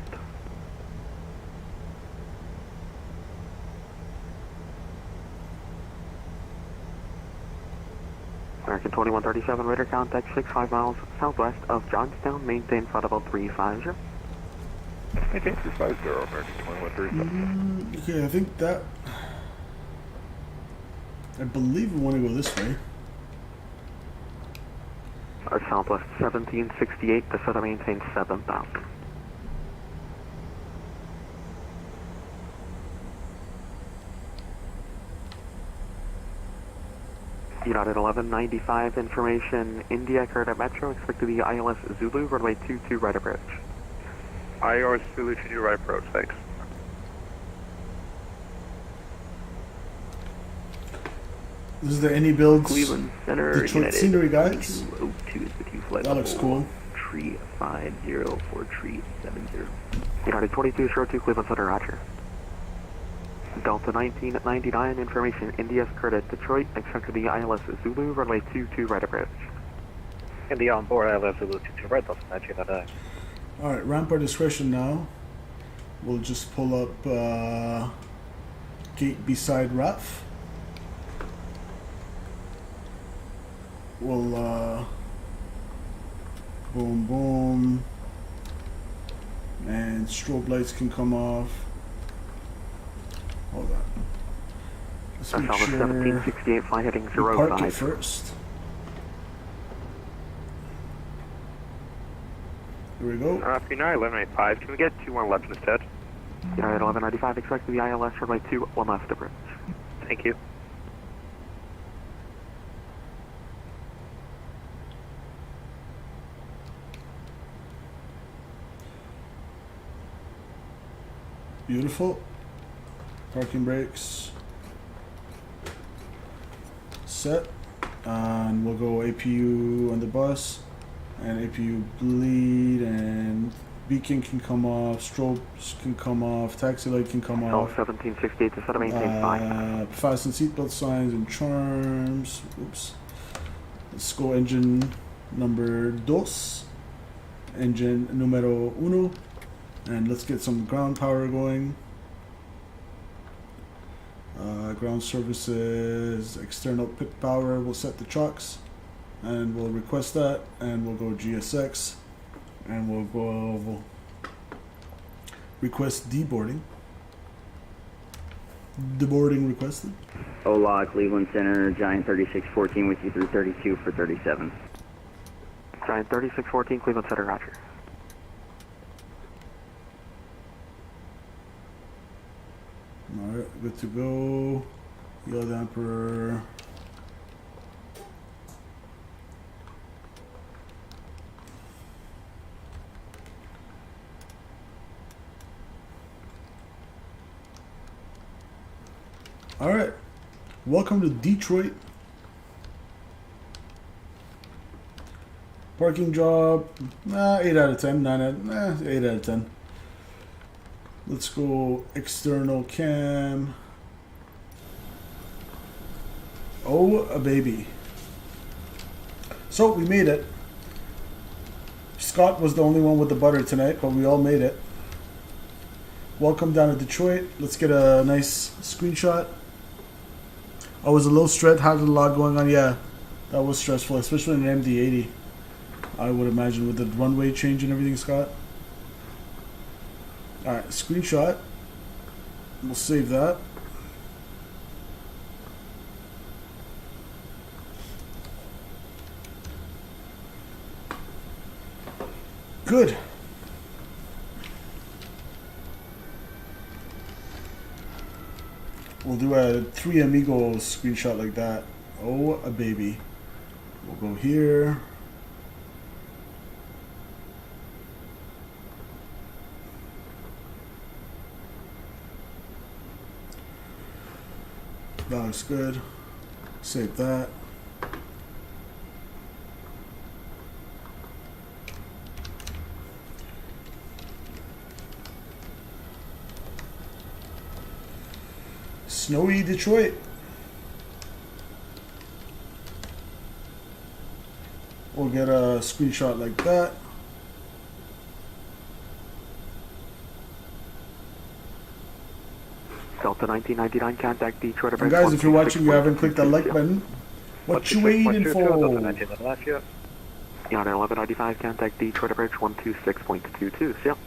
American 2137, radar contact 65 miles southwest of Johnstown, maintain flight level 350. Maintain 350, American 2137. Okay, I think that... I believe we want to go this way. Southwest 1768, to set to maintain 7000. United 1195, information, India, Kerda Metro, expect to be ILS Zulu, runway 22, right approach. ILS Zulu 22, right approach, thanks. This is the IniBuilds Cleveland Center, Detroit United scenery, guys. 202 is with you, flight That looks cool. Tree 50 for tree 70. United 2202, Cleveland Center, roger. Delta 1999, information, India's Kerda Detroit, expect to be ILS Zulu, runway 22, right approach. India on board, ILS Zulu 22, right, Delta 1999. Alright, ramp our discretion now. We'll just pull up gate beside Raf. We'll boom boom, and strobe lights can come off. Hold on. Let's make Alpha sure 1768, fly heading we park it 05. first. Here we go. United 1195, can we get 21 left instead? United 1195, expect to be ILS, runway 21 left approach. Thank you. Beautiful. Parking brakes set, and we'll go APU on the bus, and APU bleed, and beacon can come off, strobes can come off, taxi light can come off. 1768 to set to maintain 5. Fasten seatbelt signs and charms. Oops. Let's go engine number dos, engine numero uno, and let's get some ground power going. Ground services, external pit power, we'll set the chocks, and we'll request that, and we'll go GSX, and we'll request deboarding. Deboarding requested. Hola, Cleveland Center, Giant 3614 with you through 32 for 37. Giant 3614, Cleveland Center, roger. Alright, good to go. Yield Emperor. Alright, welcome to Detroit. Parking job, 8 out of 10, 8 out of 10. Let's go external cam. Oh, a baby. So we made it. Scott was the only one with the butter tonight, but we all made it. Welcome down to Detroit. Let's get a nice screenshot. I was a little stressed, had a lot going on. Yeah, that was stressful, especially in an MD-80. I would imagine with the runway change and everything, Scott. Alright, screenshot. We'll save that. Good. We'll do a 3 Amigos screenshot like that. Oh, a baby. We'll go here. That looks good. Save that. Snowy Detroit. We'll get a screenshot like that. Delta 1999, contact Detroit. And guys, if you're watching, you haven't clicked that like button. What you waiting for? Yonder 1195, contact Detroit Bridge 126.22. Yep.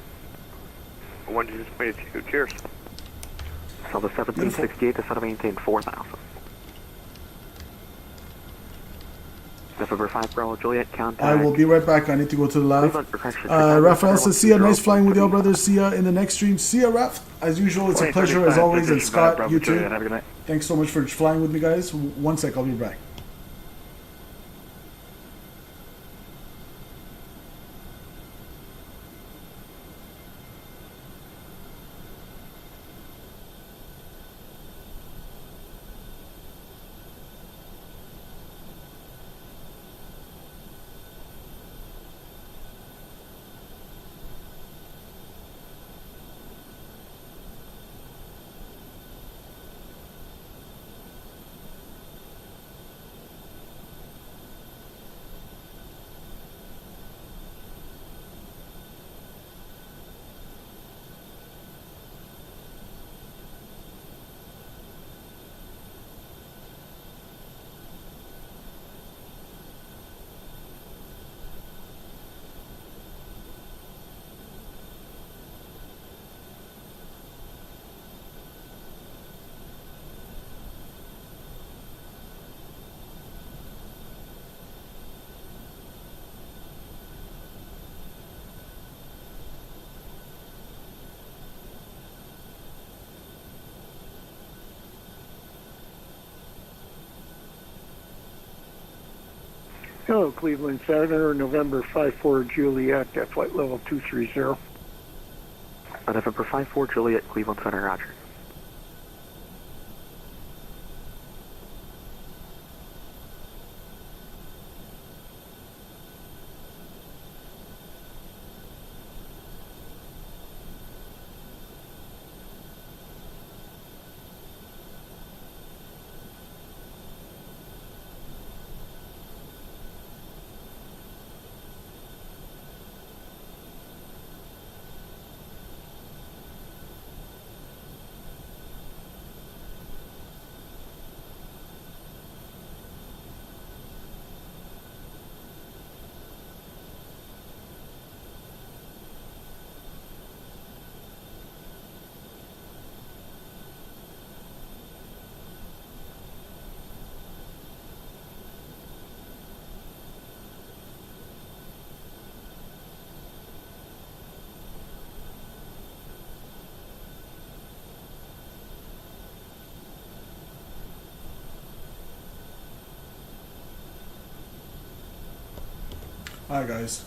126.22, cheers. So the 1768 to set to maintain 4,000. November 5 Bravo Juliet, contact. I will be right back. I need to go to the lab. Raphael says, see ya. Nice flying with y'all, brothers. See ya in the next stream. See ya, Raph. As usual, it's a pleasure as always. And Scott, you too. Thanks so much for flying with me, guys. One sec, I'll be back. Hello, Cleveland Center, November 54 Juliet at flight level 230. November 54 Juliet, Cleveland Center, roger. Hi guys.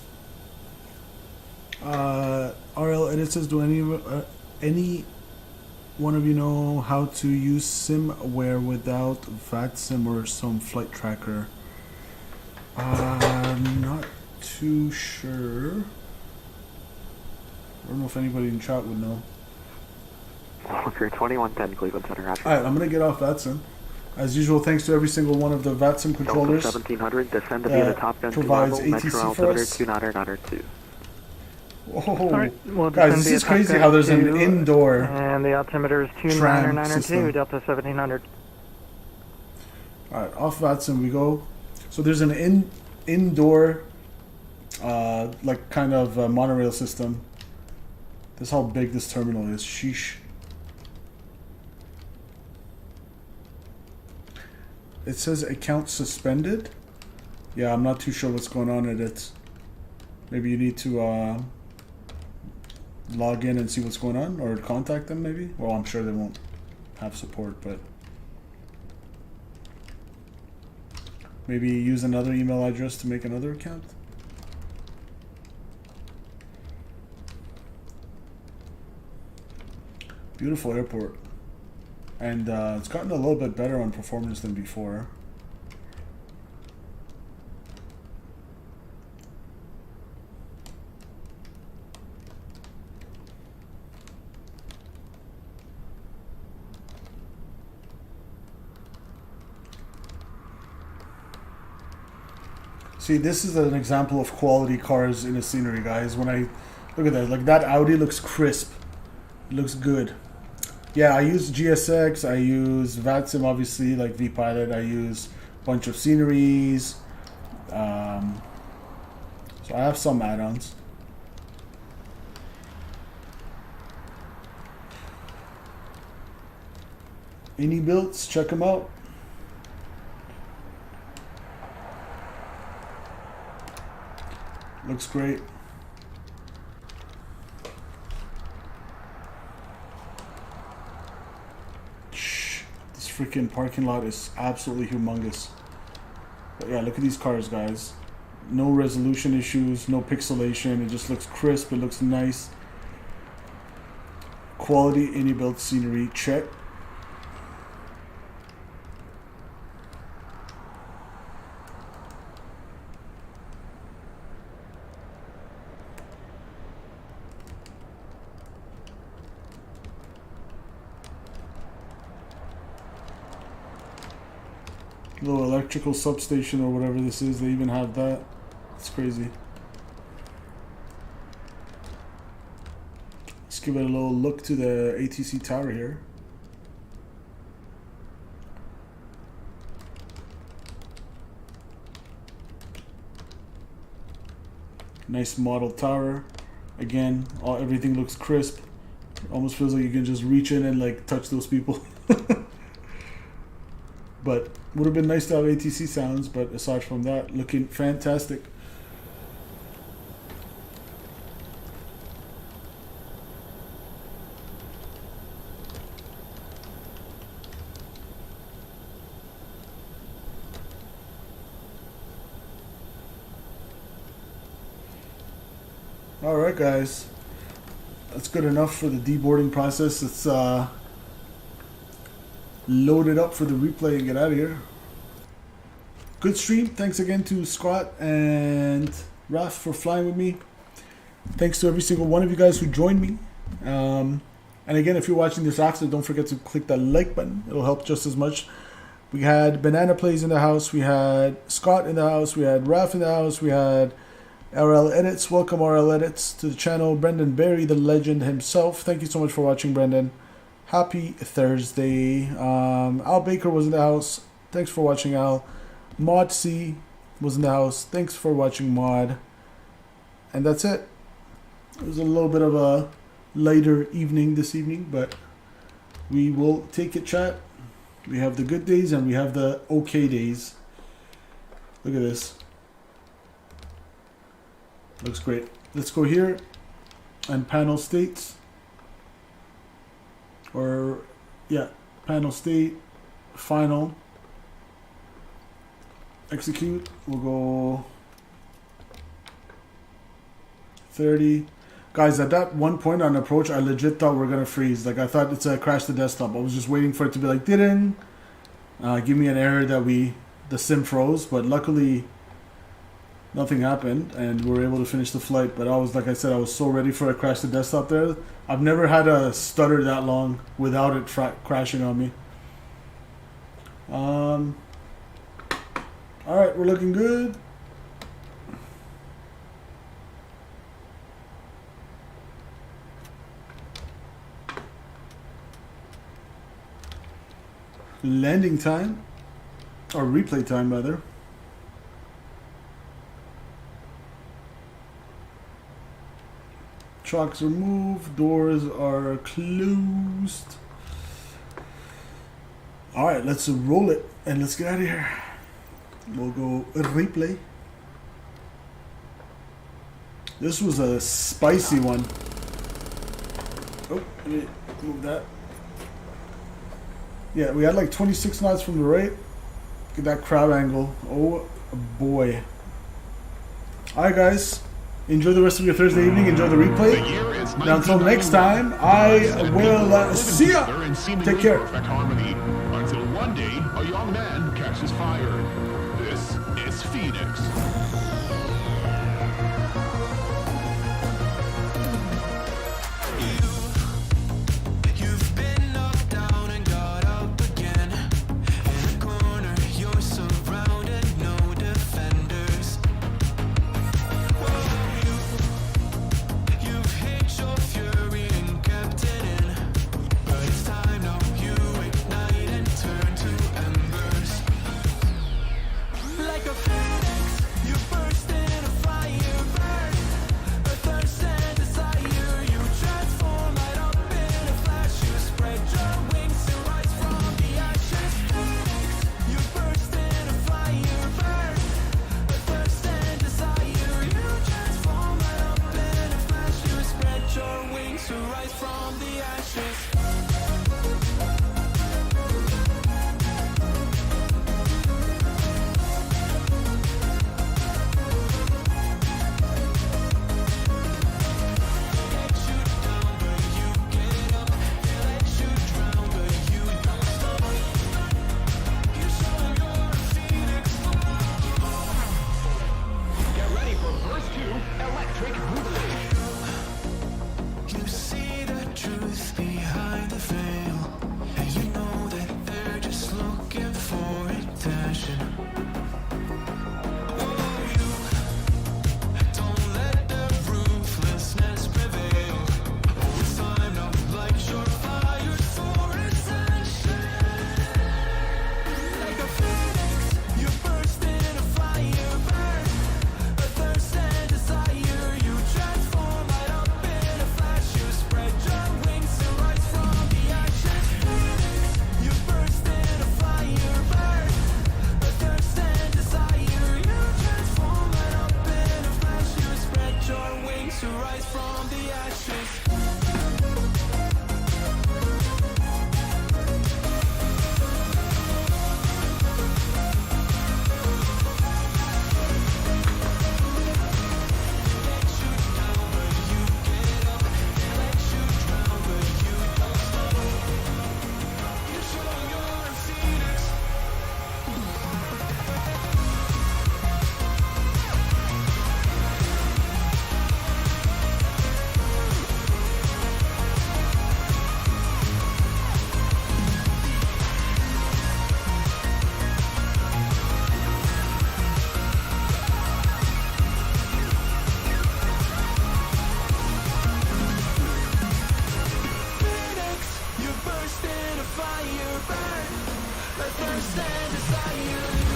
RL Edit says, do any one of you know how to use SimWare without VATSIM or some flight tracker? I'm not too sure. I don't know if anybody in chat would know. Okay, 2110 Cleveland Center. Alright, I'm gonna get off VATSIM. As usual, thanks to every single one of the VATSIM controllers. Delta 1700, descend to via the Top Gun 2 provides level, ATC metro for altimeter us. 2992. Whoa, guys, this is crazy how there's an indoor and the altimeter is tram 2992, system. Delta 1700. Alright, off VATSIM we go. So there's an indoor, like kind of monorail system. This is how big this terminal is. Sheesh. It says account suspended. Yeah, I'm not too sure what's going on at it. Maybe you need to log in and see what's going on, or contact them maybe. Well, I'm sure they won't have support, but maybe use another email address to make another account. Beautiful airport. And it's gotten a little bit better on performance than before. See, this is an example of quality cars in a scenery, guys. When I look at that, like that Audi looks crisp. It looks good. Yeah, I use GSX, I use VATSIM, obviously, like vPilot, I use a bunch of sceneries. So I have some add-ons. IniBuilds, check them out. Looks great. This freaking parking lot is absolutely humongous. But yeah, look at these cars, guys. No resolution issues, no pixelation. It just looks crisp. It looks nice. Quality IniBuilds scenery, check. Little electrical substation or whatever this is, they even have that. It's crazy. Let's give it a little look to the ATC tower here. Nice model tower. Again, everything looks crisp. Almost feels like you can just reach in and like touch those people. But would have been nice to have ATC sounds, but aside from that, looking fantastic. Alright guys, that's good enough for the deboarding process. It's load it up for the replay and get out of here. Good stream. Thanks again to Scott and Raf for flying with me. Thanks to every single one of you guys who joined me. And again, if you're watching this after, don't forget to click that like button. It'll help just as much. We had Banana Plays in the house. We had Scott in the house. We had Raf in the house. We had RL Edits. Welcome RL Edits to the channel. Brendan Berry, the legend himself. Thank you so much for watching, Brendan. Happy Thursday. Al Baker was in the house. Thanks for watching, Al. Mod C was in the house. Thanks for watching, Mod. And that's it. It was a little bit of a lighter evening this evening, but we will take it, chat. We have the good days and we have the okay days. Look at this. Looks great. Let's go here and panel states. Or, yeah, panel state, final, execute. We'll go 30. Guys, at that one point on approach, I legit thought we're gonna freeze. Like, I thought it's a crash the desktop. I was just waiting for it to be like, didn't give me an error that the sim froze, but luckily nothing happened and we were able to finish the flight. But I was, like I said, I was so ready for a crash the desktop there. I've never had a stutter that long without it crashing on me. All right, we're looking good. Landing time, or replay time rather. Trucks are moved, doors are closed. All right, let's roll it and let's get out of here. We'll go replay. This was a spicy one. Oh, let me move that. Yeah, we had like 26 knots from the right. Get that crab angle. Oh boy. Alright guys, enjoy the rest of your Thursday evening. Enjoy the replay. Now until next time, I will see ya. Take care. Until one day, a young man catches fire. This is Phoenix. Fire burn, the thirst and desire.